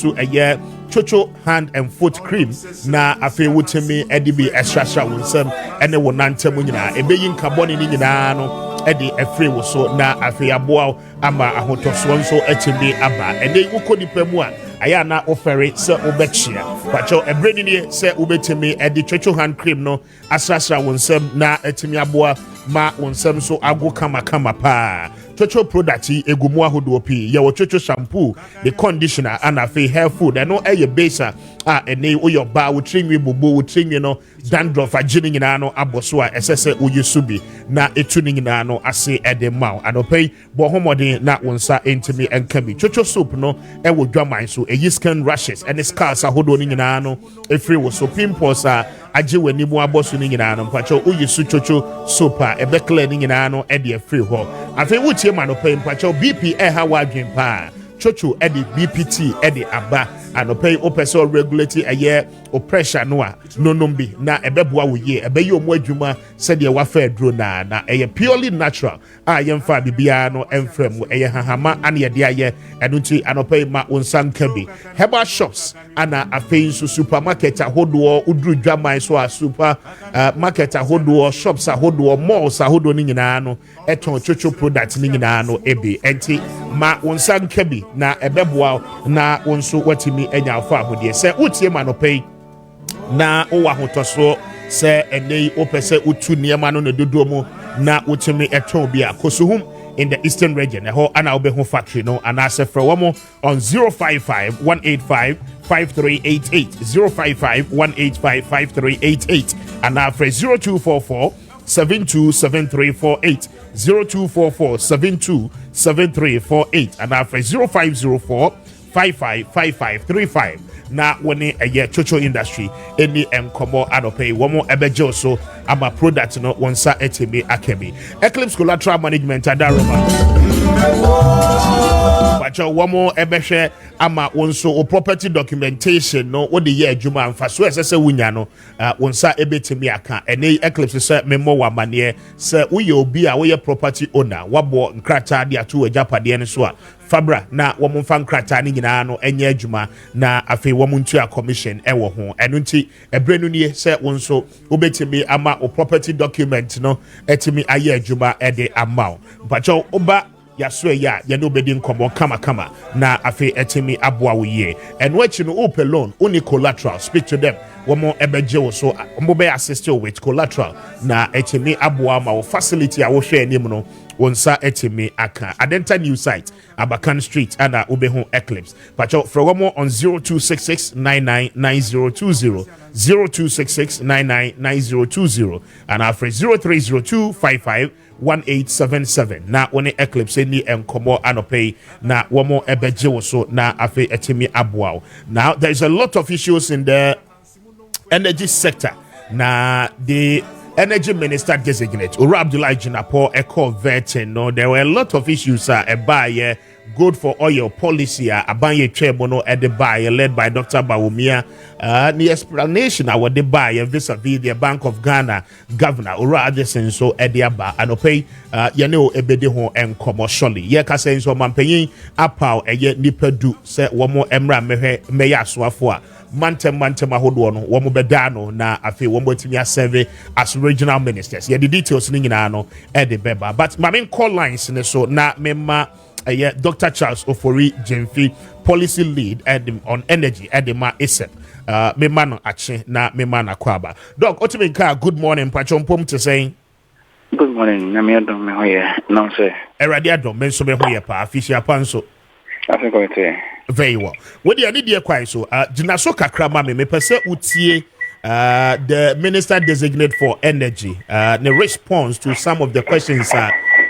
nso eye chocho hand and foot cream na afi wutimi edibi extra wonsem ene wonantem nyina ebeyi nkaboni ni nyina no edi efre wo so na afi aboa ama ahotoso nso etimi aba ene wukodi pemu a aya na ofere se obechia kwacho ebreni ne se ubetimi edi chocho hand cream no asrasra wonsem na etimi aboa ma wonsem so ago kama pa chocho product egumu ahodo pi ye wo chocho shampoo the conditioner and afi hair food eno eye base ene oyo ba wo trinwi bobo wo trinwi no dandruff agini nyina no aboso a esese oyisubi na etu ni nyina no ase ede maw anopai bo homodin na wonsa entimi enkabi chocho soap no e wo dwaman so eyi skin rashes and scars ahodo ni nyina no efri wo so pimples age wani mu aboso ni nyina no mpacho oyisu chocho soap ebe clear ni nyina no e de efri ho afi wutie ma no pai mpacho bp ha wadwen pa chocho edi bpt edi aba anopai opeso regulate aye o pressure no a nonombi na ebeboa wo ye ebeyi omo adwuma se de wa fa adro na eye purely natural yemfa bibia no emfrem eye hahama ane ye de aye enunti anopai ma onsanka bi herbal shops ana afei so supermarket ahodo udru dwaman so a super market ahodo shops ahodo malls ahodo ni nyina no eton chocho product ni nyina no ebi enti ma onsanka bi na ebeboa na onso watimi enya afa ahode se utie manopai na owa hotoso se enei opese utu niema no dodo mu na utimi eton bi akosuhum in the eastern region ho ana obehu factory no ana se fra womo on 055 185 5388 055 185 5388 ana fra 0244 727348 0244 727348 ana fra 0504 555535 na woni eye chocho industry eni enkomo anope womo ebeje so ama product no wonsa etimi akemi Eclipse Collateral Management adaroma bacho womo ebehwe ama wonso o property documentation no wo de ye adwuma amfa so esese wunya no wonsa ebetimi aka ene Eclipse se memo wa mane se wo ye obi a wo ye property owner wabo nkrata de ato ajapade ne so a fabra na womo fa nkrata ne nyina no enye adwuma na afi womo ntu a commission ewo ho eno nti ebrenu nie se wonso obetimi ama o property document no etimi aye adwuma ede amount bacho oba yaso ya ye no bedi nkomo kama na afi etimi aboa wo ye eno achi no open loan oni collateral speak to them womo ebeje wo so ombo be assist you with collateral na etimi aboa ma wo facility a wo hwe anim no wonsa etimi aka adenta new site Abakan Street ana ubehu Eclipse pacho from on 0266999020 0266999020 and after 0302551877 na woni Eclipse ni enkomo anopay na womo ebeje wo so na afi etimi aboa. Now there is a lot of issues in the energy sector na the Energy Minister designate Ura Abdullah Jinapo Eco Vetin. No, there were a lot of issues about good for oil policy abanye trebono at the buyer led by Dr. Bawumia. The explanation I would buy vis-a-vis the Bank of Ghana governor Ura Adeson so Ediaba and pay yano ebedeho and commercially. Ye kasenso mampeyin apau eye nipedu se wamo emra meya swafwa. Mantem ahodo no wo bedano na afi wo motimi serve as regional ministers. Yeah, the details ni nyina no e de beba. But my main call lines ne so na mema Dr. Charles Ofori Jemfi policy lead on energy edema isep. Mema no ache na mema na kwaba. Doc, otiminka good morning pachompom to saying good morning. Na me adom me hoye no say. Erade adom me so me hoye pa afisia panso. I think I say very well. What the idea quite so Jinaso Kakrama me pese utie the minister designate for energy the response to some of the questions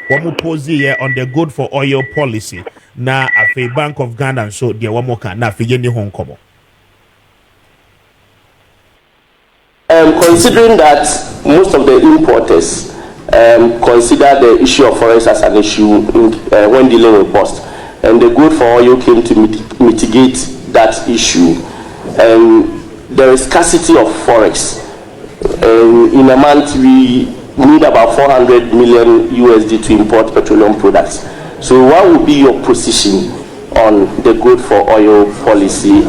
one pose here on the good for oil policy na afi Bank of Ghana so the one more na afi yeni Hong Kong. Considering that most of the importers consider the issue of forex as an issue when dealing with cost. And the good for oil came to mitigate that issue. There is scarcity of forex. In a month, we need about 400 million USD to import petroleum products. So what would be your position on the good for oil policy,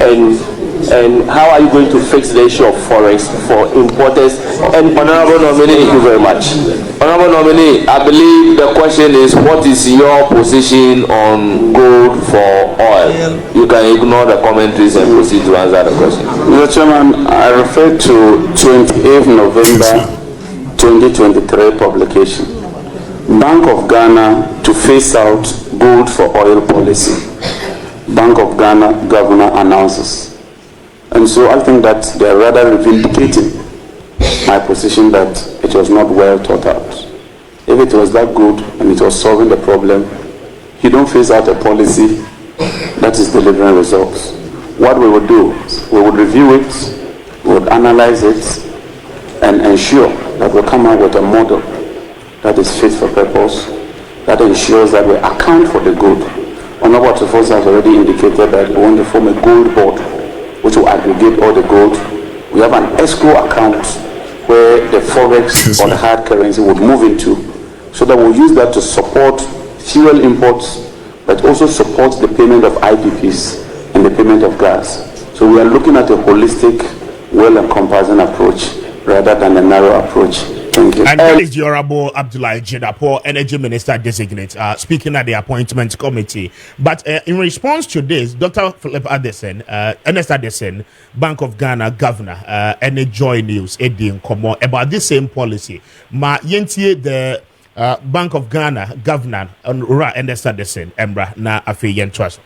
and how are you going to fix the issue of forex for importers? And Honorable Nominee, thank you very much. Honorable Nominee, I believe the question is, what is your position on gold for oil? You can ignore the commentaries and proceed to answer the question. Mr. Chairman, I refer to 28th November 2023 publication. Bank of Ghana to phase out gold for oil policy. Bank of Ghana governor announces. And so I think that they are rather vindicating my position that it was not well thought out. If it was that good and it was solving the problem, you don't phase out a policy that is delivering results. What we would do, we would review it, we would analyze it, and ensure that we come out with a model that is fit for purpose, that ensures that we account for the good. Honorable Tufos has already indicated that we want to form a gold board which will aggregate all the gold. We have an escrow account where the forex or the hard currency would move into, so that we'll use that to support fuel imports, but also support the payment of IPPs and the payment of gas. So we are looking at a holistic, well-encompassing approach rather than a narrow approach. Thank you. And that is the Honorable Abdullah Jidapo, Energy Minister Designate, speaking at the appointment committee. But in response to this, Dr. Philip Addison, Ernest Addison, Bank of Ghana Governor, and Joy News, Eddie Nkomo, about this same policy. Ma yentie the Bank of Ghana Governor, Ernest Addison, Embra, na afi yentwas.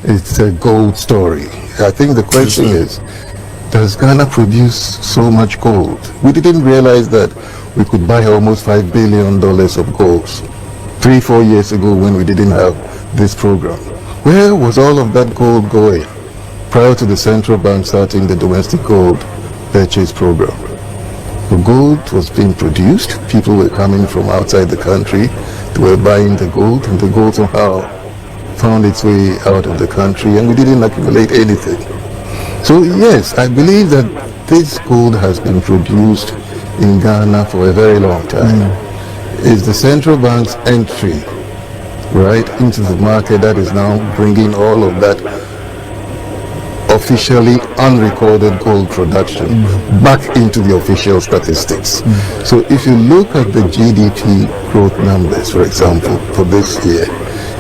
It's a gold story. I think the question is, does Ghana produce so much gold? We didn't realize that we could buy almost $5 billion of gold 3-4 years ago when we didn't have this program. Where was all of that gold going prior to the central bank starting the domestic gold purchase program? The gold was being produced, people were coming from outside the country, they were buying the gold, and the gold somehow found its way out of the country, and we didn't accumulate anything. So yes, I believe that this gold has been produced in Ghana for a very long time. It's the central bank's entry right into the market that is now bringing all of that officially unrecorded gold production back into the official statistics. So if you look at the GDP growth numbers, for example, for this year,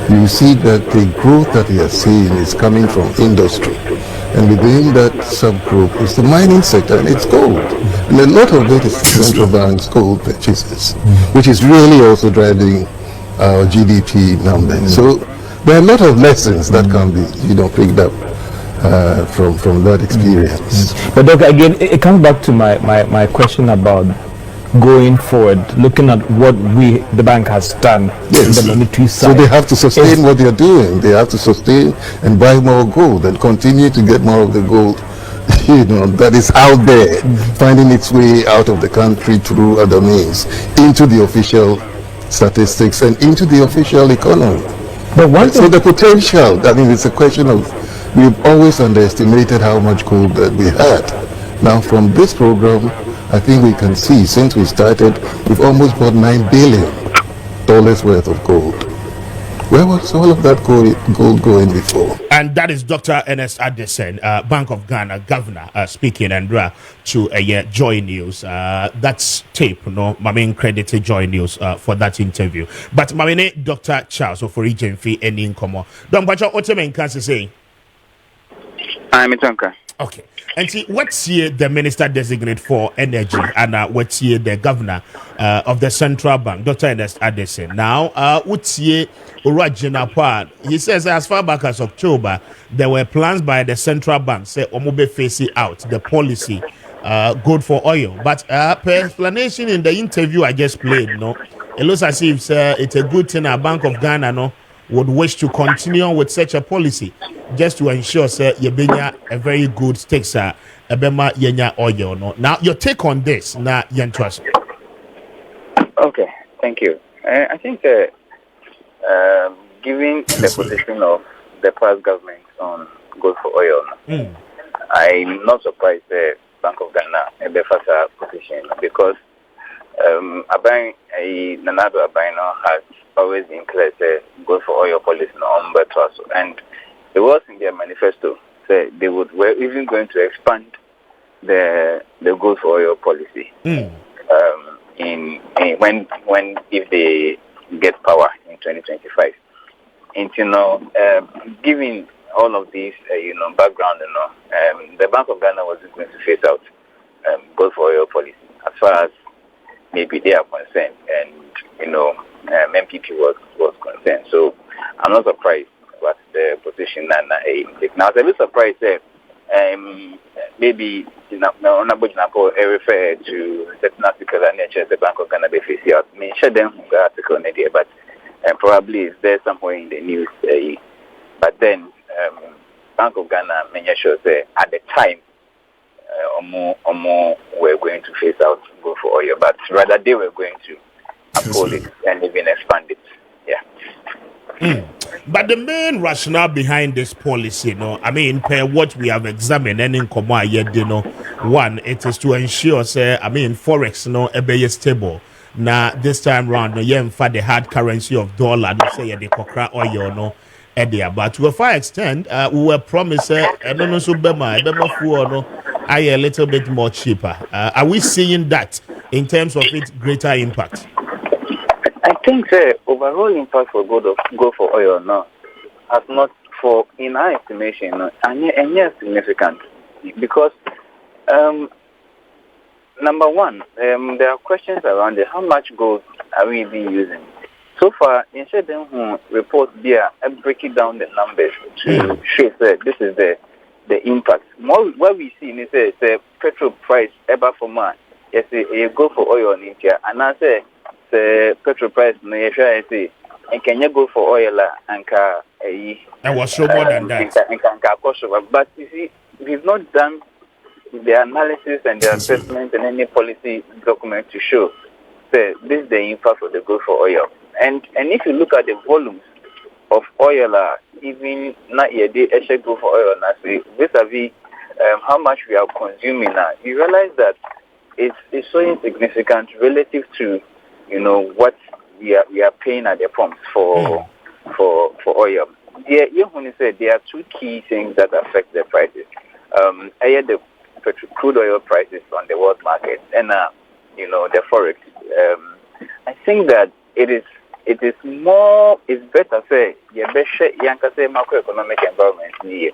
you see that the growth that we are seeing is coming from industry. And within that subgroup is the mining sector, and it's gold. And a lot of it is the central bank's gold purchases, which is really also driving our GDP numbers. So there are a lot of lessons that can be, picked up from that experience. But Doctor, again, it comes back to my question about going forward, looking at what the bank has done in the monetary side. So they have to sustain what they're doing. They have to sustain and buy more gold and continue to get more of the gold, that is out there, finding its way out of the country through other means into the official statistics and into the official economy. But so the potential, it's a question of, we've always underestimated how much gold that we had. Now from this program, I think we can see, since we started, we've almost bought $9 billion worth of gold. Where was all of that gold going before? And that is Dr. Ernest Addison, Bank of Ghana Governor, speaking and to Joy News. That's tape, my main credited Joy News for that interview. But my name Dr. Charles, so for region fee any income. Don't watch what you can say. I'm Tonka. Okay. And see, what's here the minister designate for energy, and what's here the governor of the central bank, Dr. Ernest Addison. Now, what's here original part? He says as far back as October, there were plans by the central bank say Omobe facing out the policy good for oil. But per explanation in the interview I just played, it looks as if it's a good thing a Bank of Ghana would wish to continue with such a policy, just to ensure yebenya a very good stakes ebema yenya oil. Now your take on this, na yentwas. Okay, thank you. I think given the position of the past government on gold for oil, I'm not surprised the Bank of Ghana in the first position, because Nanado Abino has always been clear gold for oil policy on better manifesto said they were even going to expand the gold for oil policy if they get power in 2025. And given all of these background, the Bank of Ghana was going to phase out gold for oil policy as far as maybe they are concerned, and MPP was concerned. So I'm not surprised what the position Nana take. Now I was a bit surprised that maybe refer to certain article and the Bank of Ghana be phased out. I mean, share them the article in there, but probably it's there somewhere in the news. But then Bank of Ghana made sure that at the time were going to phase out go for oil, but rather they were going to uphold it and even expand it. Yeah. But the main rationale behind this policy, I mean, per what we have examined and in common yet, one, it is to ensure, forex, be stable. Now, this time round, for the hard currency of dollar, they say the cocra oil, but to a far extent, we were promised, a little bit more cheaper. Are we seeing that in terms of its greater impact? I think the overall impact for go for oil now has not, in our estimation, and significant, because number one, there are questions around it. How much gold are we even using? So far, instead of report there and breaking down the numbers to show that this is the impact. More what we see is the petrol price ever for man. Yes, you go for oil in India, and I say the petrol price no you say and can you go for oil and car I was so more than that. But you see, we've not done the analysis and the assessment and any policy document to show that this is the impact of the go for oil. And if you look at the volumes of oil, even not yet they actually go for oil now, vis-a-vis how much we are consuming now, you realize that it's so insignificant relative to what we are paying at the pumps for oil. You said there are two key things that affect the prices. The crude oil prices on the world market and the forex. I think that it's better say macroeconomic environment here,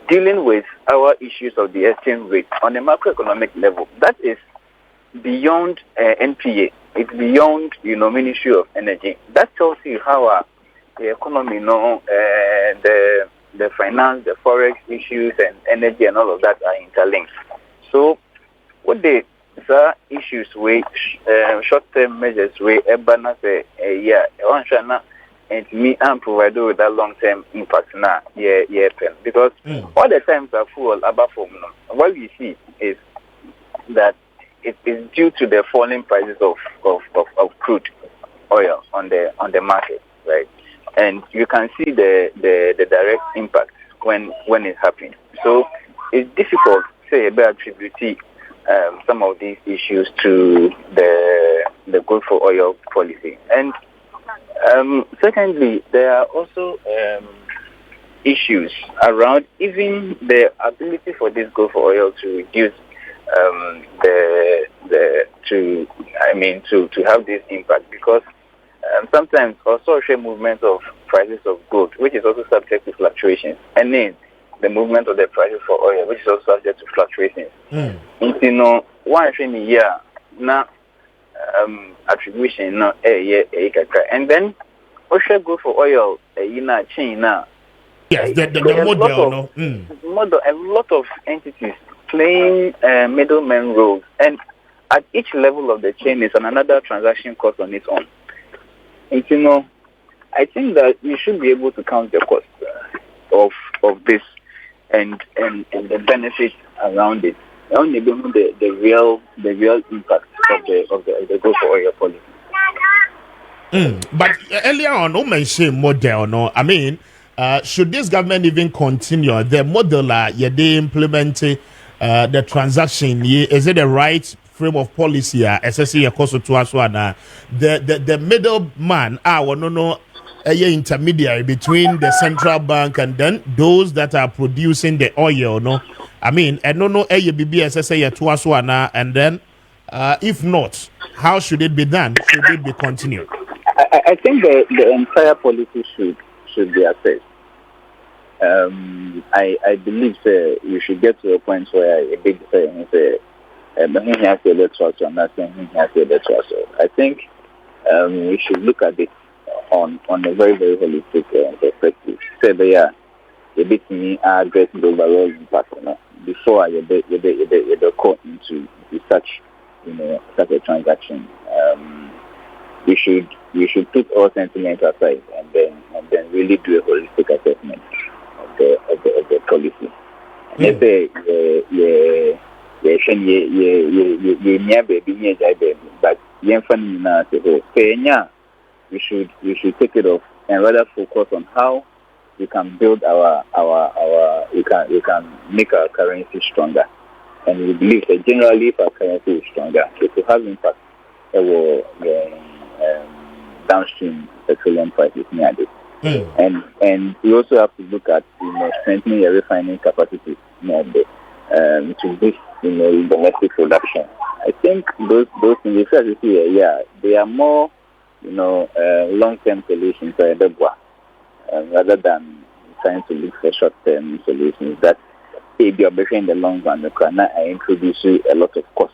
dealing with our issues of the exchange rate on a macroeconomic level. That is beyond NPA. It's beyond Ministry of Energy. That tells you how the economy, the finance, the forex issues, and energy and all of that are interlinked. So what they issues with short-term measures with and me and provide with that long-term impact now because all the times are full about what we see is that it is due to the falling prices of crude oil on the market, right? And you can see the direct impact when it happens. So it's difficult to say about attributing some of these issues to the gold for oil policy. And secondly, there are also issues around even the ability for this gold for oil to reduce to have this impact, because sometimes also a movement of prices of gold, which is also subject to fluctuations, and then the movement of the prices for oil, which is also subject to fluctuations. One year now attribution and then also go for oil chain now. Yes, the model. A lot of entities playing middleman roles, and at each level of the chain is another transaction cost on its own. And I think that we should be able to count the cost of this and the benefits around it. Only the real impact of the go for oil policy. But earlier on, no mention model. No, I mean, should this government even continue the model? They implement the transaction. Is it the right frame of policy? SSC cost to us one. The middleman. a intermediary between the central bank and then those that are producing the oil, no? I mean, I don't know a BBS twice and then if not, how should it be done? Should it be continued? I think the entire policy should be assessed. I believe you should get to a point where a big thing is I think we should look at it on a very, very holistic perspective. Say they a bit me address the overall impact before you caught into such such a transaction. We should put all sentiments aside and then really do a holistic assessment of the policy. And they say but we should take it off and rather focus on how we can build we can make our currency stronger. And we believe that generally if our currency is stronger, it will have impact over downstream petroleum prices near this. And we also have to look at strengthening the refining capacity to boost domestic production. I think those things, if you see, they are more long-term solutions rather than trying to look for short-term solutions that maybe in the long run introduce a lot of cost.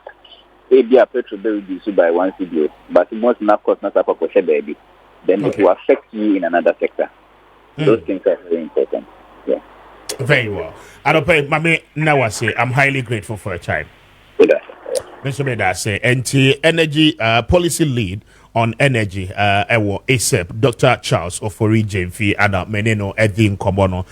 Maybe a petrol will reduce by 1 CBO, but it must not cost not a baby. Then it will affect you in another sector. Those things are very important. Yeah. Very well. Adope Mame Nawase, I'm highly grateful for your time. Mr. Medase, energy policy lead on energy, ASAP, Dr. Charles Ofori Jemfi, and Meneno Edin Kobono.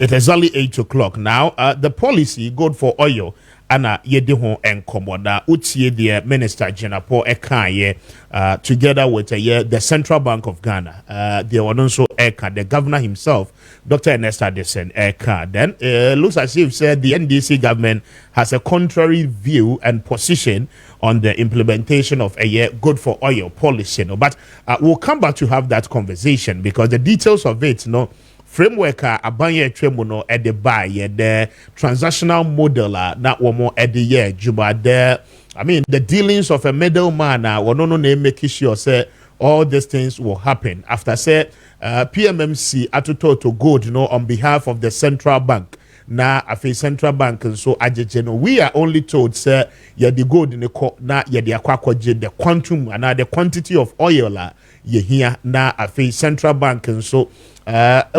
It is only 8 o'clock now. The policy good for oil. Ana Yedihon and Komoda Utie the Minister Jenapo Ekaye together with the Central Bank of Ghana. The also Eka, the governor himself, Dr. Ernest Addison Eka. Then looks as if said the NDC government has a contrary view and position on the implementation of a good for oil policy. But we'll come back to have that conversation because the details of it, framework abanye tremuno at the buy the transactional model na womo at the year juba there. I mean the dealings of a middleman no name make sure say all these things will happen after say PMMC atuto to gold on behalf of the central bank na afi central bank and so ajejeno we are only told say the gold in the na the akwakoje the quantum and the quantity of oil ye here na afi central bank and so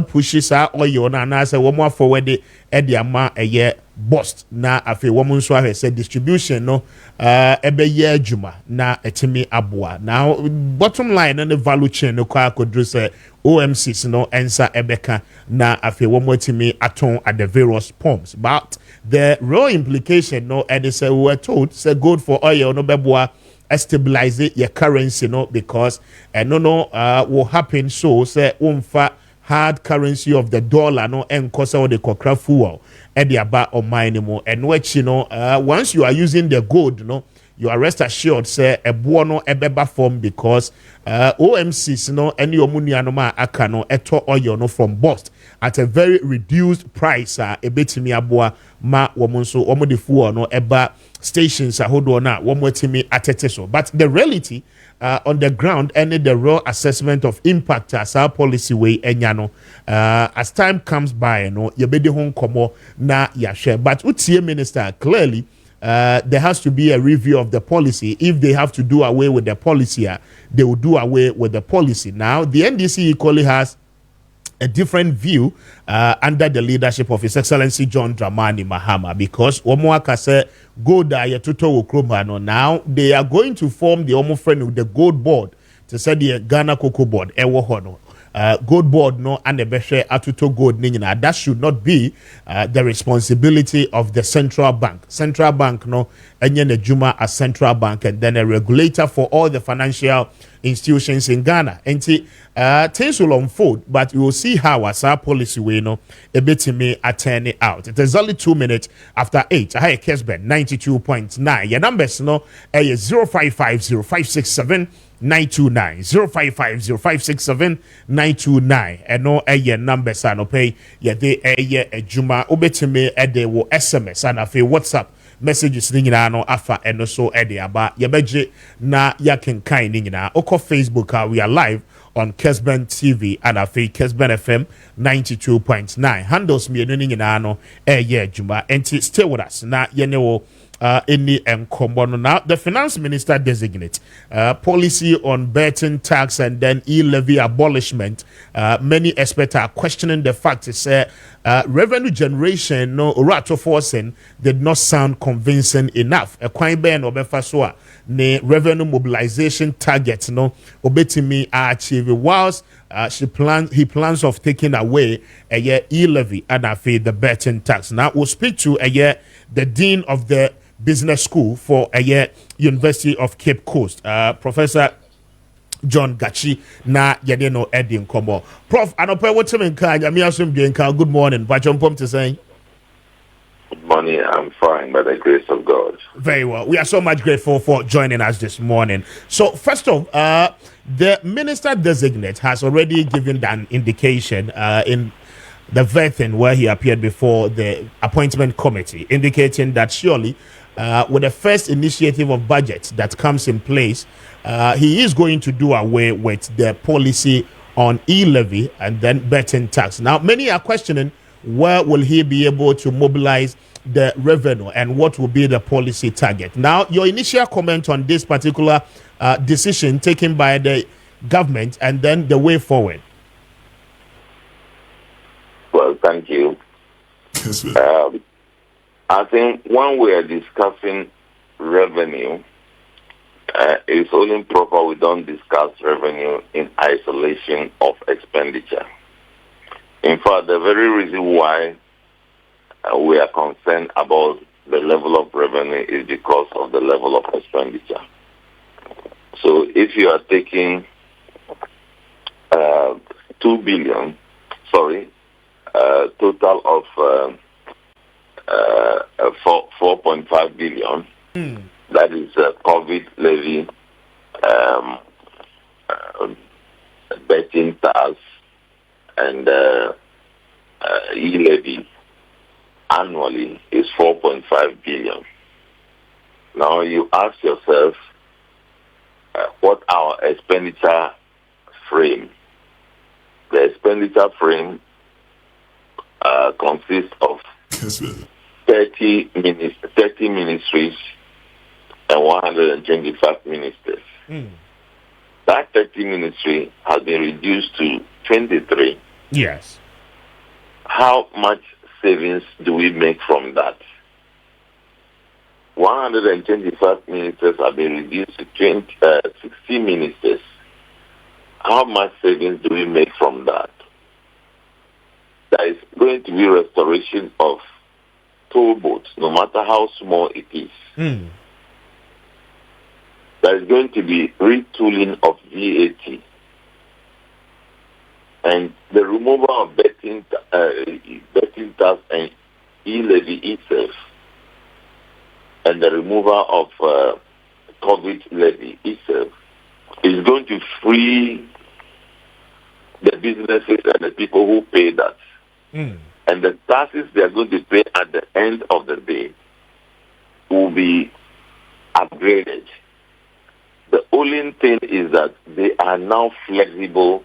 pushes oil na say one more forward the ama a bust na afi woman so have said distribution ebe ye juma na etimi aboa. Now bottom line and the value chain no kwa kodru say OMCs ensa ebeka na afi woman timi aton at the various pumps, but the real implication and they say we were told say gold for oil no beboa stabilize your currency because will happen so say umfa hard currency of the dollar and cause all the kokra fuel and the aba or minimum and which once you are using the gold you are rest assured say a buono ebeba form because OMCs any omunianoma akano eto oil from bust at a very reduced price ebetimi aboa ma womonso omode fuel eba stations ahodo na womwetimi atete so. But the reality on the ground and the raw assessment of impact as our policy way enyano as time comes by yebede hon komo na ya share. But utie minister clearly there has to be a review of the policy. If they have to do away with the policy, they will do away with the policy. Now, the NDC equally has a different view under the leadership of His Excellency John Dramani Mahama because Omoaka said gold Yatuto Ukrumano. Now they are going to form the Omo friend with the gold board to say the Ghana Cocoa Board Ewo gold board and the beshe atuto gold nina. That should not be the responsibility of the central bank. Central bank enye juma a central bank and then a regulator for all the financial institutions in Ghana. And things will unfold, but you will see how as our policy way a bit me turn it out. It is only 2 minutes after 8. I Kessben 92.9. Your numbers 0550 567 929 055 0567 929 eno eye numbers ano pay ye de eye ejuma obetime ede wo SMS and afi WhatsApp messages ni nyina no afa eno so ede aba ye beje na ya kenkan ni nyina oko Facebook we are live on Kessben TV and afi Kessben FM 92.9 handles me ni nyina no eye ejuma enti stay with us na ye ne wo any encombon. Now, the finance minister designate policy on betting tax and then e-levy abolishment. Many experts are questioning the fact that revenue generation no rato forcing did not sound convincing enough. A quite ben obefaswa ne revenue mobilization target no obetimi achieve whilst he plans of taking away a year e-levy and the betting tax. Now we'll speak to the dean of the business school for University of Cape Coast, Professor John Gachi na yadeno Edin Komo. Prof, anope what's in kind? I'm asum doing good morning. Vajompom to say. Good morning. I'm fine by the grace of God. Very well. We are so much grateful for joining us this morning. So first off, the minister designate has already given an indication in the vetting where he appeared before the appointment committee, indicating that surely with the first initiative of budget that comes in place, he is going to do away with the policy on e-levy and then betting tax. Now, many are questioning where will he be able to mobilize the revenue and what will be the policy target. Now, your initial comment on this particular decision taken by the government and then the way forward. Well, thank you. I think when we are discussing revenue, it's only proper we don't discuss revenue in isolation of expenditure. In fact, the very reason why we are concerned about the level of revenue is because of the level of expenditure. So if you are taking 2 billion, total of 4.5 billion. That is COVID levy, betting tax, and e-levy annually is 4.5 billion. Now you ask yourself, what our expenditure frame? The expenditure frame consists of 30 ministries and 125 ministers. That 30 ministry has been reduced to 23. Yes. How much savings do we make from that? 125 ministers have been reduced to 60 ministers. How much savings do we make from that? There is going to be restoration of toll boats, no matter how small it is. There is going to be retooling of VAT and the removal of betting tax and e-levy itself, and the removal of COVID levy itself is going to free the businesses and the people who pay that. And the taxes they are going to pay at the end of the day will be upgraded. The only thing is that they are now flexible.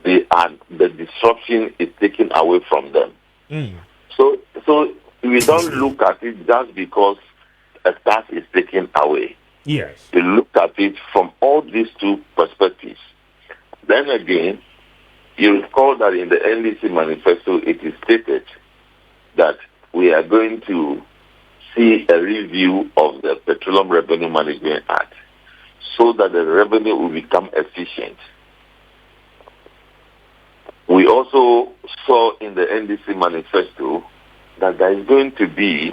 The disruption is taken away from them. So we don't look at it just because a tax is taken away. Yes. We look at it from all these two perspectives. Then again, you recall that in the NDC manifesto, it is stated that we are going to see a review of the Petroleum Revenue Management Act so that the revenue will become efficient. We also saw in the NDC manifesto that there is going to be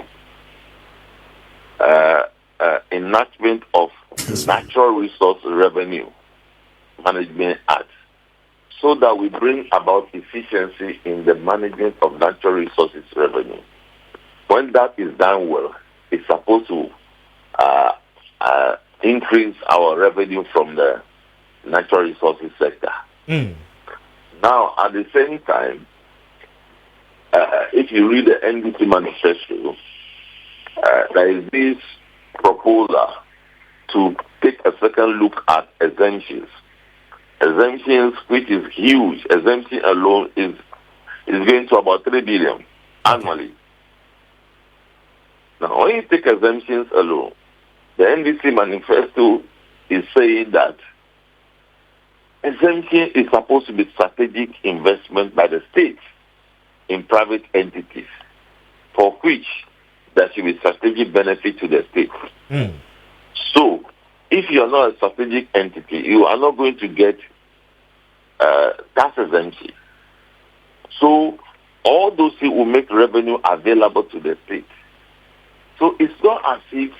enactment of Natural Resource Revenue Management Act so that we bring about efficiency in the management of natural resources revenue. When that is done well, it's supposed to increase our revenue from the natural resources sector. Now, at the same time, if you read the NDC manifesto, there is this proposal to take a second look at exemptions. Exemptions, which is huge. Exemption alone is going to about 3 billion annually. Now, when you take exemptions alone, the NDC manifesto is saying that exemption is supposed to be strategic investment by the state in private entities, for which there should be strategic benefit to the state. So, if you are not a strategic entity, you are not going to get tax exemption. So, all those things will make revenue available to the state. So, it's not as if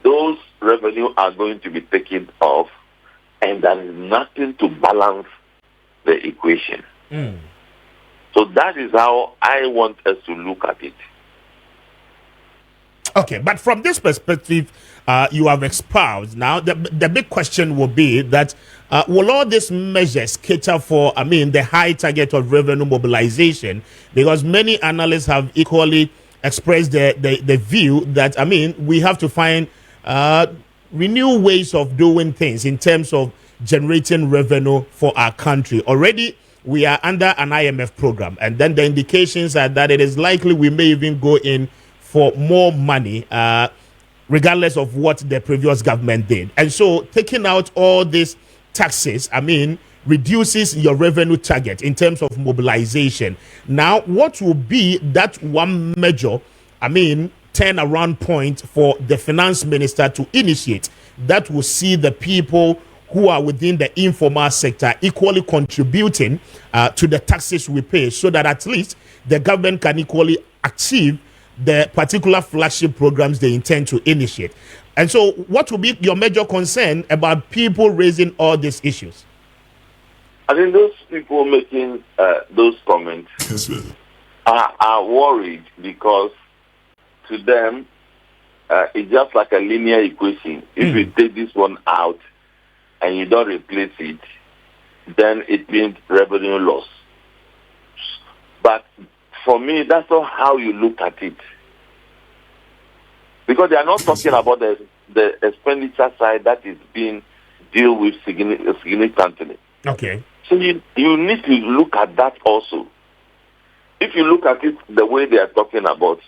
those revenue are going to be taken off and there is nothing to balance the equation. So that is how I want us to look at it. Okay, but from this perspective, you have espoused. Now, the big question will be that will all these measures cater for, the high target of revenue mobilization? Because many analysts have equally expressed the view that, we have to find renewed ways of doing things in terms of generating revenue for our country. Already, we are under an IMF program, and then the indications are that it is likely we may even go in for more money, regardless of what the previous government did. And so taking out all these taxes, reduces your revenue target in terms of mobilization. Now, what will be that one major, turnaround point for the finance minister to initiate that will see the people who are within the informal sector equally contributing to the taxes we pay, so that at least the government can equally achieve the particular flagship programs they intend to initiate? And so what will be your major concern about people raising all these issues? I think those people making those comments are worried because to them, it's just like a linear equation. If you take this one out and you don't replace it, then it means revenue loss. But for me, that's not how you look at it. Because they are not talking about the expenditure side that is being dealt with significantly. Okay. So you need to look at that also. If you look at it the way they are talking about,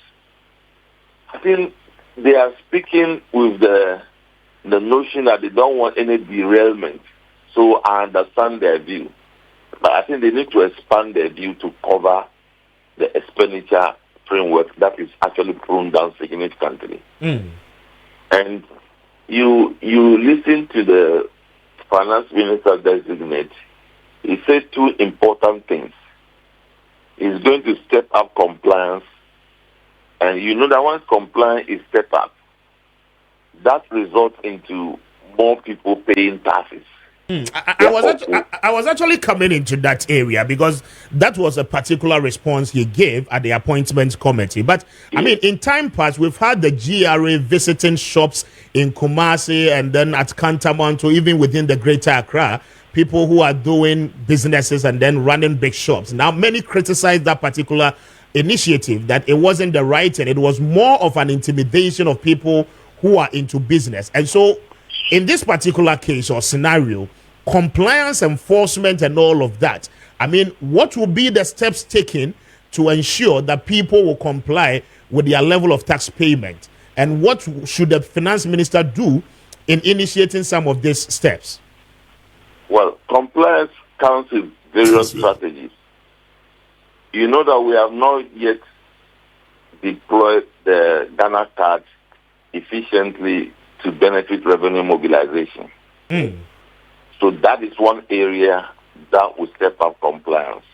I think they are speaking with the notion that they don't want any derailment. So I understand their view. But I think they need to expand their view to cover the expenditure framework that is actually pruned down significantly. And you listen to the finance minister designate, he said two important things. He's going to step up compliance, and you know that once compliance is stepped up, that results into more people paying taxes. I was actually coming into that area because that was a particular response he gave at the appointments committee. But in time past, we've had the GRA visiting shops in Kumasi and then at Kantamanto, even within the Greater Accra, people who are doing businesses and then running big shops. Now, many criticize that particular initiative, that it wasn't the right thing. It was more of an intimidation of people who are into business. And so in this particular case or scenario, compliance enforcement and all of that, what will be the steps taken to ensure that people will comply with their level of tax payment? And what should the finance minister do in initiating some of these steps? Well, compliance counts with various strategies. You know that we have not yet deployed the Ghana card efficiently to benefit revenue mobilization. So that is one area that will step up compliance.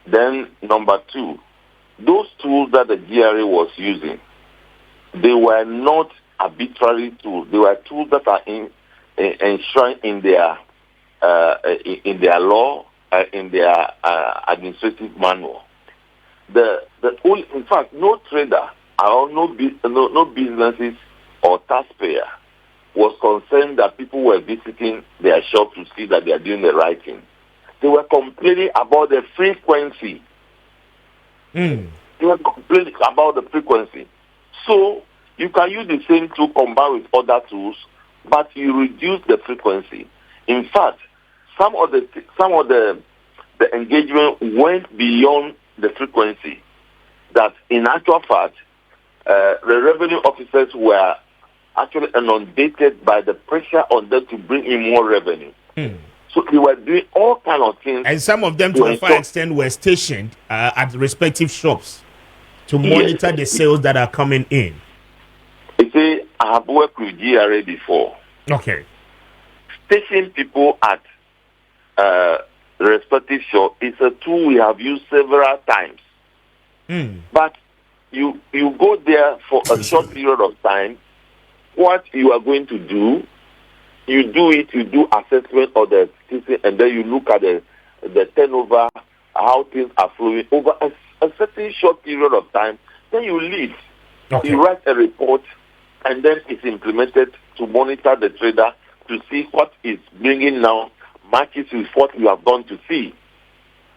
Then number two, those tools that the GRA was using, they were not arbitrary tools. They were tools that are enshrined in their law, in their administrative manual. In fact, no trader or no businesses or taxpayer was concerned that people were visiting their shop to see that they are doing the right thing. They were complaining about the frequency. They were complaining about the frequency. So you can use the same tool combined with other tools, but you reduce the frequency. In fact, some of the engagement went beyond the frequency. That in actual fact, the revenue officers were actually inundated by the pressure on them to bring in more revenue. So they were doing all kinds of things. And some of them, to a far extent, were stationed at respective shops to monitor the sales that are coming in. You see, I have worked with GRA before. Okay. Station people at the respective shop is a tool we have used several times. But you go there for a short period of time. What you are going to do, you do assessment of the system, and then you look at the turnover, how things are flowing over a certain short period of time. Then you leave. Okay. You write a report, and then it's implemented to monitor the trader to see what is bringing now matches with what you have gone to see.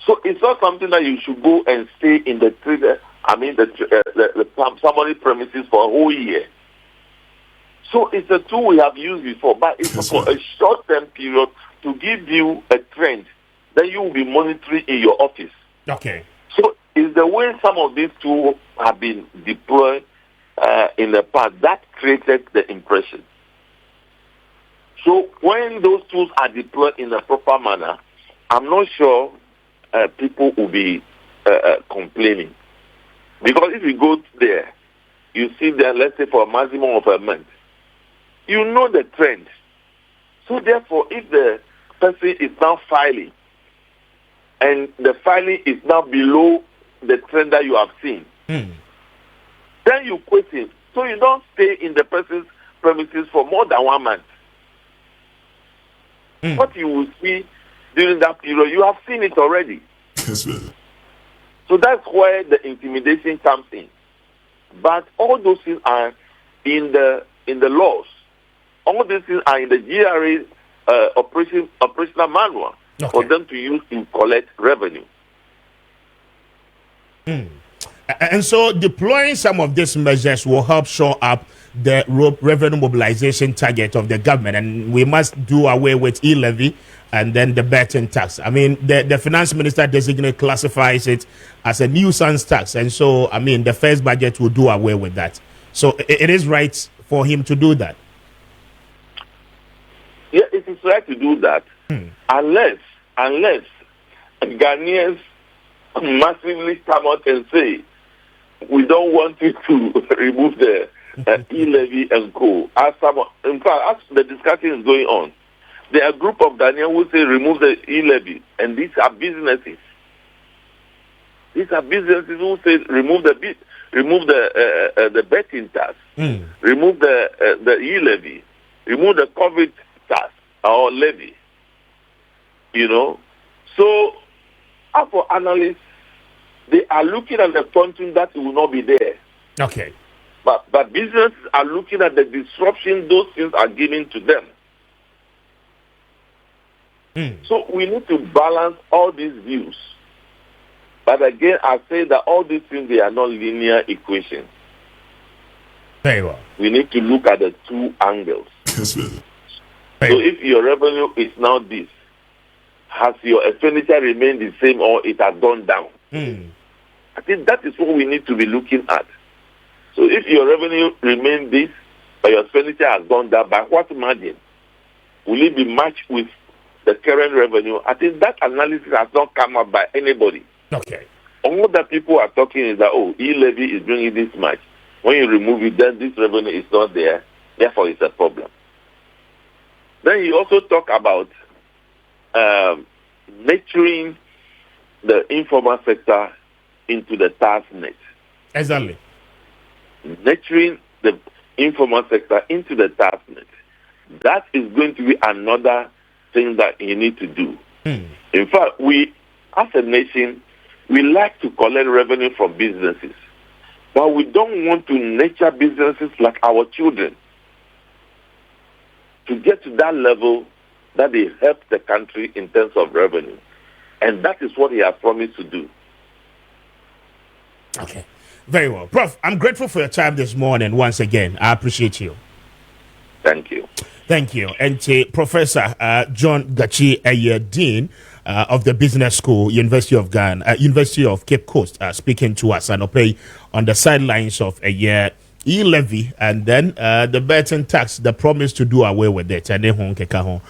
So it's not something that you should go and stay in the trader. Somebody's premises for a whole year. So it's a tool we have used before, but it's for a short-term period to give you a trend that you will be monitoring in your office. Okay. So it's the way some of these tools have been deployed in the past that created the impression. So when those tools are deployed in a proper manner, I'm not sure people will be complaining. Because if you go there, you see there, let's say for a maximum of a month, you know the trend. So therefore, if the person is now filing, and the filing is now below the trend that you have seen, then you question. So you don't stay in the person's premises for more than 1 month. What you will see during that period, you have seen it already. So that's where the intimidation comes in. But all those things are in the laws. All these things are in the GRA operational manual for them to use to collect revenue. And so deploying some of these measures will help shore up the revenue mobilization target of the government, and we must do away with e-levy and then the betting tax. I mean, the finance minister designate classifies it as a nuisance tax, and so, I mean, the first budget will do away with that. So it is right for him to do that. Yeah, it is right to do that, unless Ghanaians massively come out and say, we don't want you to remove the e-levy and co. In fact, as the discussion is going on, there are a group of Ghanaians who say remove the e-levy, and these are businesses. These are businesses who say remove the betting tax, remove the e-levy, remove the COVID tax or levy. You know, so as for analysts, they are looking at the quantum that will not be there. Okay. But businesses are looking at the disruption those things are giving to them. So we need to balance all these views. But again, I say that all these things, they are not linear equations. Very well. We need to look at the two angles. So if your revenue is now this, has your expenditure remained the same or it has gone down? I think that is what we need to be looking at. So if your revenue remains this, but your expenditure has gone down, by what margin? Will it be matched with the current revenue? I think that analysis has not come up by anybody. Okay. All that people are talking is that, e-levy is bringing this much. When you remove it, then this revenue is not there. Therefore, it's a problem. Then you also talk about nurturing the informal sector into the tax net. Exactly. Nurturing the informal sector into the tax net. That is going to be another thing that you need to do. In fact, we, as a nation, we like to collect revenue from businesses, but we don't want to nurture businesses like our children. to get to that level that they help the country in terms of revenue. And that is what he has promised to do. Okay. Very well. Prof, I'm grateful for your time this morning once again. I appreciate you. Thank you. Thank you. And Professor John Gachi, Dean of the Business School, University of Ghana, University of Cape Coast, speaking to us and on the sidelines of a year e-levy and then the betting tax, the promise to do away with it. And then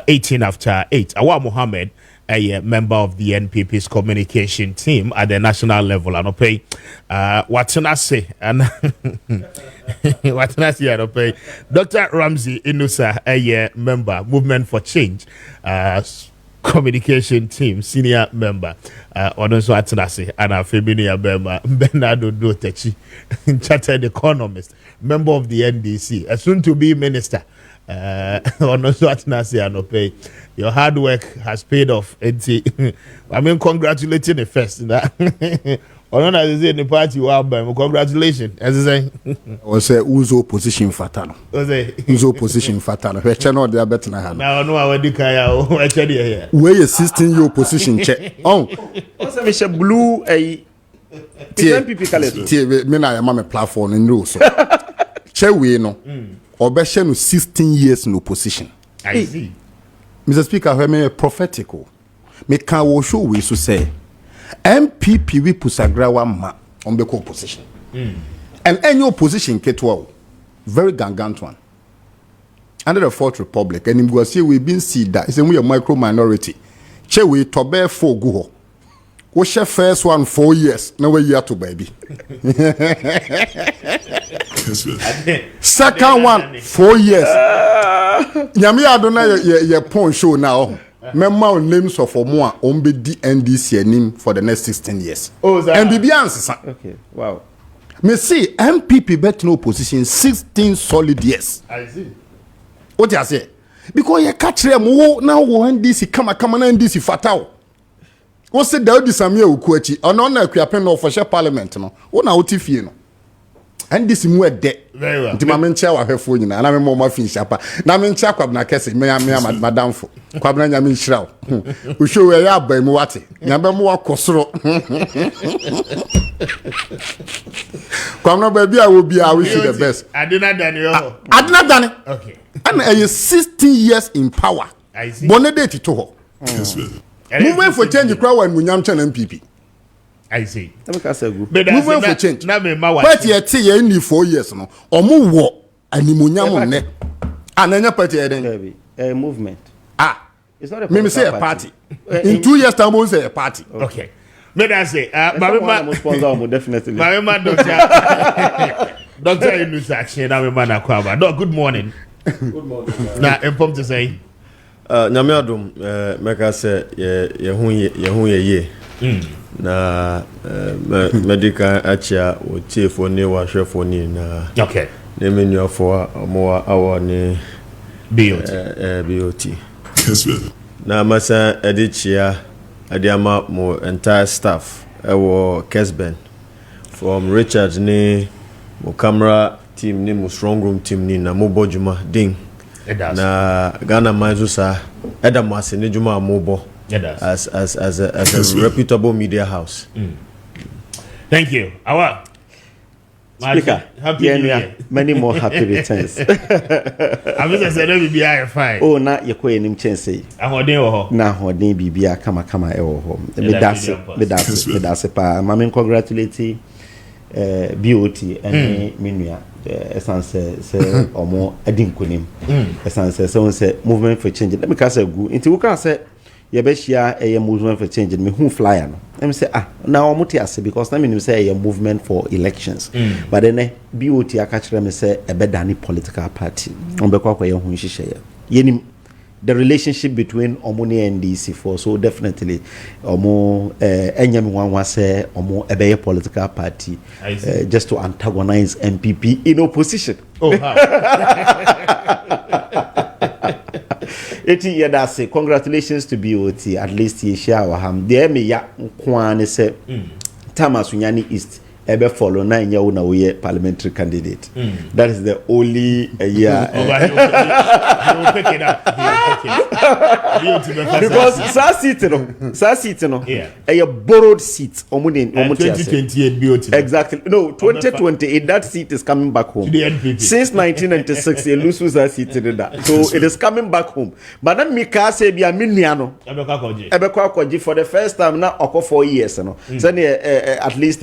18 after 8. Awa Mohammed, a member of the NPP's communication team at the national level, and what can I say? And what can I say? And Dr. Ramsey Inusa, a member, Movement for Change, communication team, senior member, also Atenase, and our familiar member, Bernardo Dotechi, chartered economist, member of the NDC, a soon to be minister. Also Atenase, and your hard work has paid off. I mean, congratulating the first. On as in the party, congratulations. As I say, was a Uzo position fatal. Uzo position fatal. Where channel they are better than now. No, I would declare where 16-year position check. Oh, also, Michelle Blue, a TNPP. Me na my platform in rules. Che we no. Obeshe no 16 years no position. I see. Mr. Speaker, we me prophetical. Me can wo show we so say. MPP we pusagrawa ma on the opposition. And any opposition ketwa very gargantuan. Under the Fourth Republic, and in Guasi we been see that it's we a micro minority. Che we tobe 4 go. We share first one 4 years. Now we year to baby. Second one 4 years. Nyami adona ye pon show now. Member names of more on be NDC name for the next 16 years. Oh, that and BB answer. Okay, wow. Me see MPP bet no position 16 solid years. I see. What you say? Because you catch them now NDC come na NDC fatal. What say Daudi Samia Ukwechi ono na akuapen no for share parliament no. Wo na otifie no. NDC mu ede. Very well. Nti ma mencha wa hwefo nyina na me mo ma fin shapa. Na mencha Kwabena Kessben me madam fo. Kwabena nya me nhyira wo. Wo show we ya ba mu wate. Nya be mo akosoro. Kwabena ba bia wo bia wish you the best. Adina Daniel. Adina Dani. Okay. And 16 years in power. I see. Bonne date to ho. Movement for change crowd when munyam chen MPP. I see. Movement for change. Na me ma wa. Party ye need 4 years no. Omo wo animunyam ne. Ananya party den. A movement. It's not a me say a party. In 2 years time we say a party. Okay. Me that say Mama sponsor definitely. Mama Dr. Inusa Chena me man akwaba. No, good morning. Good morning. Na inform to say nyame adom meka se ye hu ye na medical achia o chiefo ni wa hwefo ni na okay na menu for mo awo ni BOT na masa edichia adiama mo entire staff ewo Kessben from Richard ni mo camera team ni mo strong room team ni na mo bojuma ding na Ghana Mazusa Adam Masini Juma Mobo as a reputable media house. Thank you. Awa Speaker, happy New Year. Many more happy returns. I mean, I said, be fine. Oh, not your queen in Chensey. I'm holding her. Now, holding BBA, kama home. That's a pa. Mammy, congratulate BOT and Minia. Essence say or more adinkunim. Essence so say movement for change. Let me cast a good into can say Yabeshia a movement for change me who flyer no. Let me say now Mutias because let me say a movement for elections. But then BOT I catch them say a bedani political party. On Bekwa who share. Yenim the relationship between Omoni and DC for so definitely Omo Enyam one was say Omo a political party just to antagonize MPP in opposition. Oh, how? 18 years that say congratulations to BOT at least ye share our ham. There me ya kwane say Tamas Unyani East ebe follow na nya wo na we parliamentary candidate. That is the only year. Because sa seat no a borrowed seat 2028 BOT. exactly. No, 2028 that seat is coming back home. Since 1996 they lose that seat in that. So it is coming back home. But then Mika say bia minuano ebekwa kwaji for the first time na oko 4 years no. So at least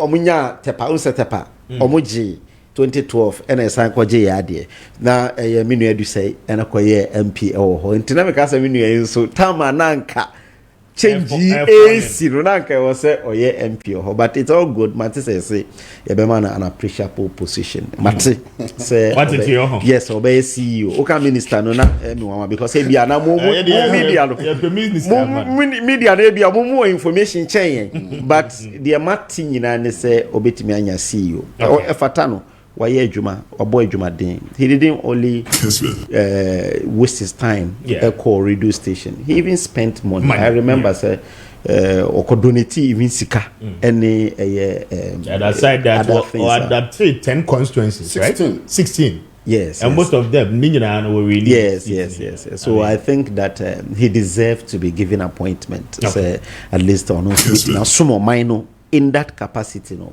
omunya tepa unsetepa omuji 2012 and a san kwaje ya de na minu edu say and akoye MP ho ntina me ka say minu yin so tama nanka change AC no nanka was say oye MP ho, but it's all good. Mate say ye be man an appreciable position mate say yes obey CEO o ka minister no na me wama because e bia na mo media no media na bia mo information chain but the mate nyina ne say obetimi anya CEO o efata no why Juma or boy Juma Ding. He didn't only waste his time at call radio station. He even spent money. I remember say or could donate even sika any aside that or adapt 10 constituencies, 16. Right? 16. Yes, and most of them were really yes. So I think that he deserved to be given appointment. So, at least on now some minor in that capacity no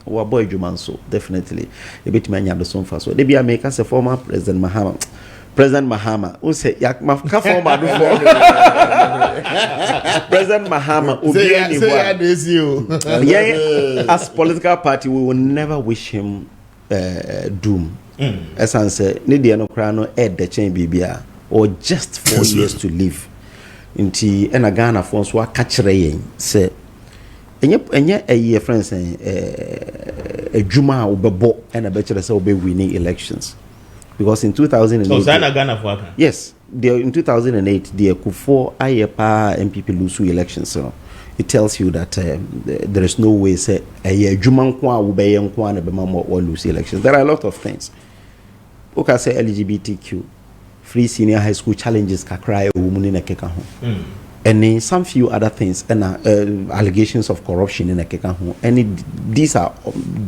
or boy Juman so definitely a bit many of the son for so they be make us a former President Mahama who say yak mafka former President Mahama as political party we will never wish him doom as I say need the no crano ed the chain bibia or just 4 years to live inti ena Ghana for so catch rain say enye a friends a juma obebo and a bachelor say obe winning elections because in 2008 so Ghana for yes in 2008 the Kufo Ayepa MPP lose elections so it tells you that there is no way say a juma nkwa obe nkwa na be mama or lose elections. There are a lot of things okay say LGBTQ free senior high school challenges kakra umuni na keka ho and some few other things and allegations of corruption in a kekahu. And these are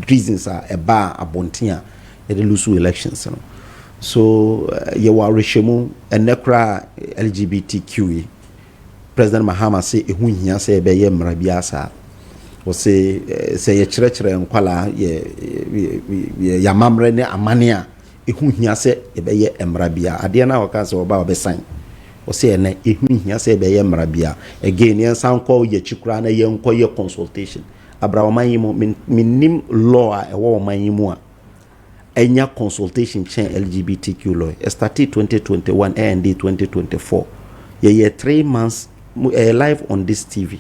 reasons are a bar abontia the lose elections. So you are Rishemu and Nekra LGBTQ. President Mahama say a say be ye mrabiasa or say ye chrechere and kwala ye yamamre ne amania a say be ye mrabia adiana wakaso oba be sign. O say na ehun hia say be ye mrabia again yen san call ye chikura na ye nko ye consultation abrawaman yi mo minim law e wo man yi mo a enya consultation chain LGBTQ law started 2021 and 2024 ye 3 months live on this TV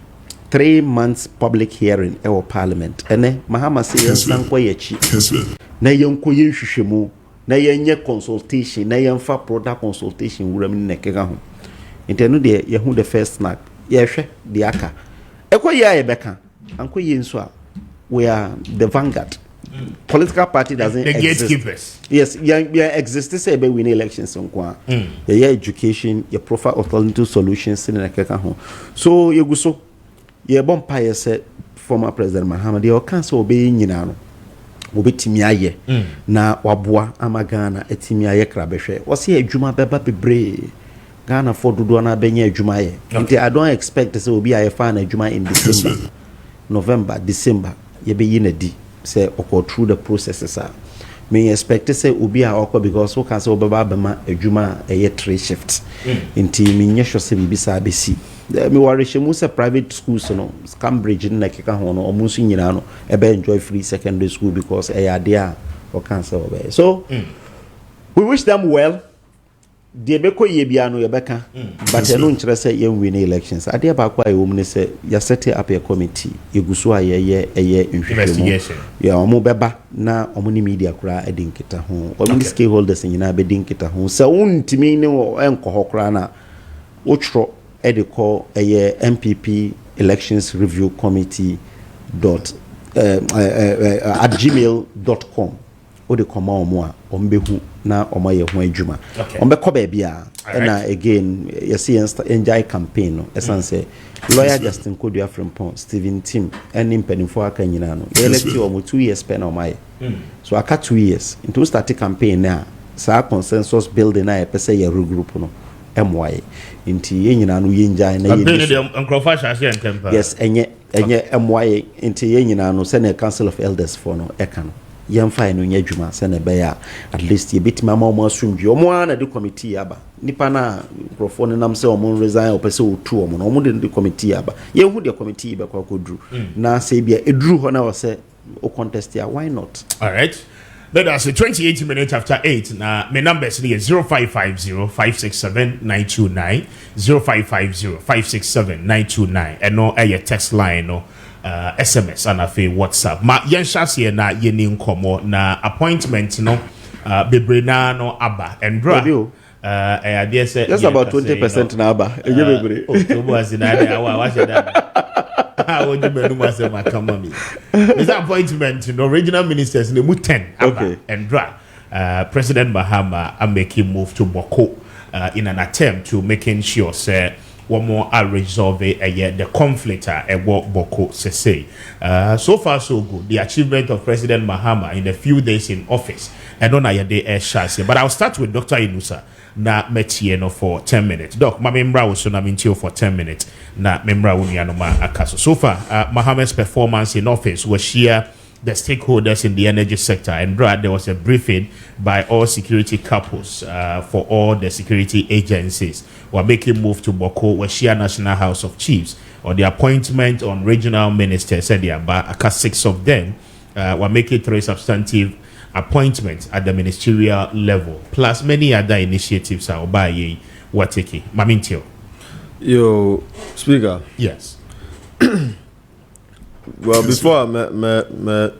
3 months public hearing e parliament ene Mahama say yen san call ye chi na ye nko ye hwehwemu na ye nye consultation na ye mfa product consultation wuram ne keka ho intenu de ye hu the first snack ye hwe de aka ekoye ye beka anko ye nso a we are the vanguard political party doesn't the exist. Gatekeepers. Yes, yeah exist say be win elections on kwa your education your profile alternative solutions in keka ho so ye guso ye bompa ye say former President Muhammad ye kan so be nyina no obetimi aye na waboa amagana etimi aye krabehwe wose adwuma beba bebre Ghana for dodo na benya adwuma ye nti I don't expect say obi aye fa na adwuma in December November December ye be yin adi say oko through the processes are me expect say obi a oko because we can say obeba bema adwuma eye 3 shifts nti me nyehwe se bibisa abesi me worry shemu say private schools no Cambridge na keka ho no omunsu nyina no ebe enjoy free secondary school because there or cancer obey so we wish them well de beko ye bia no yebeka but no nkyere say ye win elections ade ba kwa ye womne say ya set up a committee yeguso aye investigation ya omo beba na omo ni media kura edinkita ho omo ni stakeholders nyina be dinkita ho so untimi ne enko ho kura na ochro edi call MPP elections review committee at gmail.com ode koma omo a ombehu na omo ye ho adwuma ombekọ ba bia na again you see enjoy campaign no esanse lawyer Justin Kodua Frimpong Stephen Tim and impenifo aka nyina no ye elect omo 2 years pen omo so aka 2 years into start campaign na sa consensus building na e pese ye regroup no MY inti ye nyina no ye njai na ye yes enye MY inti ye nyina no se na council of elders for no eka no yemfa no nya dwuma se na be ya at least ye bitima ma omo asumdwe omo na de committee aba nipa na microphone nam se omo resign o pese otu omo no omo de committee aba ye hu de committee be kwa kodru na se bia edru ho na wo se o contest ya why not. All right. Let us 28 minutes after 8. Now, my numbers is 0550-567-929, 0550-567-929, and no a text line no SMS and a WhatsApp. Ma yenshasi na yeni nkomo na appointment no bebrena no aba and bra. I dare say just about 20% na aba. Bebre. October as in I watch that. How would you say my company? This appointment, the original ministers in the 10 and dra. President Mahama are making move to Boko in an attempt to making sure say one more are resolve the conflict what Boko say. So far so good. The achievement of President Mahama in a few days in office. I don't know the air chassis, but I'll start with Dr. Inusa. Na metie no for 10 minutes. Doc, my membra was so na mintio for 10 minutes. Na membra wunya ma akaso. So far, Mahama's performance in office was share the stakeholders in the energy sector. And Brad, there was a briefing by all security couples for all the security agencies. We're making move to Boko, where share National House of Chiefs, or the appointment on regional ministers. Said about 6 of them. We're making 3 substantive appointments at the ministerial level, plus many other initiatives are by what taking. Mamintio. Yo, Speaker. Yes. Well, before I met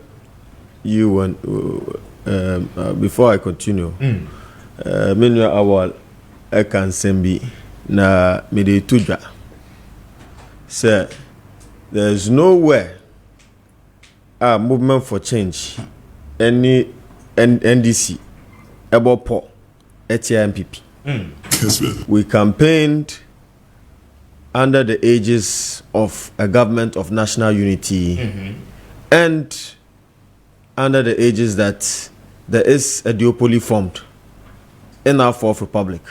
you and before I continue, menu awal I can sembi na mede tuja. Say there's nowhere a movement for change any NDC Ebopo MPP. We campaigned under the aegis of a government of national unity and under the aegis that there is a duopoly formed in our fourth republic.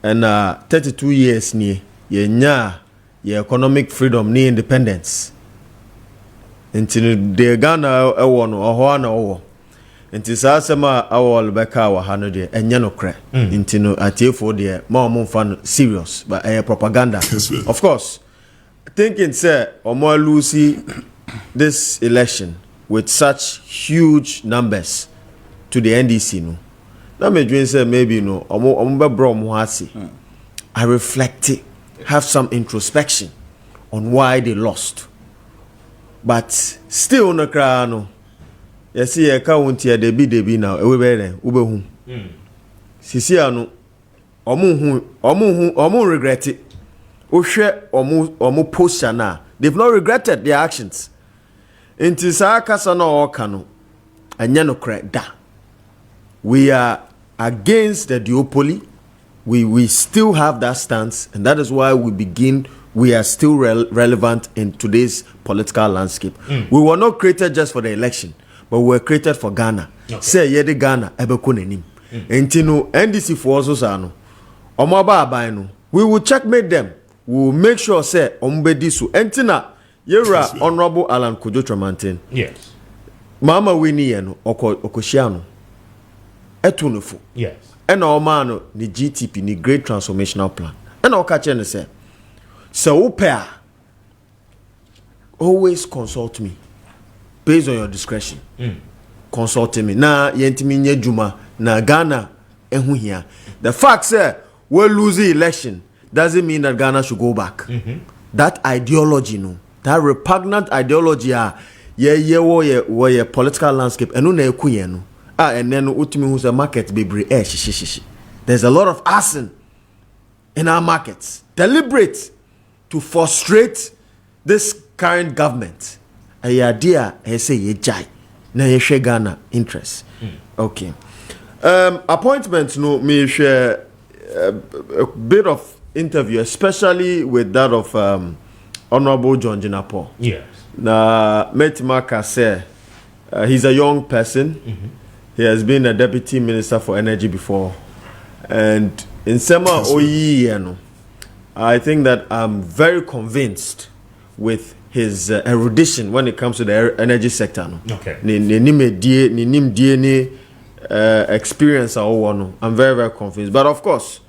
And 32 years near your economic freedom near independence. Until the Ghana or nti saa sema awol beka wa hano de enye no kre nti no atiefo de ma omo fan serious but propaganda of course thinking say omo lose this election with such huge numbers to the NDC no na me dream say maybe no omo be bro omo ase I reflect it, have some introspection on why they lost, but still no kra no. Yes, see a count here, debi now, we better, Ubehu. Sisi anu, omu regret it. Oshe omu posture na. They've not regretted their actions. Inti sa kasa na okano, anya no correct da. We are against the duopoly. We still have that stance, and that is why we are still relevant in today's political landscape. We were not created just for the election, but we were created for Ghana. Say yede Ghana ebeko nenim. Enti no NDC for also sano. Omaba abai no. We will checkmate them. We will make sure say ombedi su. Enti na yera Honorable Alan Kojo Tramantin. Yes. Mama Winnie no okoshiano. Etunufu. Yes. And our man the GTP ni Great Transformational Plan. And our catcher ne say, so pair always consult me based on your discretion. Consult me. Na yentimi nye juma na Ghana ehu here. The fact say we lose the election doesn't mean that Ghana should go back. That ideology no, that repugnant ideology ye political landscape enu na ekuye no. And then utimi who's a market baby shishi. There's a lot of arson in our markets, deliberate to frustrate this current government. A idea I say ye jai. na yɛhwɛ Ghana interest. Okay. Appointments no me share a bit of interview, especially with that of Honorable John Jinapo. Yes. Na Metimaka say he's a young person. He has been a deputy minister for energy before, and in Sema Oyi, I think that I'm very convinced with his erudition when it comes to the energy sector. Okay. Experience I'm very, very convinced. But of course,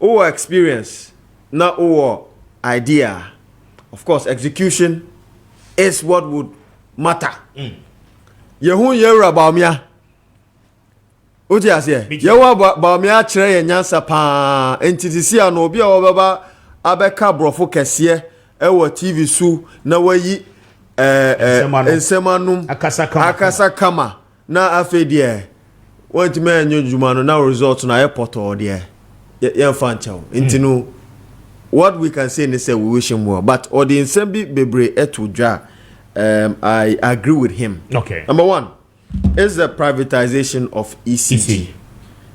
our experience, not our idea. Of course, execution is what would matter. Yehu yera baumia. Uti asiye. Yewa baumia chere nyansa pa. Entitisi ano obi a wababa abeka brofo kesiye. Ewa TV su na wayi ensemanum akasa kama na afedie. Want me nyo jumano na result na airport or there. Ye fanchao. Intinu. What we can say is that we wish him well, but or the Nsembi Bebre Etudra, I agree with him. Okay. Number one is the privatization of ECG.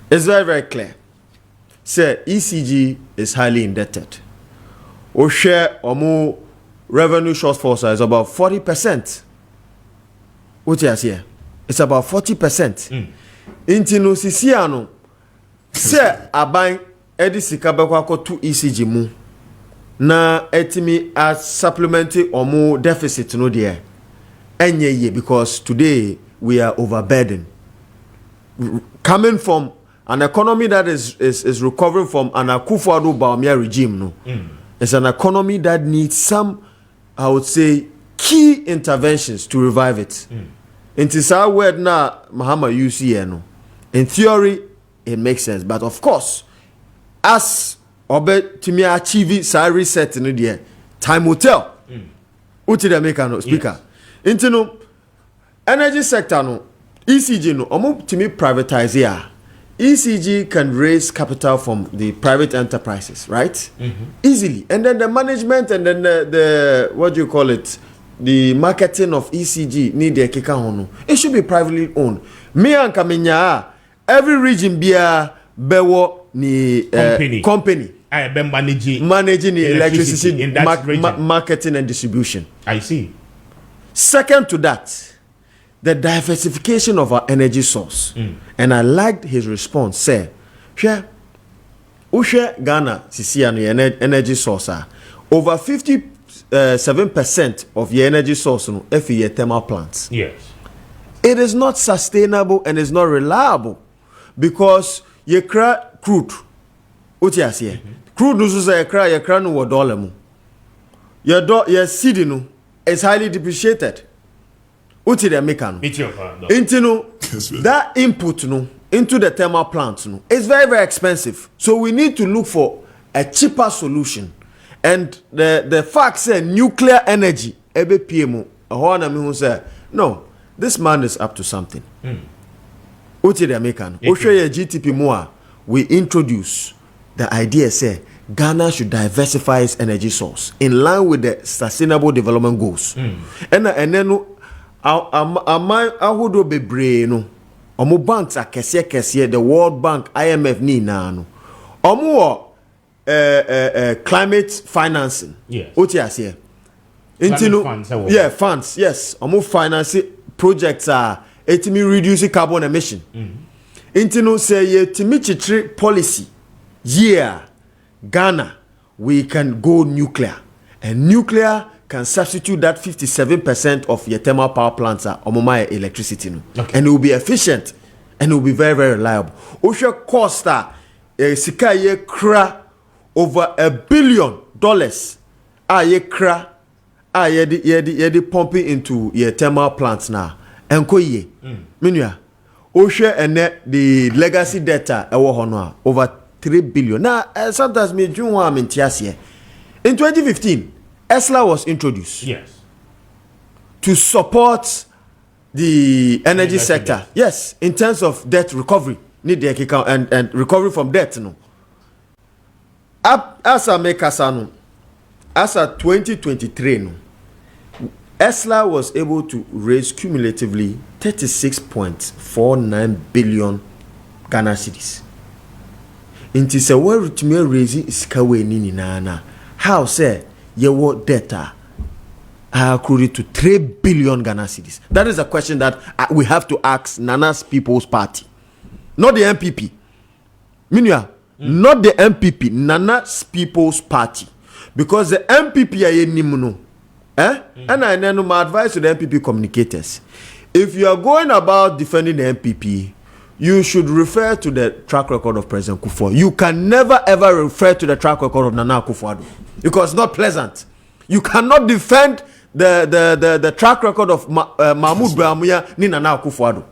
It's very, very clear. Say ECG is highly indebted. Our share or more revenue shortfall is about 40%. What you here? It's about 40%. Intino Sisiano say aban edi sikabekwa ko to ECG mu. Na etimi as supplementary or more deficit no there enye because today we are overburdened coming from an economy that is recovering from an Akufo-Addo Bawumia regime no. It's an economy that needs some, I would say, key interventions to revive it. It is our word na Mahama UCN no. In theory it makes sense, but of course as obe to me achieve sa reset no there time will tell. Uti the maker no speaker. Into no energy sector no ECG no omo to me privatize here. ECG can raise capital from the private enterprises, right? Easily. And then the management and then the what do you call it? The marketing of ECG need the kika hono. It should be privately owned. Me and Kamenya every region be a bewo ni company. Managing the electricity in that region. Marketing and distribution. I see. Second to that, the diversification of our energy source. And I liked his response. Say, share Ghana CC energy source over 57% of your energy source if you thermal plants. Yes. It is not sustainable and it's not reliable because you crack crude. What you say? Crude no say you crack no dollar mu. Your seed no is highly depreciated. What they make no? Into no that input no into the thermal plant no is very, very expensive. So we need to look for a cheaper solution. And the fact say nuclear energy ebe PM say no, this man is up to something. What they make no? Oshe GTP more we introduce the idea say Ghana should diversify its energy source in line with the sustainable development goals. And then ahodo bebre no omo banks akese the World Bank, IMF ni na no omo climate financing. Yes. Oti ase intino yeah funds yes omo finance projects are etimi reduce carbon emission. Intino say ye timi chitre policy yeah Ghana we can go nuclear and nuclear can substitute that 57% of your thermal power plants are omoma electricity no. Okay. And it will be efficient and it will be very, very reliable. Osha costa sika ye kra over $1 billion ye kra ye pumping into your thermal plants now. Enko ye minua Osha and the legacy data over $3 billion. Now sometimes me do want in 2015 ESLA was introduced. Yes. To support the energy sector. Debt. Yes, in terms of debt recovery. Need the account and recovery from debt. No. As a make us as a 2023 no. ESLA was able to raise cumulatively 36.49 billion Ghana cedis. Inti se where to me raising iskawe nini na how say your data accrued to 3 billion Ghana cedis. That is a question that we have to ask Nana's People's Party, not the MPP. Minua, not the MPP, Nana's People's Party, because the MPP are nimuno. And I know my advice to the MPP communicators: if you are going about defending the MPP, you should refer to the track record of President Kufuor. You can never ever refer to the track record of Nana Akufo-Addo because it's not pleasant. You cannot defend the track record of Mahmoud Bawumia ni Nana Akufo-Addo.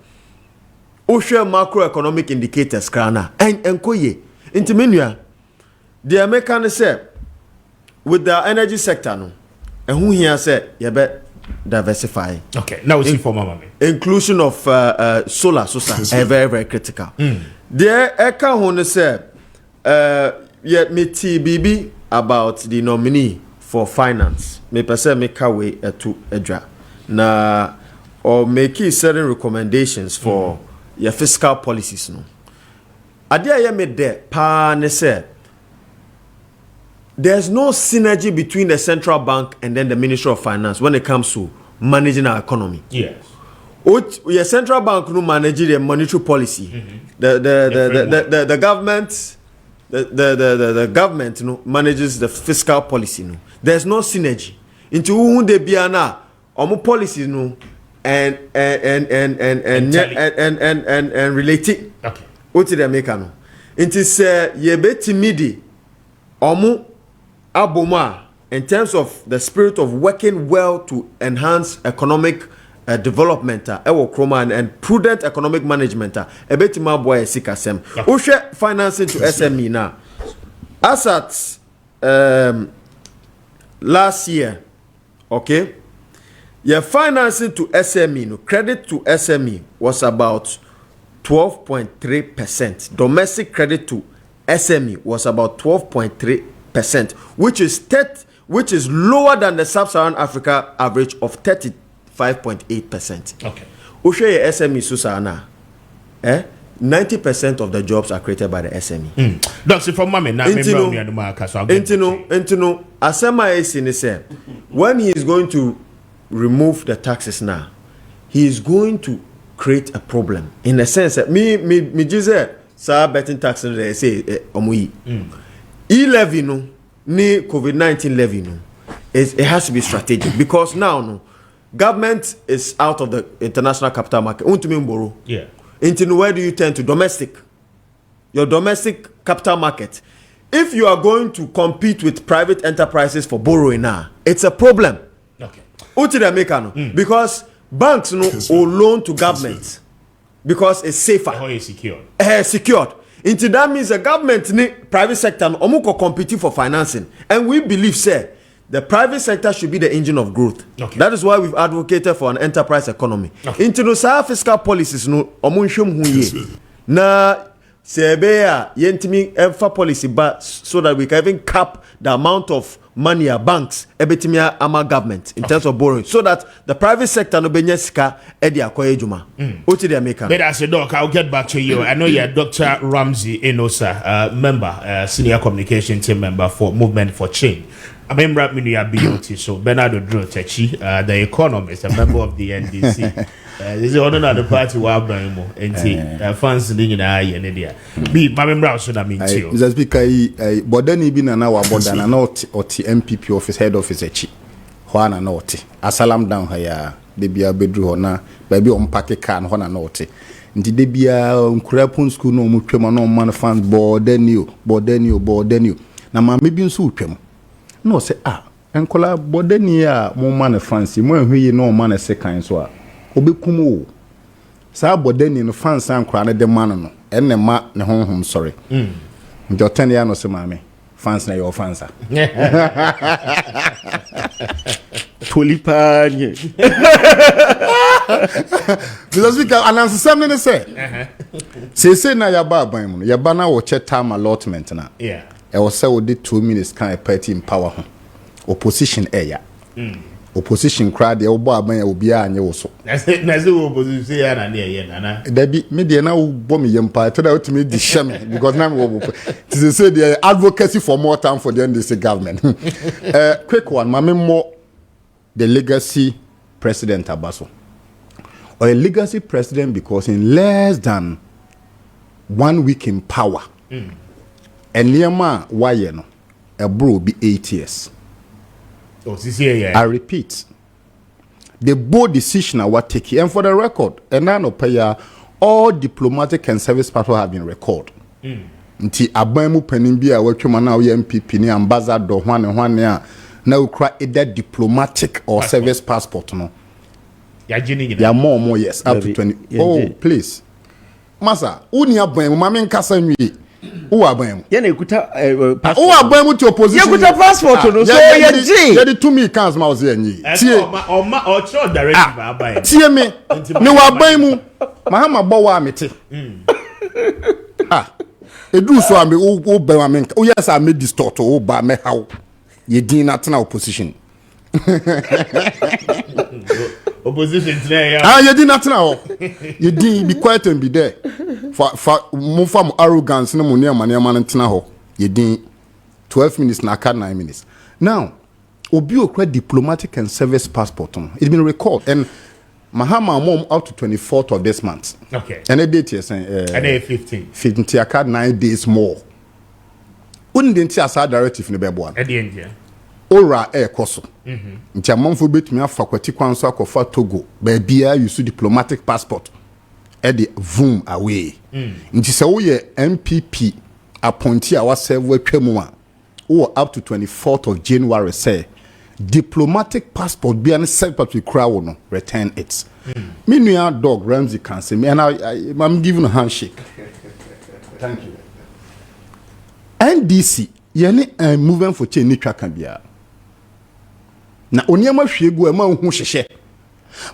Oshe macroeconomic indicators krana and koye intiminua the American say with the energy sector no and who here say you bet diversify. Okay, now we see for mama. Inclusion of solar very very critical. There eka hone say yet me TBB about the nominee for finance. Me person make way to edra na or make certain recommendations for your fiscal policies no. Adia ya made there pa ne say there's no synergy between the central bank and then the Ministry of Finance when it comes to managing our economy. Yes. Your central bank no manage the monetary policy. The government the government no manages the fiscal policy no. There's no synergy. Into who they be na omo policy no and related. Okay. What did they make no? Into say ye betimidi omo aboma in terms of the spirit of working well to enhance economic development and prudent economic management ebetima boy sikasem ushe financing to SME now as at last year, okay, your financing to SME no credit to SME was about 12.3%. Domestic credit to SME was about 12.3%, which is lower than the sub-Saharan Africa average of 35.8%. Okay. Ushe SME susana, 90% of the jobs are created by the SME. Doctor from Mame na Intino Asema Esini say when he is going to remove the taxes now, he is going to create a problem in the sense that me just say betting taxes they say omui e-levy no ni COVID-19 levy no it has to be strategic because now no government is out of the international capital market. Yeah. Into where do you turn to? Domestic. Your domestic capital market. If you are going to compete with private enterprises for borrowing now, it's a problem. Okay. Because banks no will loan to government because it's safer. Secured. Into that means the government private sector no competing for financing. And we believe say the private sector should be the engine of growth. Okay. That is why we've advocated for an enterprise economy. Okay. Into no fiscal policies no na sebeya yentimi emfa policy ba so that we can even cap the amount of money our banks ebetimia ama government in terms of borrowing so that the private sector no benye sika edi akoye juma. Oti the American. But as a doc, I'll get back to you. I know you're Dr. Ramsey Enosa, member, senior communication team member for Movement for Change. I remember BOT, so Bernardo Drew Techi, the economist, a member of the NDC. This is another party where I'm and fans in our area. Be my member, so that means you. Mr. Speaker, but then he been an hour, but then not or the MPP office, head office, Juana Naughty. Asalam down here, they be a bedroom na, baby on packet can, Juana Naughty. Nti de bia nkurapon school no mu twem no man fans board then you na ma me bi nso twem no say enkola board then ya mo man fancy mo ehwe no man second so a obekum o sa board then no fans ankora ne de man no enne ma ne honhom sorry nti otan ya no se ma me fans na your fans Tulipanye. Because we can announce something say. Say na yaba aban mu. Yaba na wo che time allotment na. Yeah. E wo say wo de 2 minutes kan party in power ho. Opposition ya. opposition crowd the obo aban ya obi anye wo so na say opposition ya na dey na Debbie me dey na wo bo me yempa to that me di shame because now we to say the advocacy for more time for the NDC government. Quick one, mame more the legacy president Abaso. Or a legacy president because in less than 1 week in power, and Niema Wayeno, a bro be 8 years. Oh, yeah. I repeat, the bold decision I was taking, and for the record, and I know all diplomatic and service people have been recorded. Nti abamu penimbi a wetwema na wo MPP ni ambassador hwane a na ukra either diplomatic or service passport no. Ya more yes up to 20. Oh, please. Masa, uni abamu mama nkasa nwi. Who abamu? Ye na ekuta passport. Who abamu to opposition? Ye ekuta passport no so ye ji. Ye di to me cans ma oze nyi. Tie o chro directive abamu. Tie me. Ni wa abamu. Mahama bo wa mete. Edu so ame o be wa men. O yes I made distort o ba me how. Ye din na tena opposition. Opposition today. You din na tena ho. Ye din be quiet and be there. For mo fam arrogance na mo neama tena ho. Ye din 12 minutes na ka 9 minutes. Now, obi okra diplomatic and service passport on. It's been recalled and Mahama mom up to 24th of this month. Okay. And a date yes and a 15. 15 aka 9 days more. Undenti asa directive ne bebo an. At the end yeah. Ora koso. Nti amanfo betumi afa kwati kwan so akofa Togo. Ba bia use diplomatic passport. E de voom away. Nti se wo ye MPP appointee a wa serve atwamu a wo up to 24th of January say diplomatic passport be an separate we crowd no return it. Me nua dog Ramsey can say me and I'm giving a handshake. Thank you. NDC yene moving for change ni twaka bia. Na oniama hwegu e ma hu hyehye.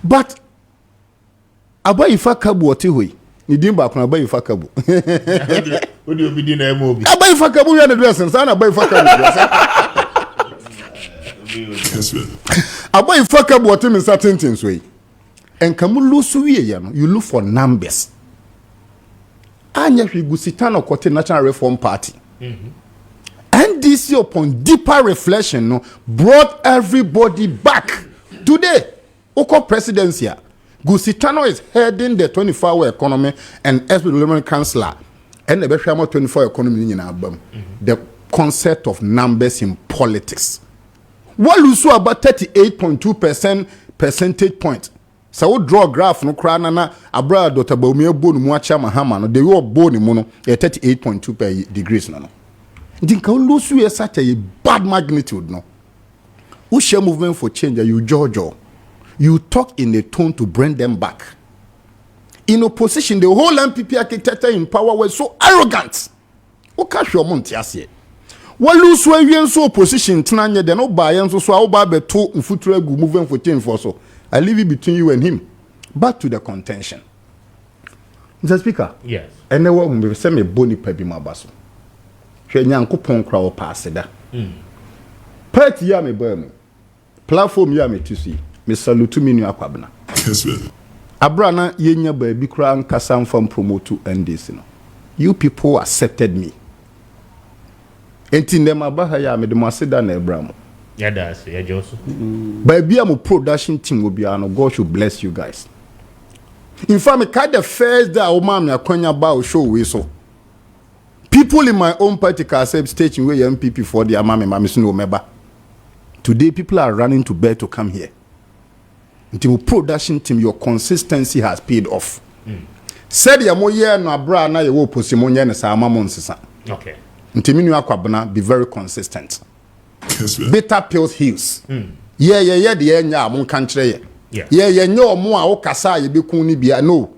But Abayifa Kabu oti hoi. Ni dimba kuna Abayifa Kabu. Odi obi di na mo obi. Abayifa Kabu ya na dress sana Abayifa Kabu. Abayifa Kabu oti me certain things way. And kamu lusu wie ya no, you look for numbers. Anya hwegu sitano kote National Reform Party. NDC upon deeper reflection no, brought everybody back. Today, Oko presidency, Gusitano is heading the 24-hour economy and Development Councillor and the 24-hour economy in album. The concept of numbers in politics. What you saw about 38.2% percentage point. So we draw a graph no kranana abra Dr. Baumia Bonu Muacha Mahama no they were born in mono 38.2 degrees no. Dinka lose you such a bad magnitude no. Who share movement for change you Jojo. You talk in a tone to bring them back. In opposition, the whole MPP architecture in power was so arrogant. Who catch your money here? What lose when you so opposition tnanya then no buy and so I buy beto mfutre movement for change for so. I leave it between you and him. Back to the contention. Mr. Speaker. Yes. And then what we say me boni pebi mabaso. Hwe nyankopon kra wo paase da. Party ya me boy me. Platform ya me tusi. Me salute me nu akwabna. Kessben. Abra na yenya ba bi kra nkasa mfam promote NDC no. You people accepted me. Enti ndem abaha ya me de maseda na Abraham. Yeah, that's yeah, Joseph. Baby, I'm a production team will be on. God should bless you guys. In fact, me kind the first day I man me akwanya about show we so. People in my own party can say station where MPP for the mama no member. Today people are running to bed to come here. Until production team, your consistency has paid off. Said ya mo year no abra na ye wo posimonya na sa amamon sisa. Okay. Until me nu akwabna be very consistent. Bitter pills heals. Yeah, the enya amon kantre ye. Yeah, nyo mo a wo kasa ye be kun ni bia no.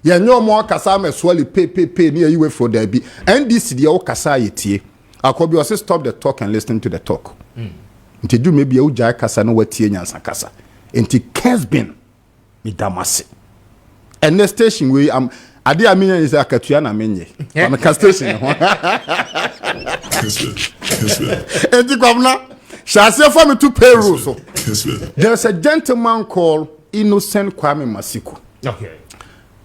Yeah, nyo mo kasa me swali pay ni you for there be. NDC the wo kasa ye tie. Akobi o say stop the talk and listen to the talk. Nti du maybe u jai kasa no watie nyansa kasa. Nti Kessben mi damase. And the station we am ade amenya is akatua na menye. Am ka station ho. Enti kwamna shase for me to pay rules so. There's a gentleman called Innocent Kwame Masiku. Okay.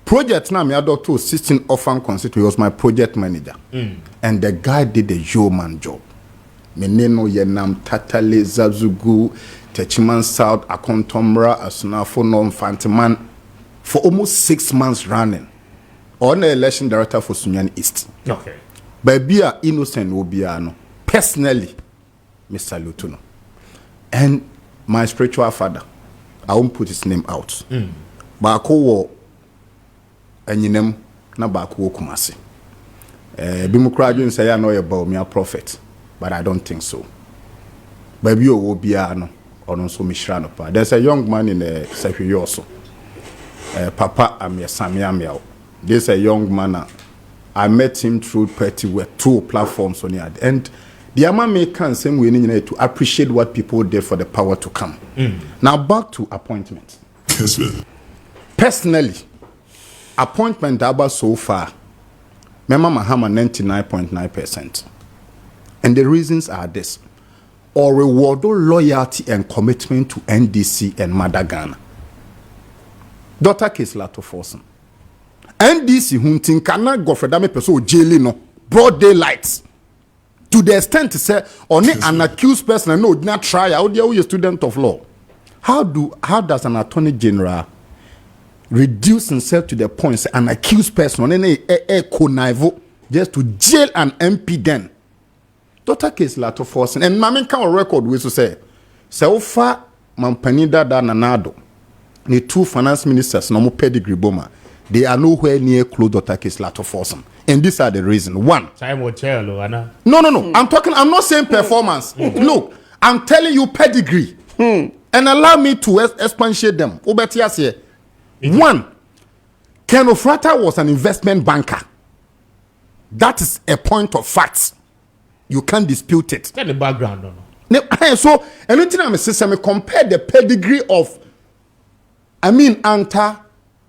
Project now, me adopted 16 orphan constituency. He was my project manager. And the guy did a yeoman job. Meneno Yenam, Tatale, Zazugu, Techiman South, Akontomra, Asunafo, Non Fantiman, for almost 6 months running. On the election director for Sunyan East. Okay. Babia Innocent Obiano. Personally, Mr. Lutuno. And my spiritual father, I won't put his name out. Bako wo enyinem na bako wo Kumasi. Bimukradun say I know about me a prophet, but I don't think so. Baby o Obiano or no so Mishrano pa. There's a young man in the Sekri also. Papa Amia Samia. There's a young man. I met him through pretty well 2 platforms on it. And the Amame can same way to appreciate what people did for the power to come. Now back to appointment. Personally, appointment about so far, Mema Mahama 99.9%. And the reasons are this. Or reward loyalty and commitment to NDC and Madagana. Dr. Keslato Forsen. NDC hunting cannot go for that person jailing no broad daylight. To the extent to say only an accused person no not try out there a student of law. How does an attorney general reduce himself to the point say an accused person on any connive just to jail an MP then? Dr. Keslato Forsen and Mamin can record we to say so far Mampanida da Nanado the 2 finance ministers no more pedigree boma. They are nowhere near close Dr. Keslato Forsen. And these are the reasons. 1. Time will tell, Anna. No. I'm not saying performance. Look, I'm telling you pedigree. And allow me to expatiate them. 1. Ken Ofrata was an investment banker. That is a point of fact. You can't dispute it. Tell the background, no. So, anything I'm saying, compare the pedigree of Anta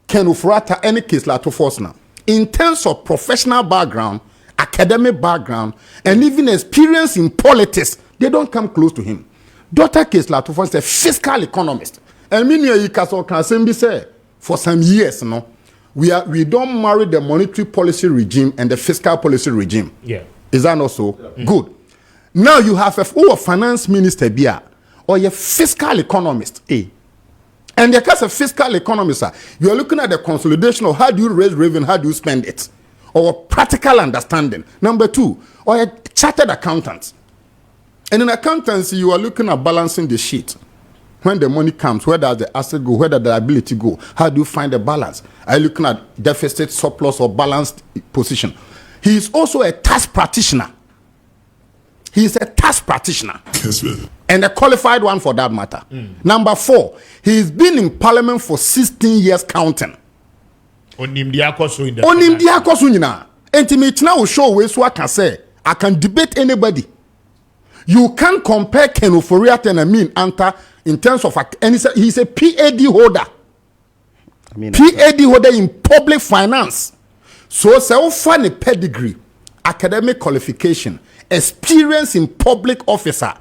Ken Ofrata, any case like to force now. In terms of professional background, academic background, and even experience in politics, they don't come close to him. Dr. Kesla to force a fiscal economist. And many can say for some years, no, we don't marry the monetary policy regime and the fiscal policy regime. Yeah. Is that not so? Good. Now you have a finance minister Bia or a fiscal economist. And the case of fiscal economists, you are looking at the consolidation of how do you raise revenue, how do you spend it, or practical understanding. Number 2, or a chartered accountant. And in accountancy, you are looking at balancing the sheet. When the money comes, where does the asset go, where does the liability go, how do you find the balance? Are you looking at deficit, surplus, or balanced position? He is also a tax practitioner. He is a tax practitioner. And a qualified one for that matter. Number 4, he's been in parliament for 16 years counting. Intimate now show ways so I can say I can debate anybody. You can't compare Ken Oforiat and Anta in terms of he's a PhD holder. PhD holder in public finance. So funny pedigree, academic qualification, experience in public officer.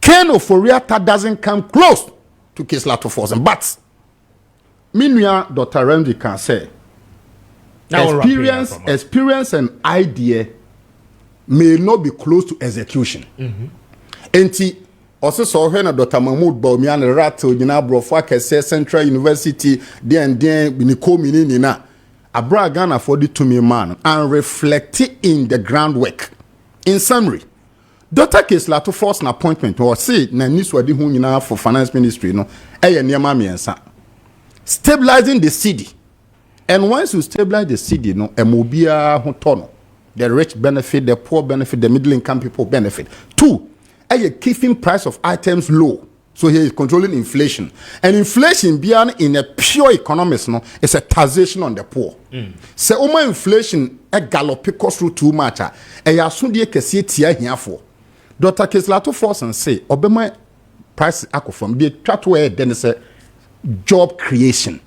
Ken Oforiata doesn't come close to Keslato Forsen. But Minya Dr. Remdi can say experience and idea may not be close to execution. Enti also saw when Dr. Mahmoud Baumian Rato Jinabro Fake Central University then Biniko Minina Abra Ghana for the to me man and reflecting in the groundwork. In summary, Dr. Keslato Forsen appointment or say na niswadi hu nyina for finance ministry no niema miensa. Stabilizing the city. And once you stabilize the city, no emobia hotono. The rich benefit, the poor benefit, the middle income people benefit. 2, keeping price of items low. So he is controlling inflation. And inflation beyond in a pure economics, no, it's a taxation on the poor. So inflation a gallop through too much. Yasundie kesi tia here for. Dr. Keslato Forsen say, Obama price from the try to then say job creation.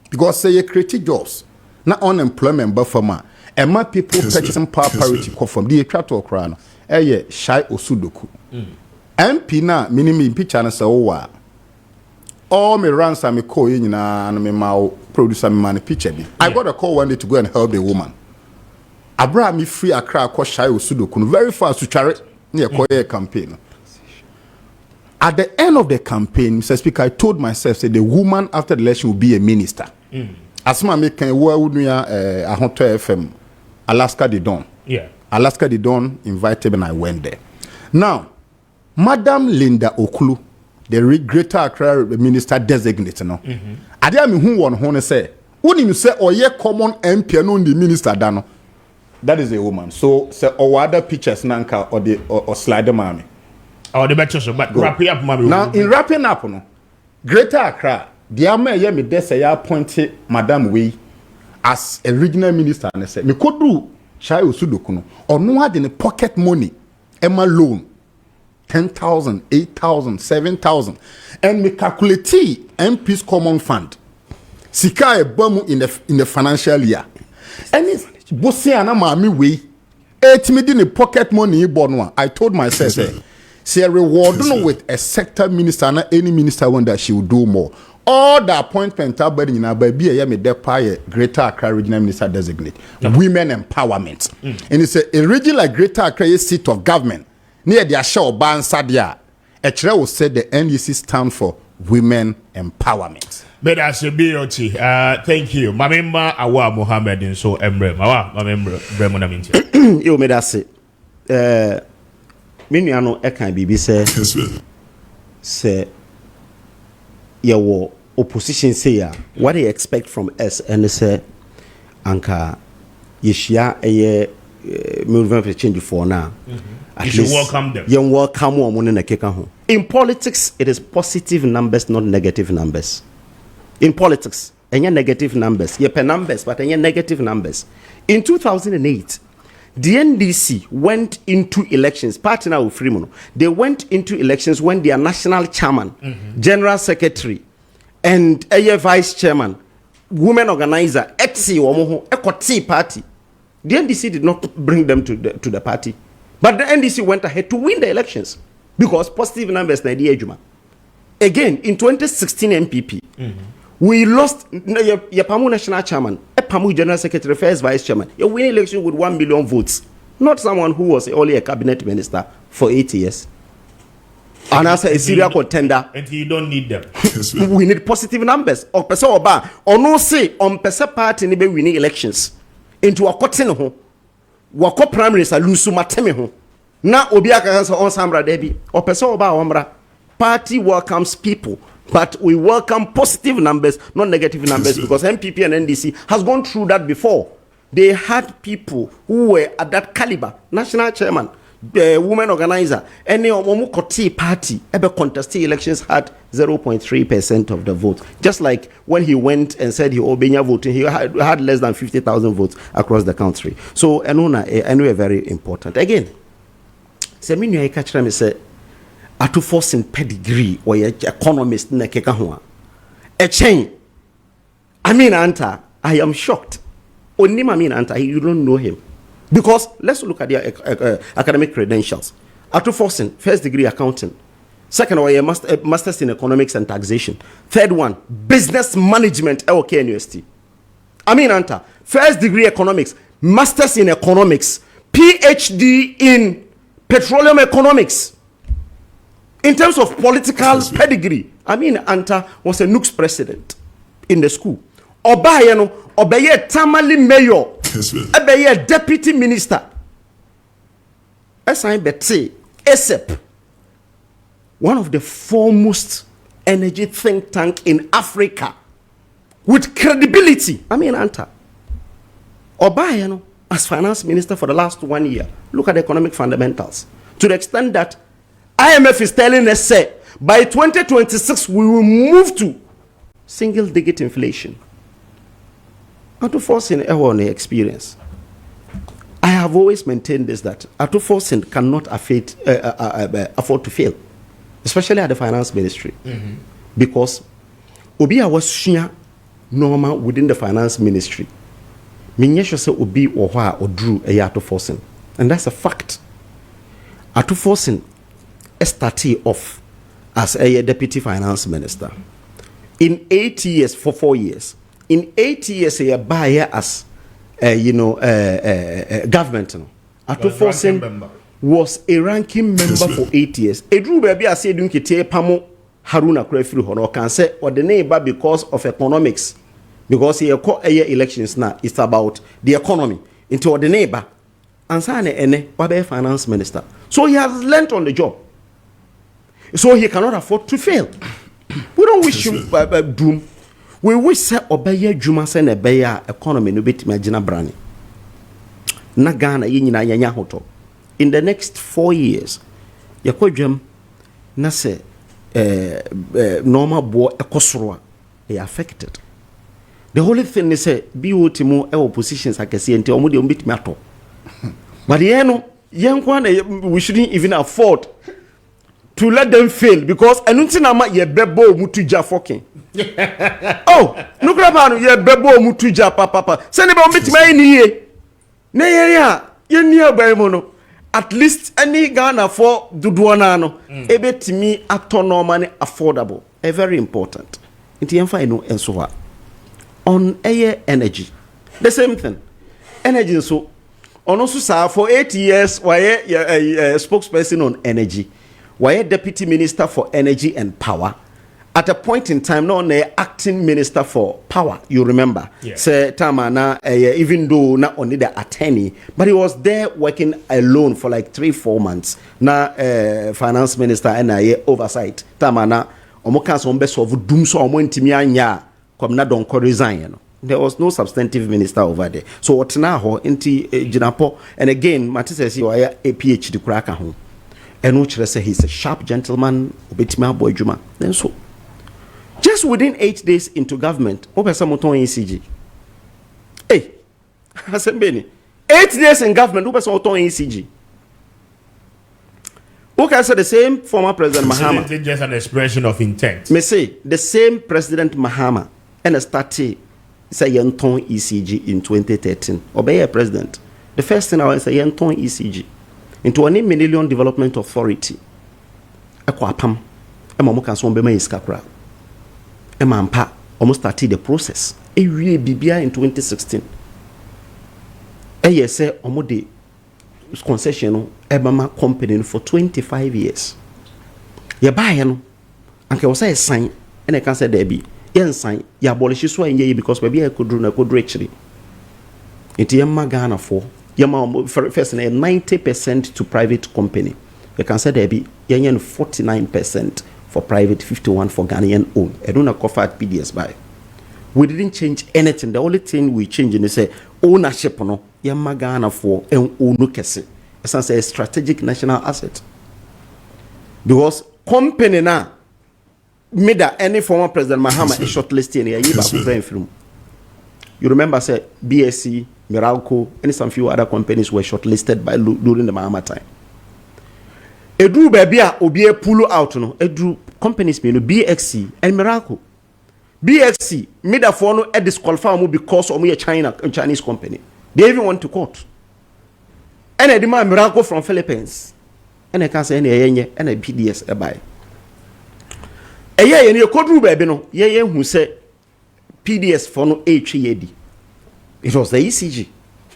Because say you create jobs, not unemployment but for man. And my people purchasing power parity from the try to crown. Shy Osudoku. MP na minimum picture and say, oh, all my runs and me call you and me ma producer me man picture me. I got a call one day to go and help the woman. Abra me free Accra ko shy Osudoku very fast to charity near Koye campaign. At the end of the campaign, Mr. Speaker, I told myself, say the woman after the election will be a minister. Asma me can work a hotel FM, Alaska the Dawn. Yeah. Alaska the Dawn invited me and I went there. Now, Madam Linda Okulu, the Greater Accra Minister designate, no. I didn't who one say, when you say, oh yeah, common MP no the minister dano. That is a woman. So, say, or other pictures nanka or the or slide mommy. Oh, the better so, but wrapping up, mommy. Now, in wrapping up, no, Greater Accra, the Ame ye me there say ya appointed Madam Wee as a regional minister and say, me could do Shai Osudoku no, or no had in pocket money, Emma loan. 10,000, 8,000, 7,000, and me calculate MP's common fund. Sika e bomu in the financial year. And it's bossy and mami way. 8 million in pocket money bonwa. I told myself, say a reward no with a sector minister and any minister one that she will do more. All the appointment are in a baby a me depa Greater Accra regional minister designate. Women empowerment. And it's a regional Greater Accra seat of government. Near the show ban sadia, Echre will say the NDC stand for women empowerment. But as a BOT, thank you. Mamemba Awa Mohammed in so Emre. Mamemba Bremona Minti. You made us say, Miniano Ekan Bibi say, your opposition say, what do you expect from us? And say, Anka, Yeshia, a movement for change for now. You should welcome them. You welcome one. In politics, it is positive numbers, not negative numbers. In politics, any negative numbers, you pay numbers, but any negative numbers. In 2008, the NDC went into elections. Partner with Freeman, they went into elections when their national chairman, general secretary, and a vice chairman, women organizer, XC or Ekoti party. The NDC did not bring them to the party. But the NDC went ahead to win the elections because positive numbers na di ejuma. Again, in 2016 MPP, we lost Yapamu national chairman, Yapamu general secretary, first vice chairman. You win election with 1 million votes. Not someone who was only a cabinet minister for 8 years. And as a serial contender. And you don't need them. We need positive numbers. Or pesa oba. Or no say on pesa party ni be winning elections. Into a cotton home. Wako primaries a lusu mateme ho na obi aka on samra debi o pese oba omra party welcomes people but we welcome positive numbers not negative numbers because MPP and NDC has gone through that before. They had people who were at that caliber, national chairman, women organizer, any Omukoti party ever contested elections had 0.3% of the vote. Just like when he went and said he Obenya voting, he had less than 50,000 votes across the country. So anyway, very important. Again, say me I catch them say atu forcing pedigree or economist na keka ho a chain. I mean Anta, I am shocked. Only I mean Anta, you don't know him. Because let's look at their academic credentials. Atu forcing first degree accounting. Second one, a master's in economics and taxation. Third one, business management, LKNUST. I mean, Anta, first degree economics, master's in economics, PhD in petroleum economics. In terms of political pedigree, I mean, Anta was a NUCS president in the school. Obayeno, Obeye Tamale mayor, Obeye deputy minister. SIBT, ASEP. One of the foremost energy think tank in Africa with credibility. I mean, Anta. Obayeno, as finance minister for the last 1 year, look at the economic fundamentals. To the extent that IMF is telling us, say, by 2026, we will move to single-digit inflation. And to force in the experience. I have always maintained this, that Atu Forcing cannot afford to fail. Especially at the finance ministry. Because Obi was normal within the finance ministry. Minyesho se Obi or Drew a Atu Forcing. And that's a fact. Atu Forcing started off as a deputy finance minister. in 8 years for 4 years. In 8 years, a buyer as government. Ato Forsen was a ranking member for 8 years. Edru baby I said dunkete pamo Haruna Krefri hono can say or the neighbor because of economics. Because he call elections now, it's about the economy. Into the neighbor. And Sane Ene, Wabe finance minister. So he has learnt on the job. So he cannot afford to fail. We don't wish him doom. We wish say obeye juma se na beya economy no betima gina brani. Na Ghana yinyina yanya hoto. In the next 4 years, yakwadwam na se normal bo ekosoro they are affected. The only thing is say BOT mo e oppositions akese enti omo de ombetimi ato. But we shouldn't even afford to let them fail because anuntinama ye bebo mutuja fucking. Oh, no grabano ye bebo mutuja papa. Send ba ombetimi ni ye. Na ye nearby mono. At least any Ghana for duduana no ebetimi autonomous affordable. A very important. Inti yemfa no enso on air energy. The same thing. Energy so on also sir for 8 years why a spokesperson on energy. Why a deputy minister for energy and power. At a point in time, no, acting minister for power. You remember, say Tamana, even though not only the attorney, but he was there working alone for like 3-4 months. Now, finance minister and oversight. Tamana, omokas on best of doom so omontimianya come na don't resign. There was no substantive minister over there. So what now? Inti Jinapo, and again, Mattis says you are a PhD cracker home, and which say he's a sharp gentleman, obetima boy juma. Then so. Just within 8 days into government, Opesamoton ECG. Hey, Hasembeni. 8 days in government, Opesamoton ECG. Okay, so the same former President Mahama. It's just an expression of intent. Me say the same President Mahama and started say Yenton ECG in 2013. Obey a president. The first thing I want to say Yenton ECG into $1 million development authority. Ekwapam. Emomoka so mbema iskakra. Emampa almost started the process. Ewie bibia in 2016. Eye say omo de concession ebama company for 25 years. Ye buy no anke wo say sign and I can say there be yen sign ya abolish so enye because baby I could do na could actually. Enti yemma Ghana for yemma first 90% to private company. You can say there be yen 49% for private, 51 for Ghanaian own. I don't know cover at PDS by. We didn't change anything. The only thing we changed is say ownership no yamma Ghana for en ownu kese. It's a strategic national asset. Because company na made any former President Mahama is shortlisted in you remember say BSC, Meralco, and some few other companies were shortlisted by during the Mahama time. Edru baby a obi pull out no edru companies me no BXC and Miracle. BXC made a for no disqualify mu because of a Chinese company. They even went to court. And I demand Miracle from Philippines. And I can say any and a PDS a buy. A year and your code baby no ye who say PDS for no HEAD. It was the ECG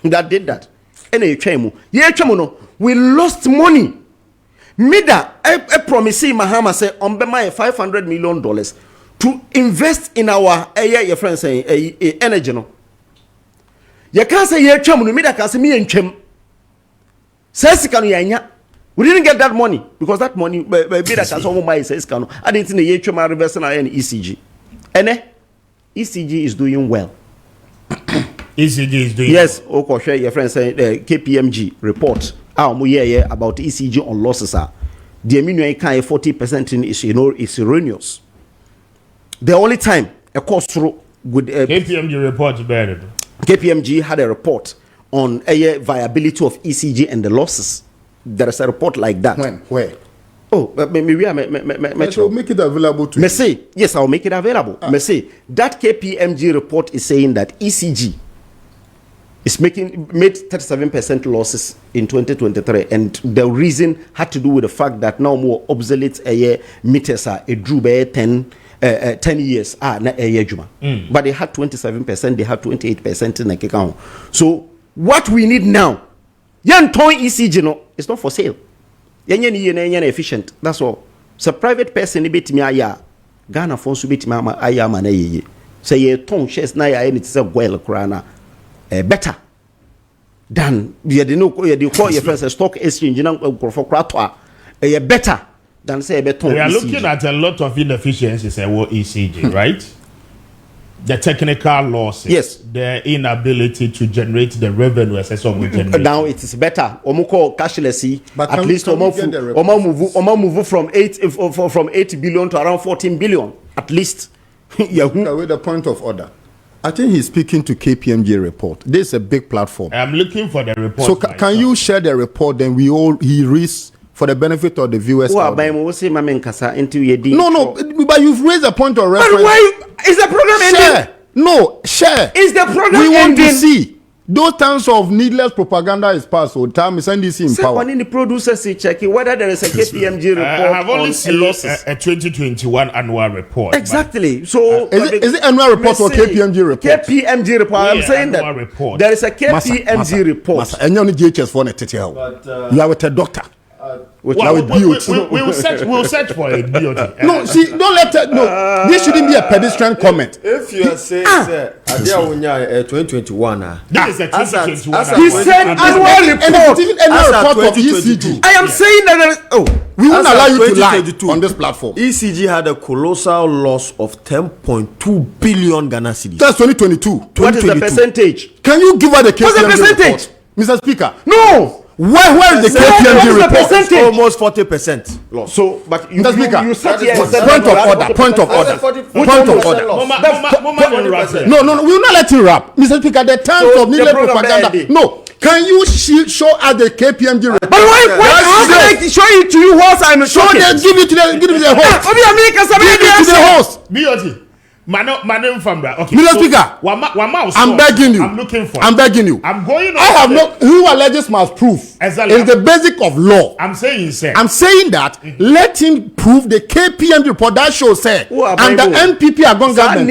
that did that. And a chemo. Ye chemo no we lost money. Mida, I promise Mahama say on my $500 million to invest in our your friends saying energy no. You can't say ye chum no mida can say me and chem. Says can yanya. We didn't get that money because that money maybe that can someone buy says can. I didn't think ye chum reverse na ECG. And ECG is doing well. ECG is doing yes, okay, share your friends saying KPMG report. About ECG on losses are the minimum 40% is erroneous. The only time a cost through with KPMG report better. KPMG had a report on a viability of ECG and the losses. There is a report like that. When? Where? Oh, maybe I will make it available to you. Say yes, I'll make it available. Say that KPMG report is saying that ECG is made 37% losses in 2023, and the reason had to do with the fact that now more obsolete meters are a drew by 10 10 years na juma. But they had 27%, they had 28% in the account. So what we need now, yan ton ECG no, it's not for sale. Yan efficient. That's all. So private person ni bit me aya Ghana fonso bit me aya ma na ye. Say ye ton shares na ya any say goil krana better than you call your friends a stock exchange na for krato better than say beton. We are looking at a lot of inefficiencies at what ECG, right? The technical losses, yes, the inability to generate the revenue as we generate. Now it is better. Omo cashless, but at least move from 8 billion to around 14 billion at least. With the point of order, I think he's speaking to KPMG report. This is a big platform. I'm looking for the report. So can you share the report? Then he reads for the benefit of the viewers. No, but you've raised a point of reference. But why is the program ending? No, share. Is the program we want ending? To see those times of needless propaganda is past. So time is NDC in power. When the producers check whether there is a KPMG report. I have only seen a 2021 annual report. Exactly. So is it annual report or KPMG report? KPMG report. I'm saying that report. There is a KPMG report. And you only GHS for you are with a doctor. We'll search for a BOT. No, see, don't let it. No, this shouldn't be a pedestrian comment. If you are saying, 2021, this is a 2021. He said annual report. Annual report of ECG. I am saying that. We won't allow you to lie on this platform. ECG had a colossal loss of 10.2 billion Ghana cedis. That's 2022. What is the percentage? Can you give her the KPMG What's the percentage? report? Mr. Speaker. No. Where is the KPMG report? It's almost 40% loss. So, but you said point of order. No, we will not let him rap. Mr. Speaker, the terms of needless propaganda. No. Can you show us the KPMG report? But how can I show it to you whilst I'm showing it? Give it to the host. Give it to the host. BOT. Madam Fambra, okay. Mr. Speaker, I'm begging you. I'm looking for. I'm begging you. I'm going on. I have not. Who alleges must prove. Exactly. It's the basic of law. I'm saying, sir. I'm saying that let him prove the KPMG report that shows, sir, and the MPP are going government.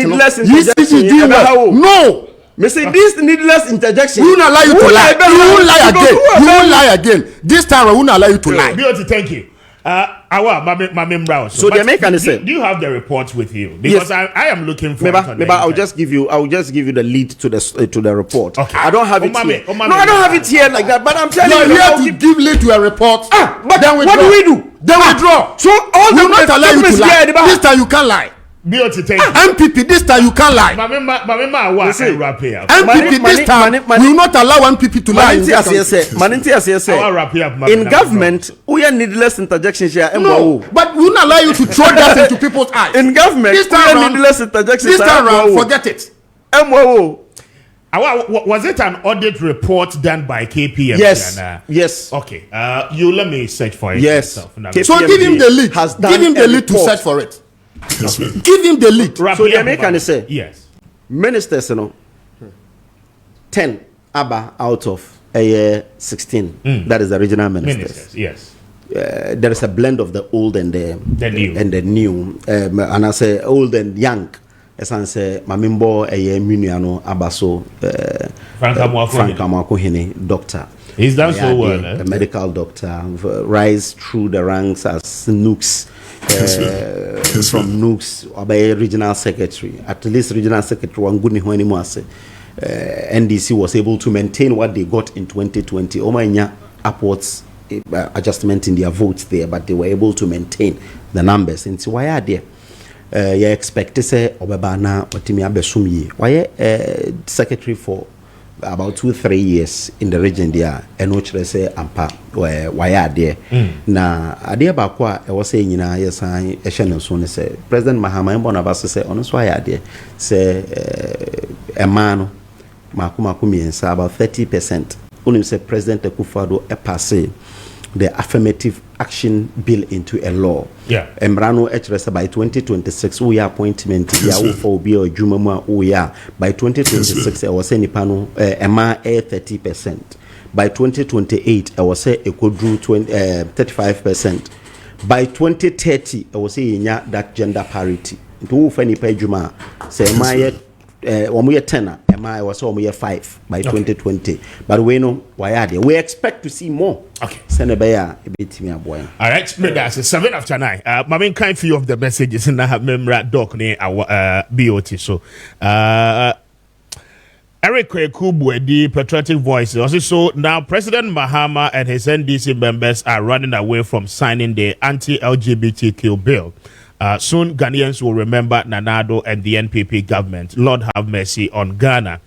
No. Me say this needless interjection. We won't allow you to lie. You won't lie again. You won't lie again. This time we won't allow you to lie. Beauty, thank you. So the mechanism. Do you have the report with you? Because yes. I am looking for. Maybe I'll just give you the lead to the report. Okay. I don't have it here. No, I don't have it here like that. But I'm telling you, here to give lead to a report. But then what do we do? Then we draw. So all we will not allow you to lie. This time you can't lie. BOT, thank you. MPP, this time you can't lie. MPP, this time we will not allow MPP to lie. In government, we are needless interjections here. No, but we will not allow you to throw that into people's eyes. In government, this time we are needless interjections. This time around, forget it. Was it an audit report done by KPMG? Yes. Yes. Okay. You let me search for it. Yes. So give him the lead. Give him the lead to search for it. Give him the lead. So the American say yes. Ministers, 10 out of 16. That is the regional ministers. Yes. There is a blend of the old and the new. And I say old and young. As I say, Mamimbo Muniano Abaso Frank Amoakohene, doctor. He's done so well. A medical doctor, rise through the ranks as Nooks. From Nooks or by regional secretary, at least regional secretary Wanguni Hoenimwase, NDC was able to maintain what they got in 2020. Omanya upwards adjustment in their votes there, but they were able to maintain the numbers. And so why are there? You expect to say Obabana Otimi Abesumye. Why secretary for about 2-3 years in the region there, and which they say ampa why are there na ade ba kwa e was saying na yes I channel so ne say President Mahama Mbonabasa say on so why are there say a man makuma kumiensa about 30%. Unim say President Akufo-Addo passe the affirmative action bill into a law. Yeah. Emrano HRS by 2026 we appointment ya for be or juma by 2026 I was saying pano ema 30%. By 2028 I was say it could do 35%. By 2030 I was saying that gender parity. to fa nipa adwuma say my omo ye 10 my was omo ye 5 by 2020 but we know why are they we expect to see more. Okay, send a bear a bit me a boy. All right, me that's 7 after 9. My main kind few of the messages in that member doc near our BOT. So Eric Kubi, the patriotic voice. Also, so now President Mahama and his NDC members are running away from signing the anti-LGBTQ bill. Soon Ghanaians will remember Nanado and the NPP government. Lord have mercy on Ghana.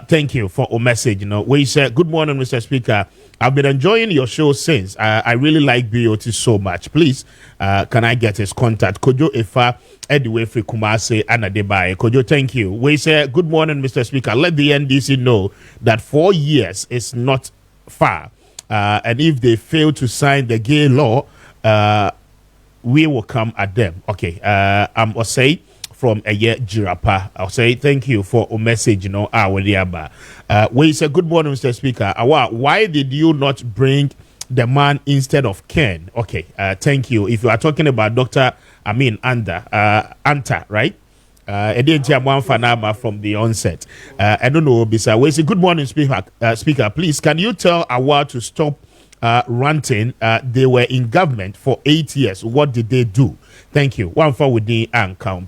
Thank you for a message. You know, we said, good morning, Mr. Speaker. I've been enjoying your show since. I really like BOT so much. Please, can I get his contact? Kojo Efa Edway Free Kumase Anadebaye. Kojo, thank you. We say, good morning, Mr. Speaker. Let the NDC know that 4 years is not far. And if they fail to sign the gay law, we will come at them. Okay. I'm Osei from a year Jirapa. I'll say thank you for a message, we say good morning, Mr. Speaker. Why did you not bring the man instead of Ken? Okay, thank you. If you are talking about Dr. Anta, right? From the onset. I don't know, Bisa. We say good morning, Speaker. Please, can you tell Awa to stop ranting? They were in government for 8 years. What did they do? Thank you. One for with the account.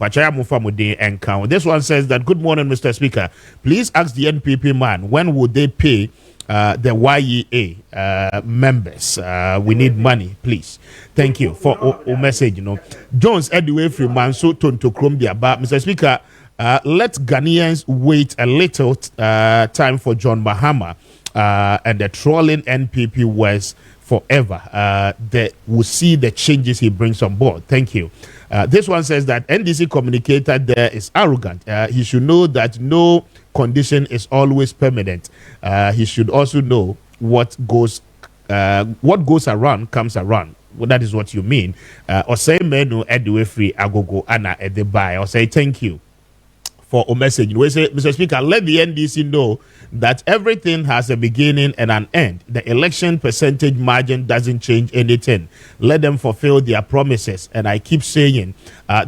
This one says that good morning, Mr. Speaker. Please ask the NPP man when would they pay the YEA members. We need money, please. Thank you for a message. Jones Edway from Manso Tonto Crumbia. But Mr. Speaker, let Ghanaians wait a little time for John Mahama and the trolling NPP was forever. They will see the changes he brings on board. Thank you. This one says that NDC communicator there is arrogant. He should know that no condition is always permanent. He should also know what goes around comes around. Well, that is what you mean. Or say menu Edway Free Agogo Anna at the buy. Or say thank you for a message. We say, Mr. Speaker, let the NDC know that everything has a beginning and an end. The election percentage margin doesn't change anything. Let them fulfill their promises. And I keep saying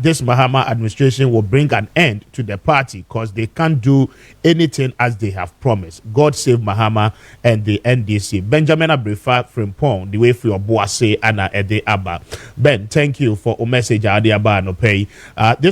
this Mahama administration will bring an end to the party because they can't do anything as they have promised. God save Mahama and the NDC. Benjamin Abrifa Frimpong, the way for your Boase Anna Ede Abba. Ben, thank you for a message. This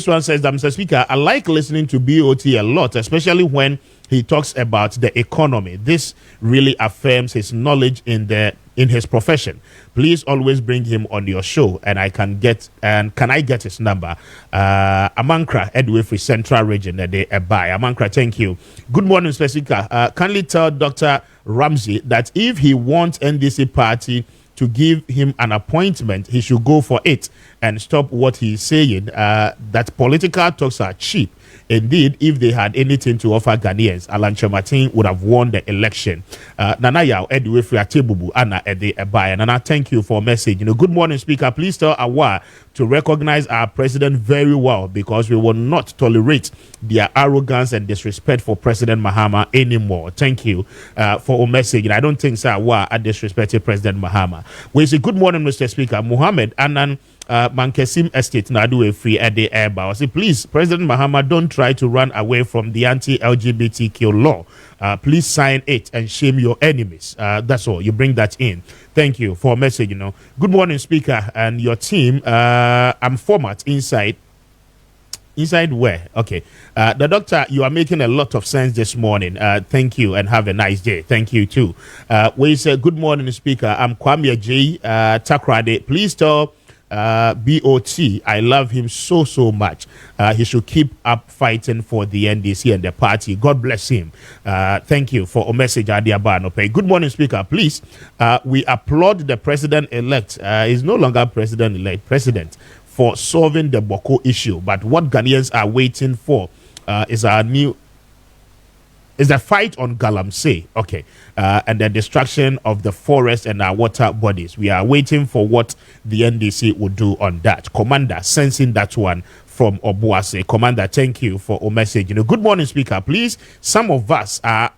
one says that, Mr. Speaker, I like listening to BOT a lot, especially when he talks about the economy. This really affirms his knowledge in his profession. Please always bring him on your show, and can I get his number? Amankra Edway Free Central Region by Amankra. Thank you. Good morning, Mr. Speaker. Kindly tell Dr. Ramsey that if he wants NDC party to give him an appointment, he should go for it and stop what he's saying, that political talks are cheap. Indeed, if they had anything to offer Ghanaians, Alan Chematin would have won the election. Nanaya Edway Free Atebubu Anna Ede Ebaya. Nana, thank you for a message. Good morning, Speaker. Please tell Awa to recognize our president very well, because we will not tolerate their arrogance and disrespect for President Mahama anymore. Thank you for a message. And I don't think Awa disrespected President Mahama. We say good morning, Mr. Speaker. Muhammad Anan Mankesim Estate Nadu Free at the airbar. Say, please, President Mahama, don't try to run away from the anti-LGBTQ law. Please sign it and shame your enemies. That's all. You bring that in. Thank you for a message. Good morning, Speaker, and your team. I'm format inside where? Okay. The doctor, you are making a lot of sense this morning. Thank you and have a nice day. Thank you too. We say good morning, Speaker. I'm Kwame Takrade. Please tell BOT, I love him so much. He should keep up fighting for the NDC and the party. God bless him. Thank you for a message. Good morning, Speaker. Please, we applaud the president-elect. He's no longer president-elect, president, for solving the Boko issue. But what Ghanaians are waiting for is the fight on Galamsey, okay, and the destruction of the forest and our water bodies. We are waiting for what the NDC will do on that. Commander, sensing that one from Obuase. Commander, thank you for a message. Good morning, Speaker. Please, some of us are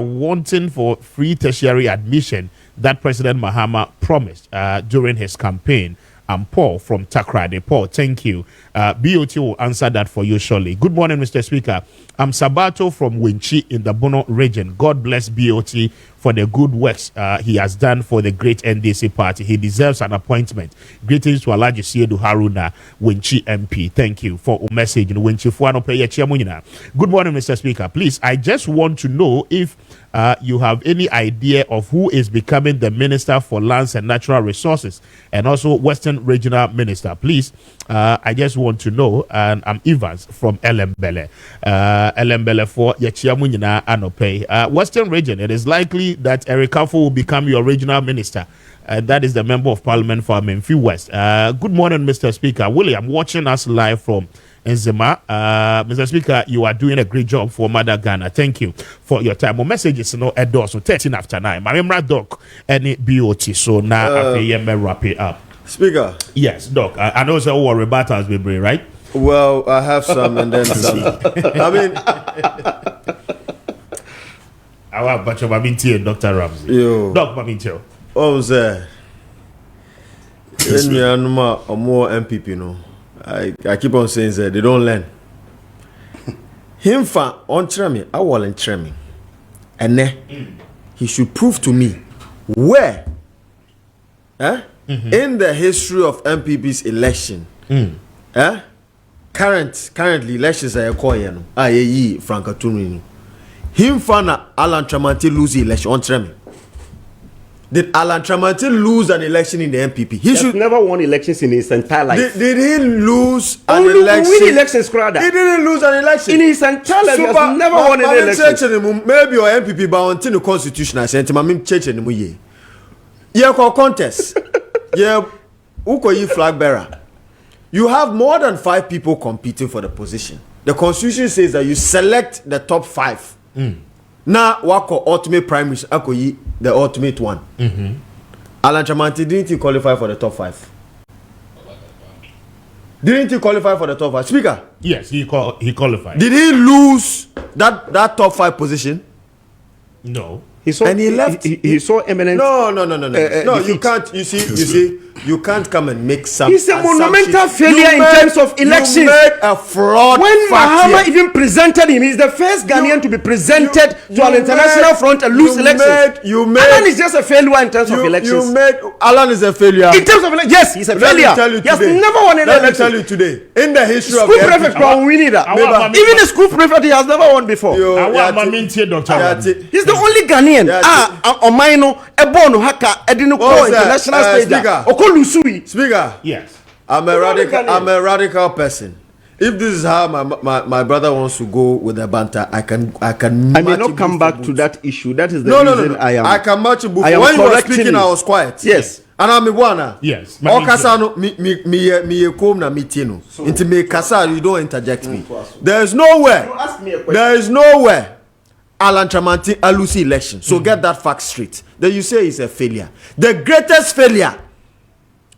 wanting for free tertiary admission that President Mahama promised during his campaign. I'm Paul from Takrade. Paul, thank you. BOT will answer that for you shortly. Good morning, Mr. Speaker. I'm Sabato from Winchi in the Bono region. God bless BOT for the good works he has done for the great NDC party. He deserves an appointment. Greetings to Alhaji Siedu Haruna, Winchi MP. Thank you for a message. Good morning, Mr. Speaker. Please, I just want to know if you have any idea of who is becoming the Minister for Lands and Natural Resources and also Western Regional Minister. Please, I just want to know, and I'm Evans from Elembele. Elembele for Yachiamunyina Anope. Western Region, it is likely that Eric Kafo will become your regional minister. That is the Member of Parliament for Memphis West. Good morning, Mr. Speaker. William, watching us live from Nzema. Mr. Speaker, you are doing a great job for Mother Ghana. Thank you for your time. My message is no so 13 after 9. My member doc any BOT. So now I wrap it up. Speaker. Yes, Doc. I know so what rebuttal has been right? Well, I have some and then some. I mean, I want but of Babinti Dr. Ramsey. Yo. Doc Babinti. Oh, sir. When we are more MPP, no. I keep on saying that they don't learn. Him fa on tremmy, I will in tremmy. And then he should prove to me where in the history of MPP's election currently elections are calling aye Frank Atumi. Him fa na Alan Tramanti lose the election on tremmy. Did Alan Tramanti lose an election in the MPP? He should never won elections in his entire life. Did he lose an Only election? win elections, rather. He didn't lose an election In his entire life, he has never won an election. Maybe your MPP bound in the constitution. I sent him. I mean, church anymore. Yeah, contest. Yeah, Ukoyi flag bearer. You have more than 5 people competing for the position. The constitution says that you select the top 5. Now, wako ultimate primaries, akoyi the ultimate one. Alan Tramanti, didn't he qualify for the top 5? Didn't he qualify for the top 5? Speaker? Yes, he qualified. Did he lose that top 5 position? No. And he left. He saw eminent. No. No, you can't. You see, you can't come and make some. It's a monumental failure in terms of elections. You made a fraud. When Mahama even presented him, he's the first Ghanaian to be presented to an international front and lose elections. Alan is just a failure in terms of elections. Alan is a failure in terms of elections. Yes, he's a failure. He has never won an election. Let me tell you today, in the history of school prefect, even the school prefect, he has never won before. He's the only Ghanaian. Omaino, Ebono, Haka, Edinoko, international stage. Okolusui. Speaker. Yes. I'm a radical person. If this is how my brother wants to go with the banter, I may not come back to that issue. That is the reason I am. I can match you. When you were speaking, I was quiet. Yes. And I'm a one. Yes. Okasano me kom na mitino. Into me kasa, you don't interject me. There is nowhere Alan Tramanti lose election. So get that fact straight. Then you say it's a failure. The greatest failure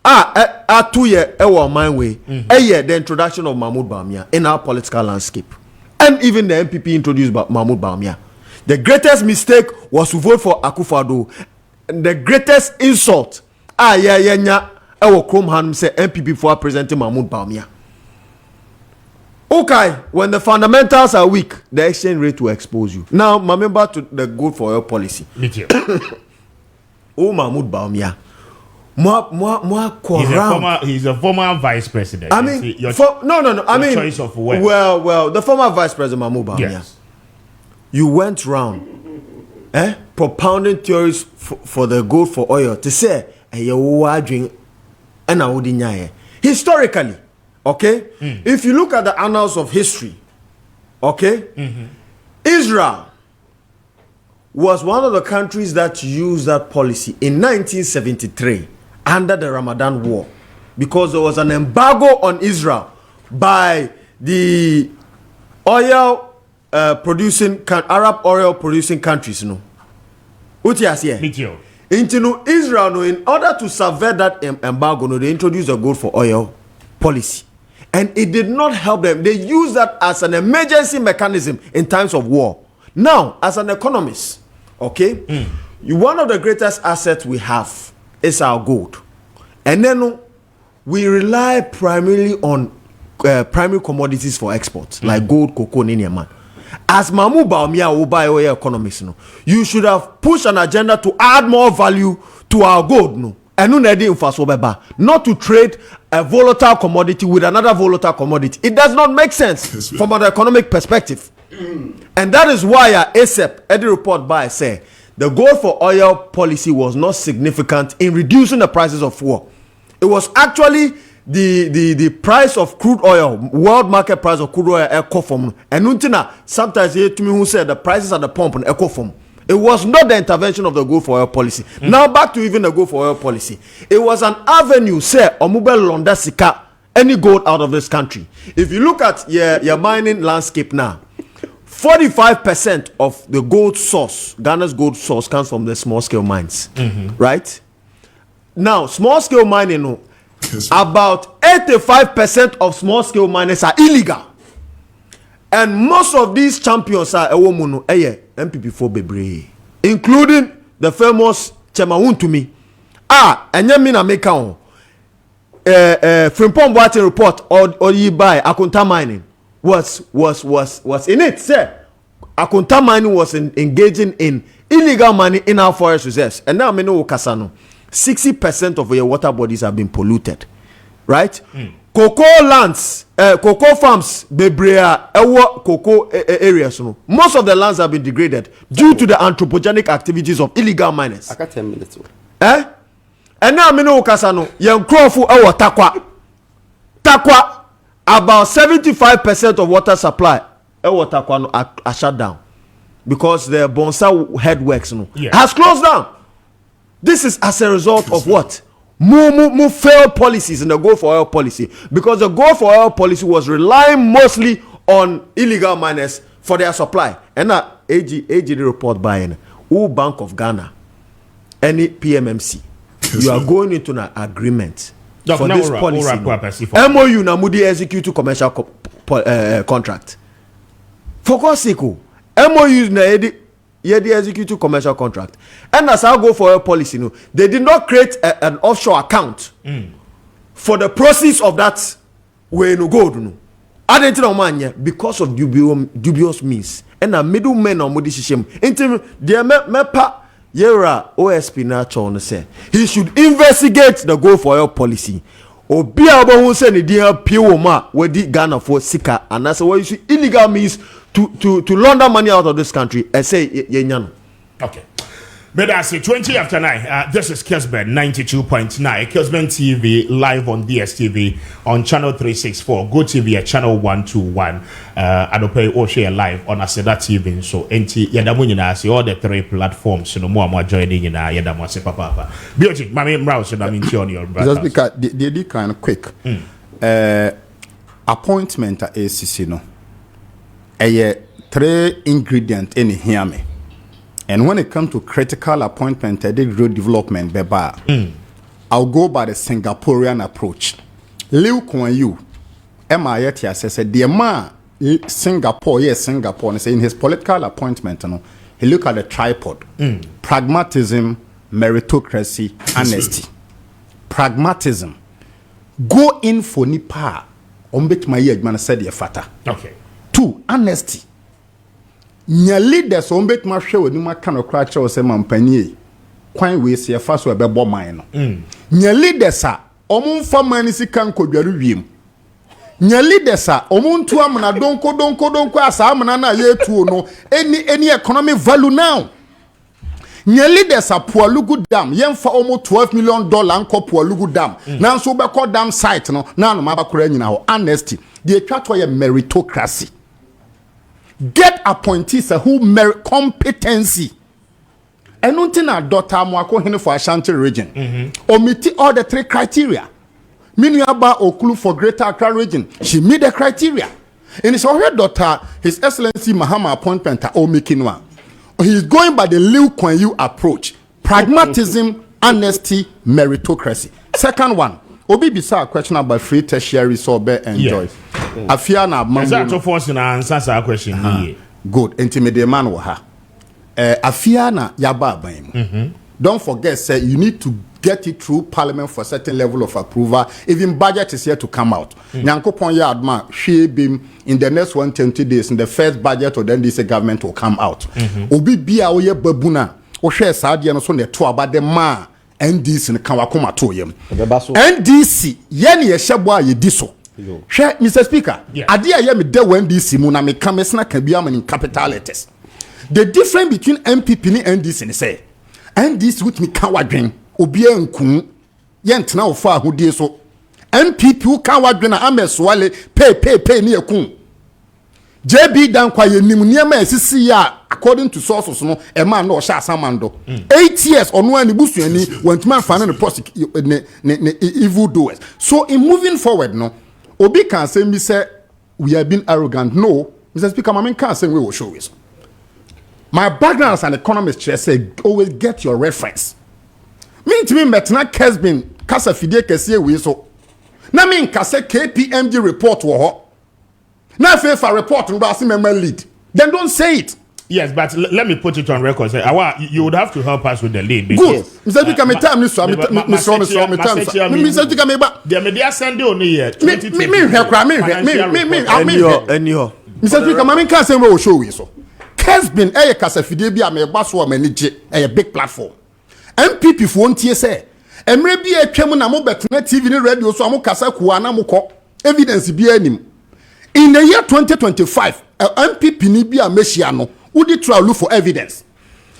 2 years my way. A year the introduction of Mahmoud Bawumia in our political landscape. And even the MPP introduced Mahmoud Bawumia. The greatest mistake was to vote for Akufo-Addo. The greatest insult Chrome Hanum say MPP for presenting Mahmoud Bawumia. Okay, when the fundamentals are weak, the exchange rate will expose you. Now, my member to the good for your policy. Mahmoud Bawumia. He's a former vice president. I mean, no. I mean, choice of word. Well, the former vice president Mahmoud Bawumia. Yes. You went round, propounding theories for the gold for oil to say, historically. Okay? If you look at the annals of history, okay? Israel was one of the countries that used that policy in 1973 under the Ramadan War because there was an embargo on Israel by the Arab oil producing countries, you know. Israel, in order to subvert that embargo, they introduced a gold for oil policy. And it did not help them. They used that as an emergency mechanism in times of war. Now, as an economist, okay, one of the greatest assets we have is our gold. And then we rely primarily on primary commodities for export, like gold, cocoa, man. As Mamu Baumia Ubai oil economists, no, you should have pushed an agenda to add more value to our gold, no, and not to trade a volatile commodity with another volatile commodity. It does not make sense from an economic perspective. And that is why ASEP, Eddie report by say the gold for oil policy was not significant in reducing the prices of fuel. It was actually the price of crude oil, world market price of crude oil, echo from. And untina sometimes to me who said the prices at the pump and echo from. It was not the intervention of the gold for oil policy. Now back to even the gold for oil policy. It was an avenue, say, Omubel Londa Sika, any gold out of this country. If you look at your mining landscape now, 45% of the gold source, Ghana's gold source, comes from the small scale mines. Right? Now, small scale mining, about 85% of small scale miners are illegal. And most of these champions are MPP4 Bebre, including the famous Chemawun to me. And Yamina Mekao, Frimpong Boating report or ye buy Akunta mining was in it, sir. Akunta mining was engaging in illegal mining in our forest reserves. And now I know Kasano, 60% of your water bodies have been polluted, right? Cocoa lands, cocoa farms, Bebrea, cocoa areas. Most of the lands have been degraded due to the anthropogenic activities of illegal miners. I got 10 minutes. And now I know Kasano, young Crawford, Takwa, about 75% of water supply, Takwa are shut down because the Bonsa headworks has closed down. This is as a result of what? More failed policies in the gold for oil policy, because the gold for oil policy was relying mostly on illegal miners for their supply. And now AG report by Bank of Ghana, any PMMC, you are going into an agreement for this policy. MOU na mudi execute commercial contract. For God's sake, MOU na the executive commercial contract. And as I go for a policy, they did not create an offshore account for the proceeds of that way no go. I didn't know because of dubious means. And a middleman on Modishim. Intim dear mepa Yera OSP Nacho say he should investigate the go for oil policy. Or be able to send a dear Pioma where the Ghana for Sika, and that's why you see illegal means to launder money out of this country. I say okay. But I say 20 after 9. This is Kessben 92.9. Kessben TV live on DSTV on channel 364. Go TV at channel 121. Adope Oshe live on Aseda TV. So NT Yadamunina see all the 3 platforms. So no more joining in Yadamu se papa. Beauty, Mami Mrao should have been on your brother. Just because they did kind of quick. Appointment at ACC no. 3 ingredients in here me. And when it comes to critical appointment, I did road development, I'll go by the Singaporean approach. Liu Kuan Yew, MIT said, the man Singapore, and say in his political appointment, he look at the tripod: pragmatism, meritocracy, honesty. Pragmatism. Go in for nipa. Ombet my man said the fata. Okay. 2, honesty. Nya leaders ombet ma hwe woni ma kan okra che wo se mampanie kwan we se fa so be bo man no nya leaders a omumfa man si kan kodwaru wiem nya leaders a omuntu amna donko asa amna na ye tuo no any economic value now. Nya leaders a Pualugu Dam yemfa omo $12 million nko Pualugu Dam na so be call dam site no na no ma ba kora nyina ho. Honesty the atwato ye meritocracy. Get appointees who merit competency. And nothing a daughter Mwako Hene for Ashanti region. Omiti all the 3 criteria. Minuaba Okulu for Greater Accra region. She meet the criteria. And it's her daughter, His Excellency Mahama appointment Omikinwa. He's going by the Liu Kuan Yew approach. Pragmatism, honesty, meritocracy. Second one. Obi bisa a question about free tertiary sobe enjoy. Afia na mambo. Is that force in answer a question? Good. Intimidate man wa ha. Afia na yaba abam. Don't forget, say you need to get it through parliament for a certain level of approval. Even budget is yet to come out. Nyankopon Yadma, Shebim, in the next 120 days, in the first budget or then this government will come out. Obi Bia Oye Babuna, or share Sadia and so on the tour about the ma NDC in Kawakoma to him. NDC, Yenny Shabwa Yediso. Mr. Speaker, Adia Yemi de NDC Muna me Kamesna can be in capital letters. The difference between MPP and NDC and say NDC with me kawadwen obi enkun yentna ofa ahodie so MPP who kawadwen na ameswale pay ni ekun JB Dankwa yenim niema esisi ya according to sources no e man no sha asamando 8 years onu ani busuani wantman fana ne prosecute ne evil doers. So in moving forward no obi can say me say we have been arrogant. No, Mr. Speaker, I can't say we will show it. My background as an economist say always get your reference. Me to me metna Kessben kasa fidie kese we so. Na me kase KPMG report wo ho. Na fa report no ba se member lead. Then don't say it. Yes, but let me put it on record. Say, you would have to help us with the lead. Good. Mr. Speaker, me time. Mr. Speaker, me ba. The media send you only here. Me. Mr. Speaker, I can't say we will show you so. Kessben kasa fidie bi am eba so manage a big platform. MPP for ontie say emre bi atwam na mo betena TV ni radio so am kasa kuwa na mo ko evidence bi anim. In the year 2025 MPP ni bi amehia no udi try look for evidence.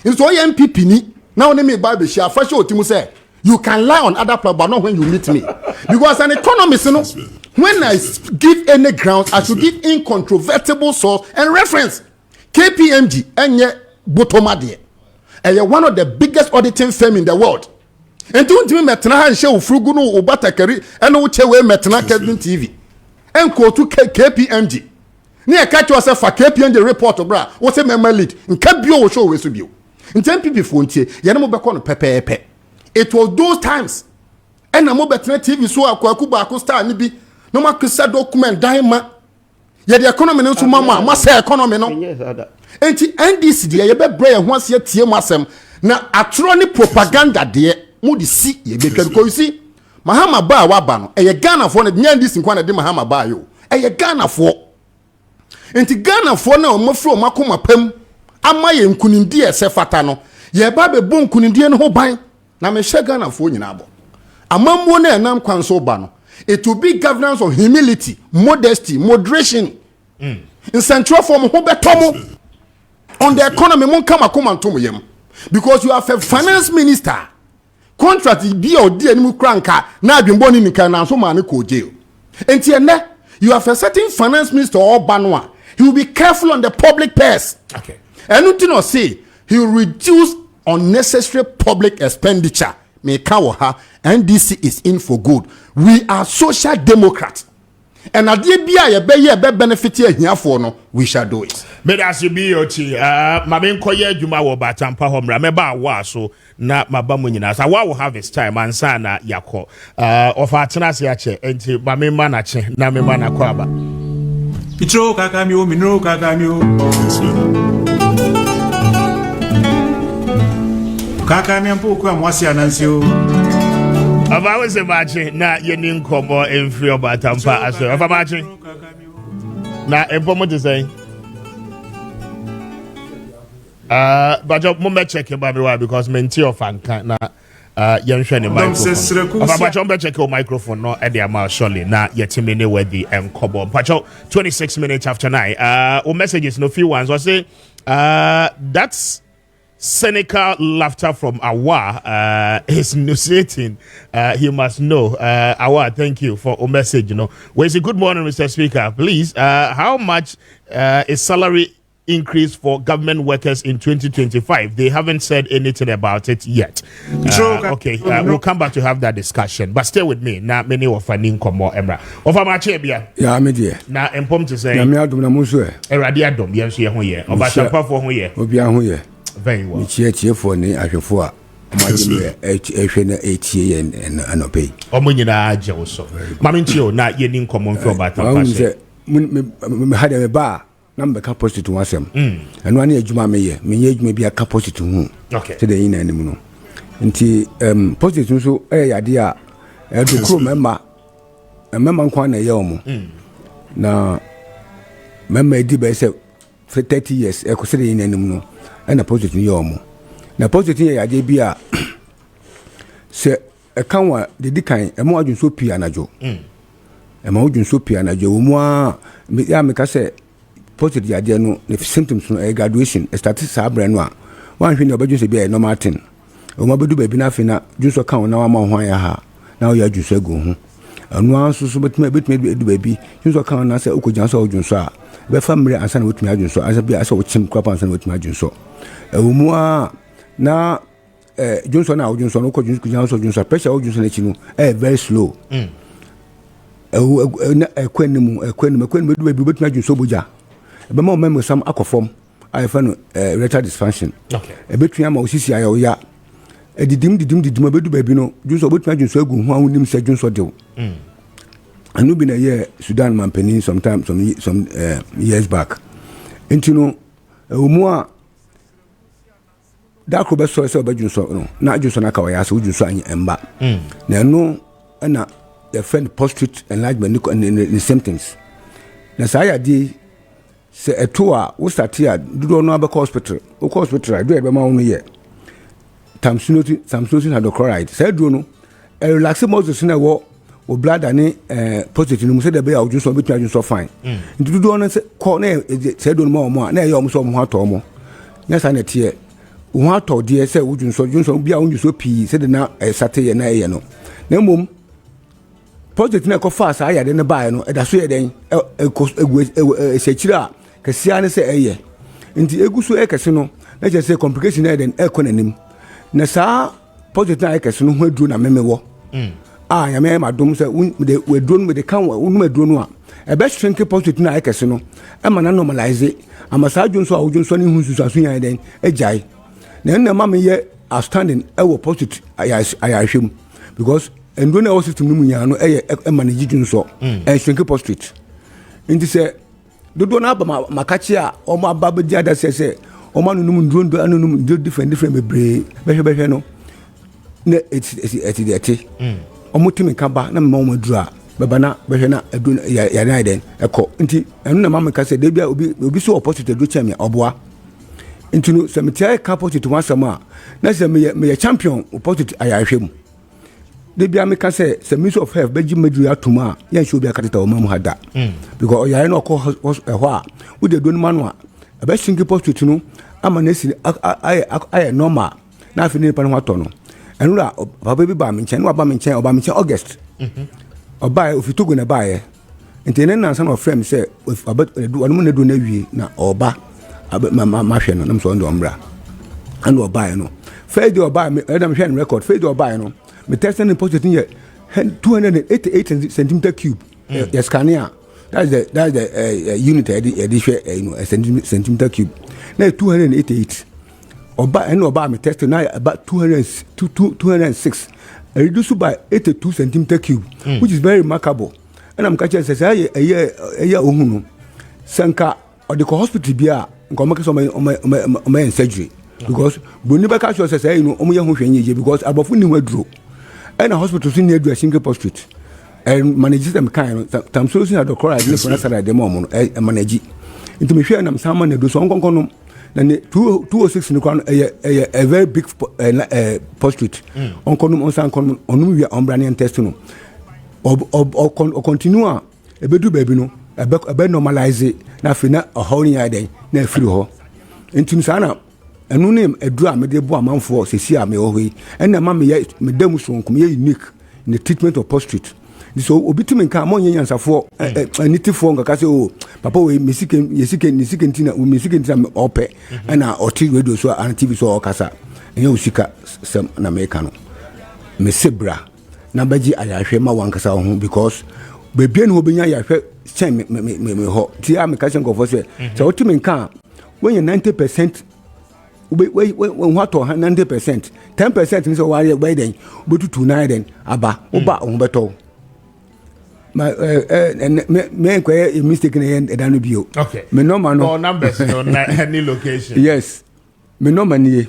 In so MPP ni now na me ba be share fa show otimu say you can lie on other people but not when you meet me. Because an economist, you know, when I give any ground I should give incontrovertible source and reference. KPMG enye botomade eye one of the biggest auditing firm in the world. And don't me metna ha nhye ofrugu no obatakari ene wo chewe metna Kessben TV enko to KPMG ne e catch yourself for KPMG report bra wo say member lead nka bio wo show we so bio ntem people fo ntie ye ne mo beko no pepepe. It was those times and mo betna TV so akwaku ba ko star ni bi no ma kisa document daima. Yeah, the economy no so mama must say economy no. Enti NDC de ye be brave ho ase tie masem na atro ni propaganda de mo di si ye be twa because you see Mahama ba wa ba no e ye Ghana for na NDC nkwa na de Mahama ba yo e ye Ghana for. Enti Ghana for na o mafro o makoma pam ama ye nkunindi e se fata no ye ba be bo nkunindi no ho ban na me hye Ghana for nyina abo amammo na enam kwanso ba no. It will be governance of humility, modesty, moderation. In central form, on the economy, because you have a finance minister. Contract be or dear new cranker, now been born in Canada, so man ko jail. And you have a certain finance minister or Banwa. He will be careful on the public purse. Okay. And you know, say he will reduce unnecessary public expenditure. NDC is in for good. We are social democrats. And at the be benefit here for no, we shall do it. But as you be Mamin Koye Juma wo batampa homra meba wa so na mabamu nyina sa wa will have his time ansa na yako of atenase ache enti mamin manache na me mana kwaba Pitro kakamio minro kakamio kakamia mpoku amwasi anansio Aba we se mache na yeni nkomo enfri obatampa aso afa mache na empomo te say but you must check your baby because menti of anka na yenhwe ne microphone but you check your microphone no e dey ma surely na yetimi ne worthy enkobo but 26 minutes after 9 messages no few ones I say that's cynical laughter from Awa is insinuating he must know. Awa, thank you for a message. You know, well, it's a good morning, Mr. Speaker. Please, how much is salary increase for government workers in 2025? They haven't said anything about it yet. Okay, we'll come back to have that discussion. But stay with me. Now, many of an income more Emra. Of a Maakye bia. Yeah, I'm here. Now, empom to say. I'm here. I'm here. Eradiadom. Yes, you're here. Of a champa for here. I'm here. Very well. Cheer for me. I should for. And obey. Omunina Joso. Mamintio, not yen common for battle. Had a bar. Number capacity to them. And 1 year Juma may be a capacity to whom. Okay. Today in animal. nti positive nso yade a do kro member nkwa na omo na member di be say for 30 years ekosere yin anim no na positive ye omo na positive yade bi a se ekanwa de kan emo adwunso pi anajo ema adwunso pi anajo wo mu a ya me ka se positive yade no the symptoms no graduation start sabre no a wan hwe ne obadwunso bi normal thing o ma bedu baby na fe na dwunso kan na wa ma ho ya ha na o ya dwunso agu ho anu anso so betima edu baby dwunso kan na se okojan so dwunso a be family ansa na wotumi adwunso ansa bi asa wo chim kwapa ansa na wotumi adwunso o mu a na dwunso na dwunso no ko dwunso pressure o dwunso na chi no very slow na ekwanimu edu baby betumi adwunso boja be ma o memo sam akofom I found erectile dysfunction. Okay. Between am osisi ayoya. Didim bedu baby no. Junso between junso egu ho anim se junso de. Anu bi na ye Sudan mampeni some years back. Enti no omu a da ko be so se obajunso no. Na junso na ka wa ya se junso anyi emba. Na no na the friend prostate enlargement and symptoms. Na sa ya di se eto a wo start ya dudo no abeka hospital wo hospital do e be ma wo no ye tamsunotin hydrochloride se do no relax muscles na wo bladder ni positive no se de be ya ojuso betu ajuso fine dudo no se ko na se do no ma na ye o so mo ato mo nya sa na tie wo ato de se wojunso bia wonjuso pi se de na sate ye na ye no na mom positive na ko fa sa ya de ne bae no e da so ye den sekira kasia ne se eye nti eguso ekese no na je se complication na den ekonanim na sa positive na ekese no ho aduro na memewo ya me madom se we duro no de kan wo no aduro no a e be shrink positive na ekese no e ma na normalize amasa adwonso a wodwonso ne hu susu aso yan den ejai na nna ma me ye outstanding e wo positive ayahwem because endo na system no munya no e manage dwonso e shrink positive nti se dodo na ba makachi a o ma ba bedi ada se o ma nunu ndrondo anunu different bebre behwe no na eti o mutimi ka ba na ma o madura baba na behwe na edu ya na den eko nti enu na ma ka se de bia obi so opposite do champion oboa nti no se metia ka opposite one sama na se me champion opposite ayahwem de bia me ka se minister of health beji madura atuma ya show bia kateta o mamu hada because oya no ko ho a wo de do no manu a aba singi post no ama na si ay normal na afi ni pa no ato no enu la baba bi ba me nchen no ba me nchen August oba ofitogo na ba ye ntene na san of frame se aba wonu na do na wie na oba ma hwe no na so ndo mbra anu oba ye no faid oba me edam hwe no record faid oba ye no me testing the positive here 288 centimeter cube yes scania that's the unit a centimeter cube now 288 oba me testing now about 206 reduced by 82 centimeter cube which is very remarkable and I'm catching say ohunu sanka or the hospital bia nko make some surgery because boni be catch say omo ye ho hwenye because abofu ni waduro and a hospital in near a single post and manage them kind of time solution at the core idea for us at the moment and manage into me share them someone do so on then 206 in the a very big post on condom on san condom on we are umbranian test no or continue a bedu baby no a be normalize na fina a whole year day na free ho into sana enu ne edura me de bo amanfo sesi a me ohwe ena ma me dam so nkom ye unique in the treatment of prostate so obitumi nka mo nyansafo anitifo nka se o papa we misike ntina o misike ntina ope ena oti radio so an TV so okasa enye usika sem na meka no me sebra na baji ayahwe ma wankasa ho because bebie no obenya ayahwe chen me ho ti a me ka chen go se so otumi nka when you 90% when what 90% 10% is why then but to 9 then aba oba on beto my me a mistake in the bio okay me no man no numbers no any location yes me no man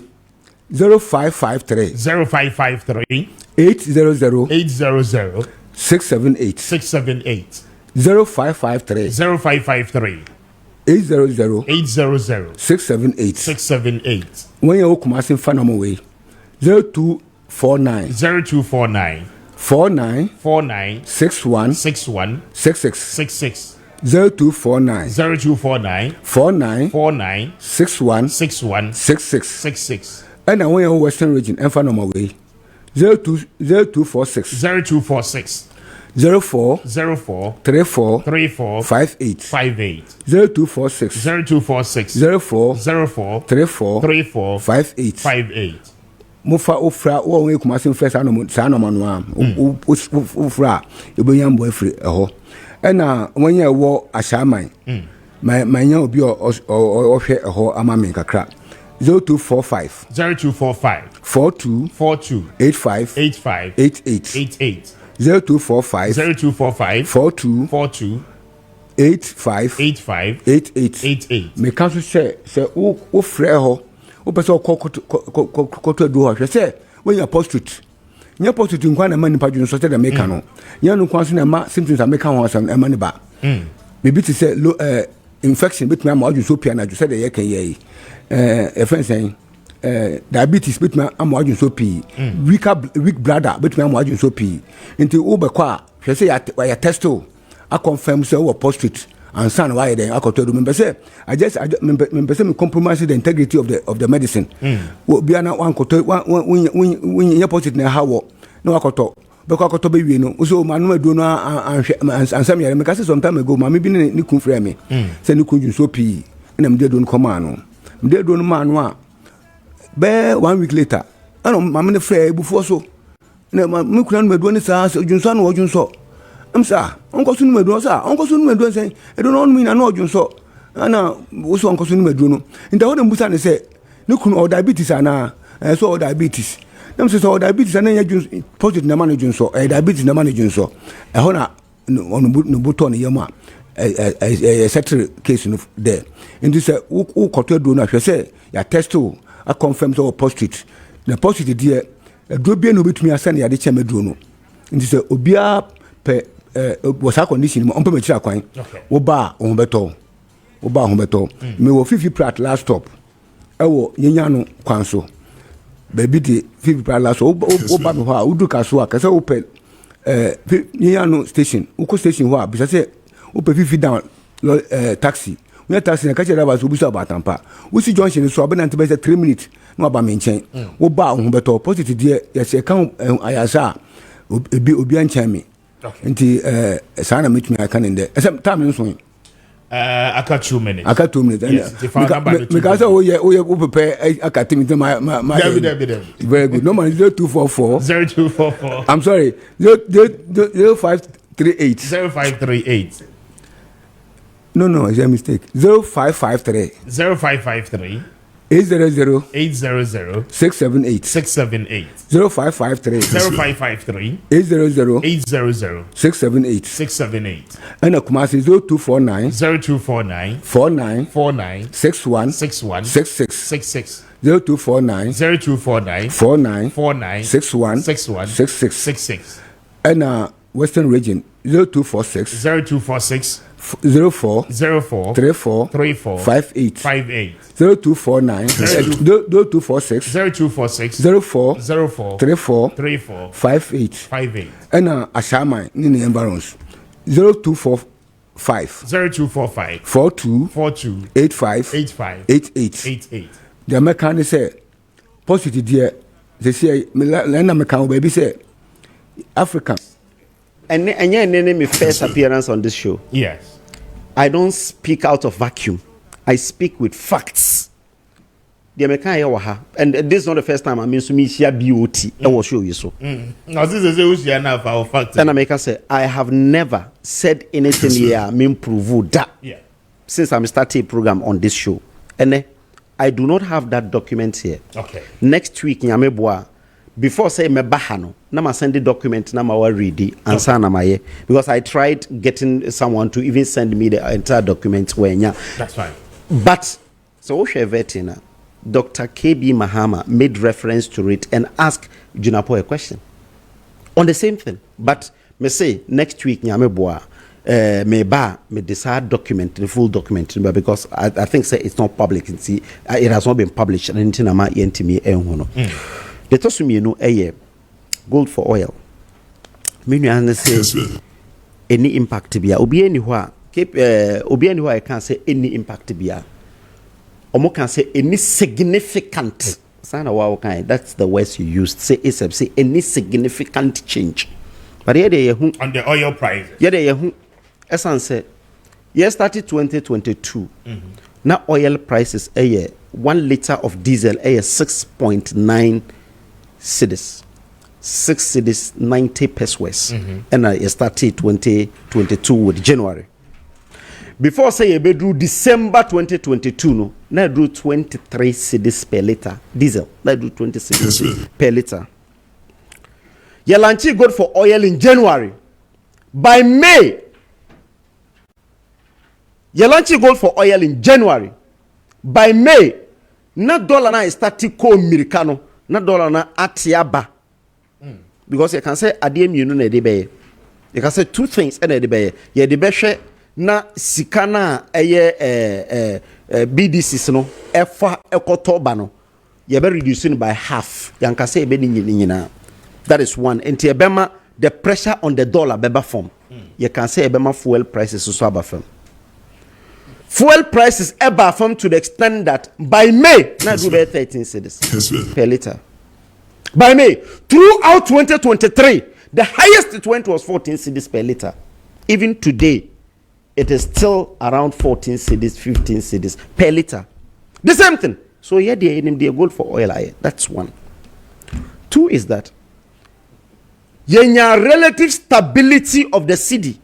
0553 0553 800 800 678 678 0553 0553 800 800 678 678 when you come as in Fanama way 0249 0249 49 49 61 61 66 66 0249 0249 49 49 61 61 66 66 and when you Western region and Fanama way 0246 0246 04 04 34 34 58 58 0246 0246 04 04 34 34 58 58 mofa ofra wo won ekuma sem first anoma no am ofra ebonya mbo afri eho ena wonye wo ashaman manya obi ohwe eho amame kakra 0245 0245 42 42 85 85 88 88 0245 0245 42 42 85 85 88 88 me kan so se wo frɛ ho wo pɛ sɛ koto do hwɛ sɛ when you prostitute nya prostitute nkwa na mani padwo so sɛ da meka no nya no kwan so na ma symptoms a meka ho asɛm e ma ne ba bibi te sɛ infection betumi ama adwo so pia na adwo sɛ da yɛ kan yɛ friends diabetes betumi ama adwo so pi weak bladder betumi ama adwo so pi nti wo bɛkɔ a hwɛ sɛ ya testo a confirm sɛ wo prostitute and son why then akoto do me say I just me compromise the integrity of the medicine wo bia na wan koto when your positive na hawo na akoto be akoto be wi no so manu adu no ansam yare me ka say some time ago ma me bi ni kun frɛ me say ni kun so pi na me de do no koma no me de do no ma no a be 1 week later ana ma me frɛ ebufo so na me kuna no me do ni sa junso na wojunso amsa onko sunu meduro sa onko sunu meduro sen e do no mi na no odwunso ana wo so onko sunu meduro no nda wo dem busa ne se ne kunu o diabetes ana so o diabetes dem se so o diabetes ana ya dwunso positive na manage dwunso diabetes na manage dwunso e ho na no buto ne yema settle case no there nti se wo koto do no ahwe se ya test a confirm so positive na positive die do bia no betumi asane ya de che meduro no nti se obia pe was a condition on permit kwan wo ba o beto me wo fifi prat last stop e wo yenya no kwan so baby de fifi prat last wo ba me ho a udu ka so a ka se wo pe yenya no station wo ko station ho a bi se wo pe fifi down taxi we taxi na ka chere ba so bu so abatampa wo si junction so abena nte be 3 minutes no aba me nchen wo ba o beto positive de ya se kan ayasa obi anchen me nti sana metumi aka nende esem time nso aka 2 minutes aka 2 minutes me ka say oye wo prepare aka timi my very good number 0244 I'm sorry 0538 0538 no it's a mistake 0553 0553 800 678 0553 800 678 and Kumasi 0249 49 61 66 0249 49 61 66 and Western region 0246 04 34 58 0249 0246 04 34 58 and Ashaman in the environs 0245 42 85 88 the American say positive dear they say Lena Mekan baby say African and my first appearance on this show. Yes. I don't speak out of vacuum. I speak with facts. The American and this is not the first time I mean to me share BOT. I will show you so. Now this is our facts. And America say I have never said anything here. Me prove that. Yeah. Since I'm starting a program on this show, and I do not have that document here. Okay. Next week, Nyameboa. Before say me bahano, na ma send the document na ma wa ready answer na ma ye because I tried getting someone to even send me the entire document when That's fine. But so we share vetting Dr. KB Mahama made reference to it and asked Junapo a question on the same thing. But me say next week nyame boa me decide document the full document because I think say it's not public. See, it has not been published and anything ama yentimi enhono. The to me no gold for oil. Me nu say any impact bia obi ani ho a obi ani ho I can say any impact bia. Omo can say any significant. That's the words you used. Say any significant change. But here they on the oil price. Yeah, they essence year started 2022. Now oil prices a year 1 liter of diesel a 6.9 cedis. 6 cedis 90 pesos. And I started 2022 with January. Before say you drew December 2022 no, now drew 23 cedis per liter diesel. Now drew 20 cedis per liter. Yalanchi got for oil in January. By May, Yalanchi gold for oil in January. By May, na dollar na started ko Americano, na dollar na atiaba. Because you can say adiem you know na debe. You can say two things na debe. Ye debe she na sikana eye BDCs no efa ekotoba no. Ye be reducing by half. You can say be ni na. That is one. And Ebema, the pressure on the dollar beba form. You can say Ebema fuel prices also aba form. Fuel prices aba form to the extent that by May, now do 13 cedis per liter. By May, throughout 2023, the highest it went was 14 cedis per liter. Even today, it is still around 14 cedis, 15 cedis per liter. The same thing. So here they gold for oil. That's one. Two is that yenya relative stability of the city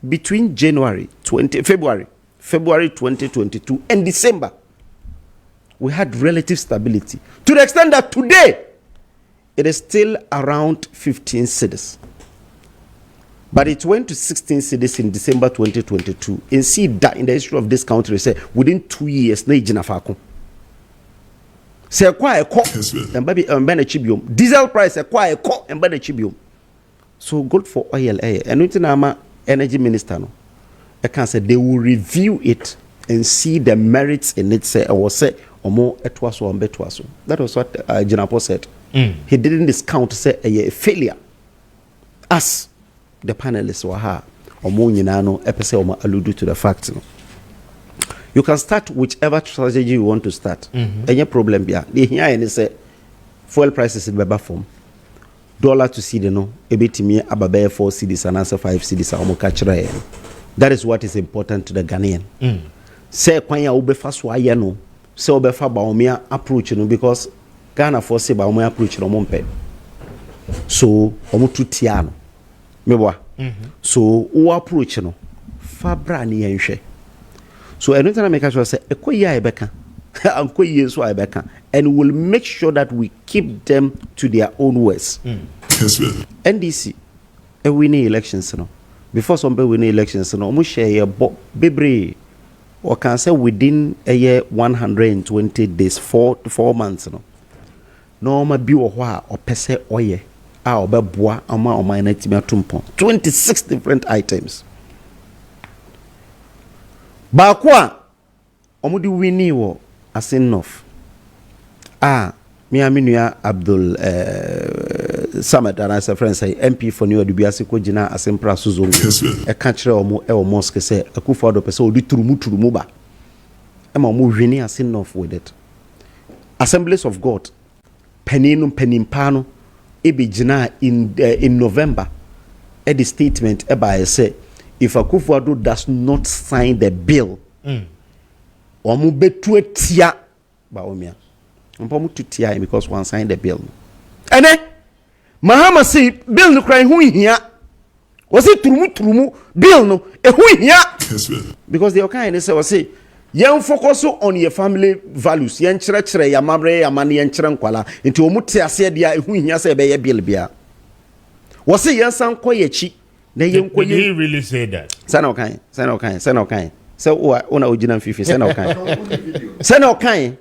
between February 2022 and December. We had relative stability to the extent that today it is still around 15 cedis. But it went to 16 cedis in December 2022. And see that in the history of this country, say within 2 years, na ijina fako. Say kwa eko, embabi embene chibium. Diesel price kwa eko, embene chibium. So gold for oil, and it's nama energy minister no. I can say they will review it and see the merits in it. Say I was say omo etwaso ombe twaso. That was what Jinapo said. He didn't discount say a failure. As the panelists were ha omo nyina no epese omo allude to the fact no. You can start whichever strategy you want to start. Any problem bia. The here and say fuel prices in beba form. Dollar to cedi no ebetimi ababe 4 cedis and answer 5 cedis omo kachira. That is what is important to the Ghanaian. Say kwan ya obefa so aye no. Say obefa ba omia approach no because Ghana for say ba omia approach no mompe. So omo tutia no. Meboa. So o approach no fabra ni yenhwe. So anytime I make sure say ekoya ebeka anko yeso ebeka and we'll make sure that we keep them to their own words. NDC winning elections no. Before some winning elections no omo share bebre or can say within a year 120 days 4 months no. No ma bi wo ho a opese oye a obeboa ama na timi atompo 26 different items. Bakwa omudi wini wo Asinof. Me aminua Abdul Samad and as a friend say MP for New Dubiasi ko gina asempra suzo. E ka kire omo e o mosque say Akufo-Addo pese odi turumu ba. E ma omo wini Asinof with it. Assemblies of God penimpano e be gina in November. E the statement e ba say if Akufo-Addo does not sign the bill, omu betu etia ba omia. Mpomu tutia because one signed the bill. And then Mahama say bill no cry hu hia. Was it turumu bill no e hu hia. Because they okay and say was say yen focus on your family values. Yen kire ya mamre ya mane yen kire nkwala. Nti omu te ase dia e hu hia say be ye bill bia. Was say yen san koyechi. Did he really say that? Say no kind. So una original fifi. Say no kind.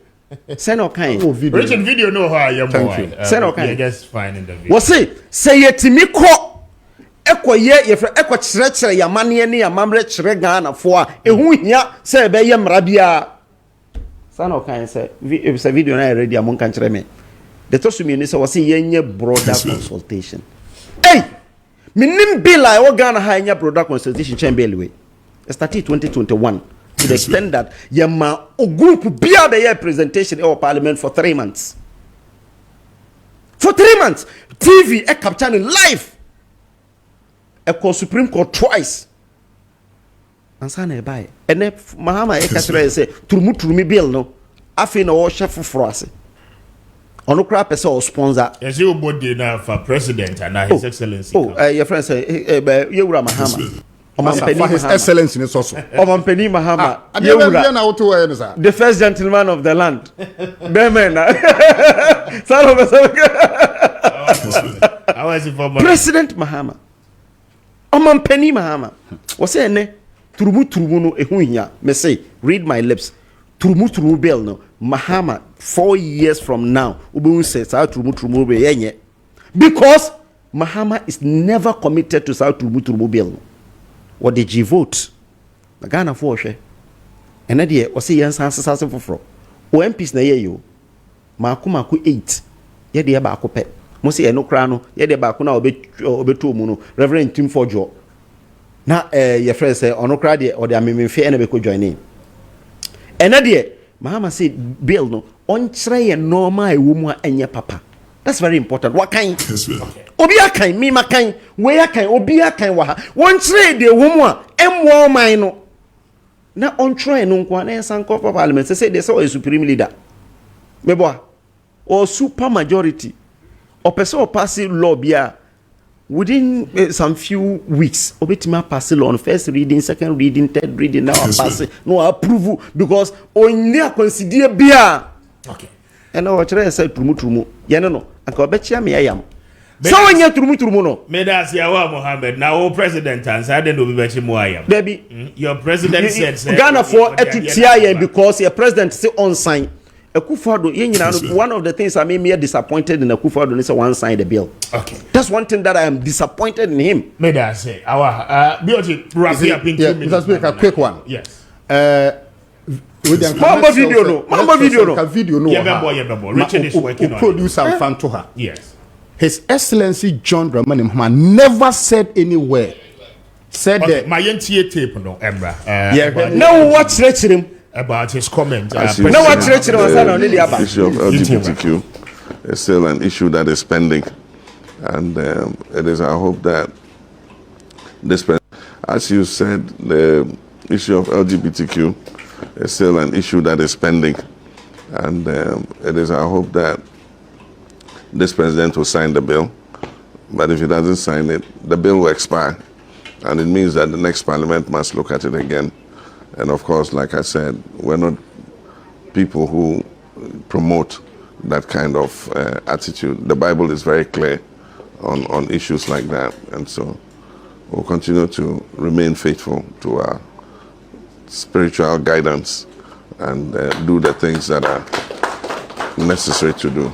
Send okay. Oh, video. Richard, video know how I am. Thank you. Send okay. You're just fine in the video. What's it? Say it to me, ye for church, ya money and ya mamre chregana for a win say be yam rabia. Send okay. Say it's a video na ready among country me. The to me is was a broader consultation. Hey! Minim bill I organ high broader consultation chamber anyway. Started 2021 to the extent that yama o group be a presentation in parliament for 3 months. For 3 months, TV a capturing live. A call Supreme Court twice. And sana buy. And if Mahama Ekasre say turumi bill no. Afi no chef for us. Ono kra pese o sponsor. Yes, you body now for president and his excellency. Your friend say Yewura Mahama. For his excellency in also. Omampeni Mahama. The first gentleman of the land. President Mahama. Omampeni Mahama. Was say ne turumu no ehunya. Me say read my lips. Turumu bill no. Mahama 4 years from now ubun say sa turumu be yenye. Because Mahama is never committed to sa turumu bill. What did you vote? The Ghana for she. And idea was a young sansa for fro. O MPs na ye yo. Maku 8. Ye de ba ko pe. Mo se no kra no ye de ba ko na obeto mu no. Reverend Tim Fojo. Na your friend say ono kra de o de amemfe e na be ko join in. And idea Mahama say bill no on kire ye normal ewo mu a enye papa. That's very important. What kind? Obi akan me makan we akan obi akan wa ha. Won kire de wo mu a emwo man no. Na on try no nko na sanko for parliament say they say a supreme leader. Meboa or super majority or person pass law bia within some few weeks obetima pass law on first reading, second reading, third reading now pass no approve because only consider bia. Okay. And now what I said trumu ye no anka obechia me ayam. So when you trumu no. Me da sia wa Mohammed now president and say den obi bechi mu ayam. Baby, your president said Ghana for etutia because your president say on sign. Akufo-Addo one of the things I made me disappointed in Akufo-Addo is one sign the bill. Okay. That's one thing that I am disappointed in him. Me da say our beauty wrap up in 2 minutes. Mr. Speaker, a quick one. Yes. Mambo video no. Richard is working on produce and fan to her. Yes. His Excellency John Dramani Mahama never said anywhere. Said that my NTA tape no Embra. Now what him about his comment. Now what him issue of LGBTQ is still an issue that is pending, and it is our hope that this, as you said, the issue of LGBTQ is still an issue that is pending, and it is our hope that this president will sign the bill. But if he doesn't sign it, the bill will expire, and it means that the next parliament must look at it again. And of course, like I said, we're not people who promote that kind of attitude. The Bible is very clear on issues like that, and so we'll continue to remain faithful to our spiritual guidance and do the things that are necessary to do.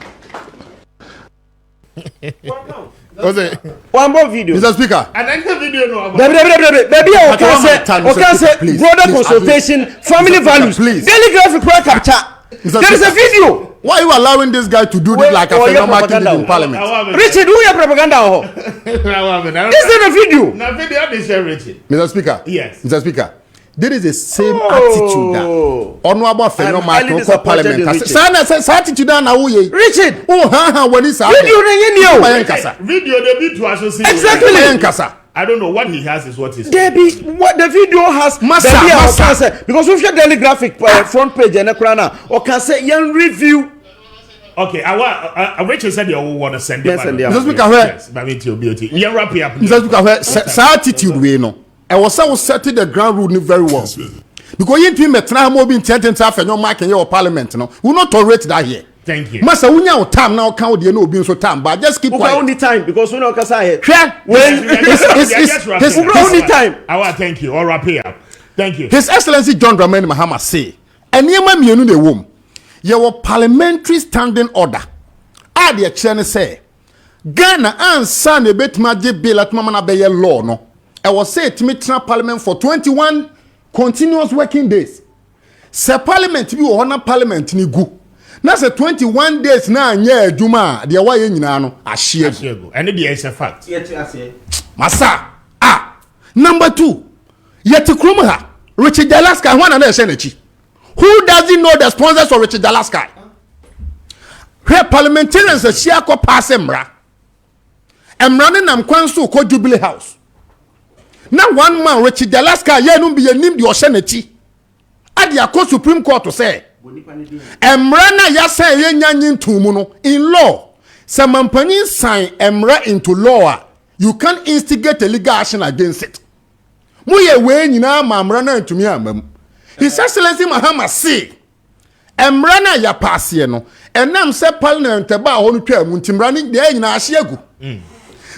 One more video. Mr. Speaker. Another video no about. Baby, okay, say broader consultation, family values. Please. Daily graphic capture. There is a video. Why are you allowing this guy to do this like a phenomenon in parliament? Richard, who your propaganda? This is a video. Now video is Richard. Mr. Speaker. Yes. Mr. Speaker. There is the same attitude that honorable phenomenon for parliament. Attitude na uye. Richard. Oh, when is video video they be to associate. Exactly. I don't know what he has is what he's. Debbie, what the video has. Massa. Because we share daily graphic front page and ekrana. Or can say young review. Okay, Rachel said you want to send it. Mr. Speaker, yes, but it's your beauty. You wrap it up. Mr. Speaker, attitude we know. I was setting the ground rule very well. Because you think metna mo be intended to have no mark in your parliament, no. We not tolerate that here. Thank you. Massa, we now time now count the no being so time, but just keep quiet. Only time because we know Kasa here. When only time. Thank you. All wrap it up. Thank you. His Excellency John Dramani Mahama say, and you mienu the womb. your parliamentary standing order. Add the chair say Ghana and son a bit magic bill at Mama Beye law. No, I was said to meet parliament for 21 continuous working days. Say parliament be honor parliament ni go. Now say 21 days na nye Juma, the away nyina no ahye. And it is a fact. Masa. Number 2. Yet Krumha, Richard Alaska, one another senator. Who doesn't know the sponsors of Richard Alaska? Her parliamentarians are Shiako Passemra. I'm running am Kwansu ko Jubilee House. Now one man Richard Alaska yenum be named your senator. Adia ko Supreme Court to say. Emrana ya say yenyanyin tumuno in law. Some mampani sign emra into law. You can instigate a legal action against it. Muye we nyina mamrana into me amam. His Excellency Mahama say emrana ya passe no enam se parliament ba honu twa muntimrani de nyina ahye agu.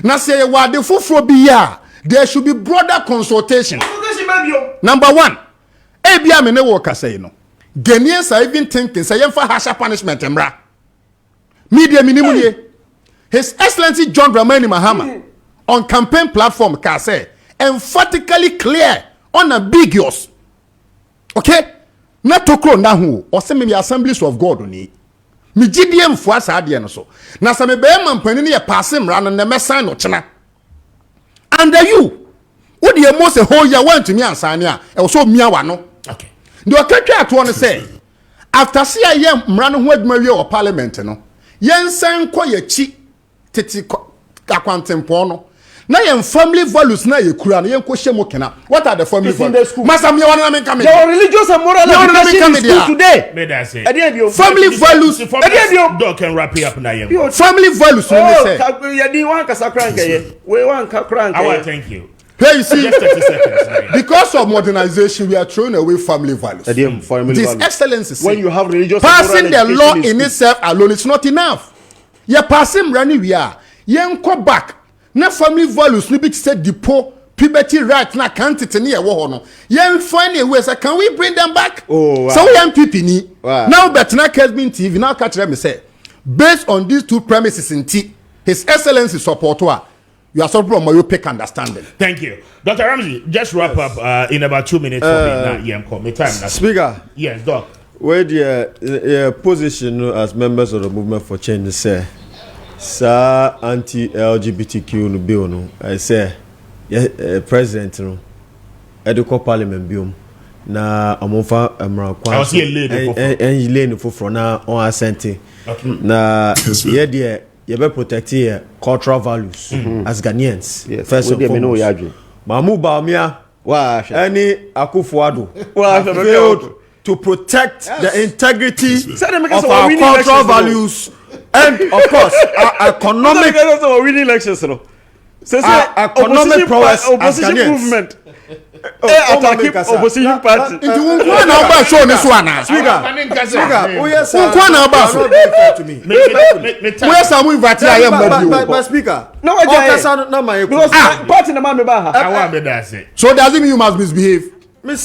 Na say wade foforo bi ya there should be broader consultation. Number 1. Ebia me ne wo kasa no. Ghanaians are even thinking say yemfa harsher punishment emra. Media minimum His Excellency John Dramani Mahama on campaign platform can say emphatically clear, unambiguous. Okay? Not to crow na who or say maybe assemblies of God on it. Me GDM for us no so. Na some be man panini a passing ran and the messa no chana. And you would you most a whole year went to me and Sanya also miawa no. Okay. Do I catch want to say after see I am run who Mario or parliament no. Yen san ko ye chi titi akwantempo. Na yen family values na ye kura na yen ko hye mo kena. What are the family values? Masa me wana me come. Your religious and moral education is good today. May I say? Family values. Dog can wrap it up na yen. Family values no me say. Oh, ya di wan kasa kranka ye. We wan ka kranka. I want thank you. Here you see, because of modernization, we are throwing away family values. This excellence when you have religious passing the law in itself alone, it's not enough. You passing running we are. You go back. Na family values no be said depot puberty right na can't it near war no. You find a way. So can we bring them back? Oh, wow. So we MPP ni now, but na Kessben TV now catch them say based on these two premises in T, His Excellency support you are supposed to pick understanding. Thank you. Dr. Ramsey, just wrap up in about 2 minutes for me now. Me time now. Speaker. Yes, Doc. Where the position as members of the movement for change say, sir, anti-LGBTQ bill no, I say, president no, educo parliament bill na amofa amrakwa. I was here lady for na on assente. Na yeah you better protect your cultural values as Ghanaians. Yes. First and foremost. Mamu Baumia, any Akufuado failed to protect the integrity of our cultural values and, of course, our economic economic prowess as Ghanaians. Movement. Opposition party. Into one about show this one. Speaker, where some we invite I am but speaker. No, my because party na man I want me that say. So does it mean you must misbehave? But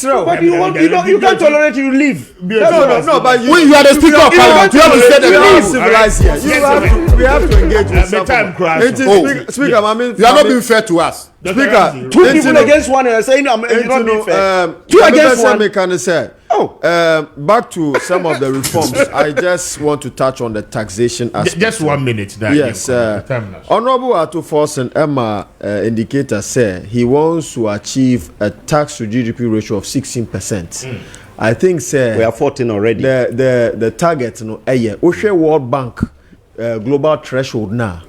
you can't tolerate you leave. No, but when you are the speaker of parliament, you have to say the civilized here. We have to engage with time crash. Speaker, I mean, you are not being fair to us. Speaker, 2 people against one and saying you're not being fair. 2 against one. Back to some of the reforms. I just want to touch on the taxation aspect. Just 1 minute. Yes, Honorable Ato Forson Emma indicator said he wants to achieve a tax to GDP ratio of 16%. I think, sir, we are 14 already. The target, Oshe World Bank global threshold now.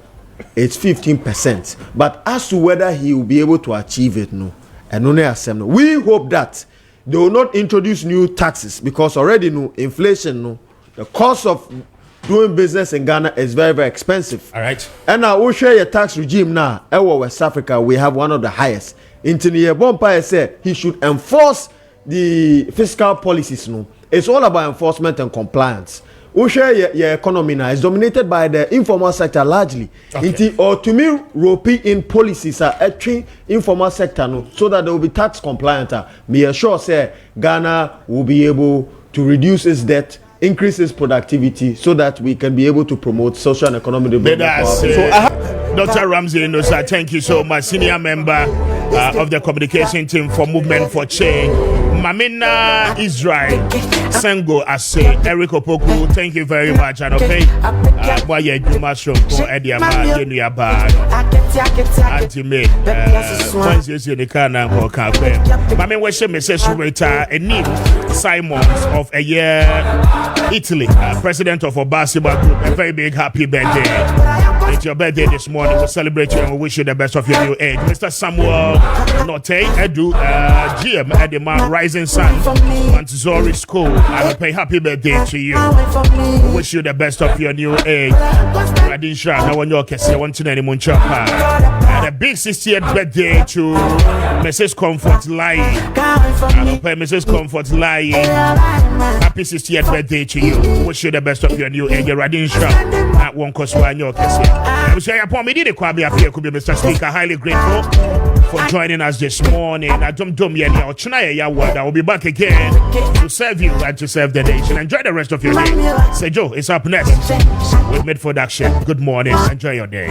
It's 15%. But as to whether he will be able to achieve it, no. And only assembly. We hope that they will not introduce new taxes because already no inflation, no. The cost of doing business in Ghana is very, very expensive. All right. And now we share your tax regime now. In West Africa, we have one of the highest. Intinia Bompire said he should enforce the fiscal policies. No, it's all about enforcement and compliance. Your economy now is dominated by the informal sector largely. Okay. Or to me, European policies are actually informal sector no, so that they will be tax compliant. Me assure say Ghana will be able to reduce its debt increases productivity so that we can be able to promote social and economic development. So Dr. Ramsey Inosa, thank you so much, senior member of the communication team for Movement for Change. Mamina Israel Sengo Ase Eric Opoku, thank you very much. And okay, Boye Juma Shonko Ediama Yenuaba Antime Wednesdays in the Kana or Cafe. Mami Weshe Mrs. Rita Enim Simons of a year Italy, president of Obasiba Group. A very big happy birthday. It's your birthday this morning. We celebrate you and we wish you the best of your new age. Mr. Samuel Note Edu GM Edema Rising Sun Montessori School. I will pay happy birthday to you. We wish you the best of your new age. Radisha, now on your case, I want to know anyone chopper. And a big 60th birthday to Mrs. Comfort Lai. I will pay Mrs. Comfort Lai. Happy 60th birthday to you. Wish you the best of your new age. Radisha, at one cost one your case. I say upon me did Kwame Appiah Kubi, Mr. Speaker, highly grateful for joining us this morning. I don't I will be back again to serve you and to serve the nation. Enjoy the rest of your day. Say Joe, it's up next with mid production. Good morning. Enjoy your day.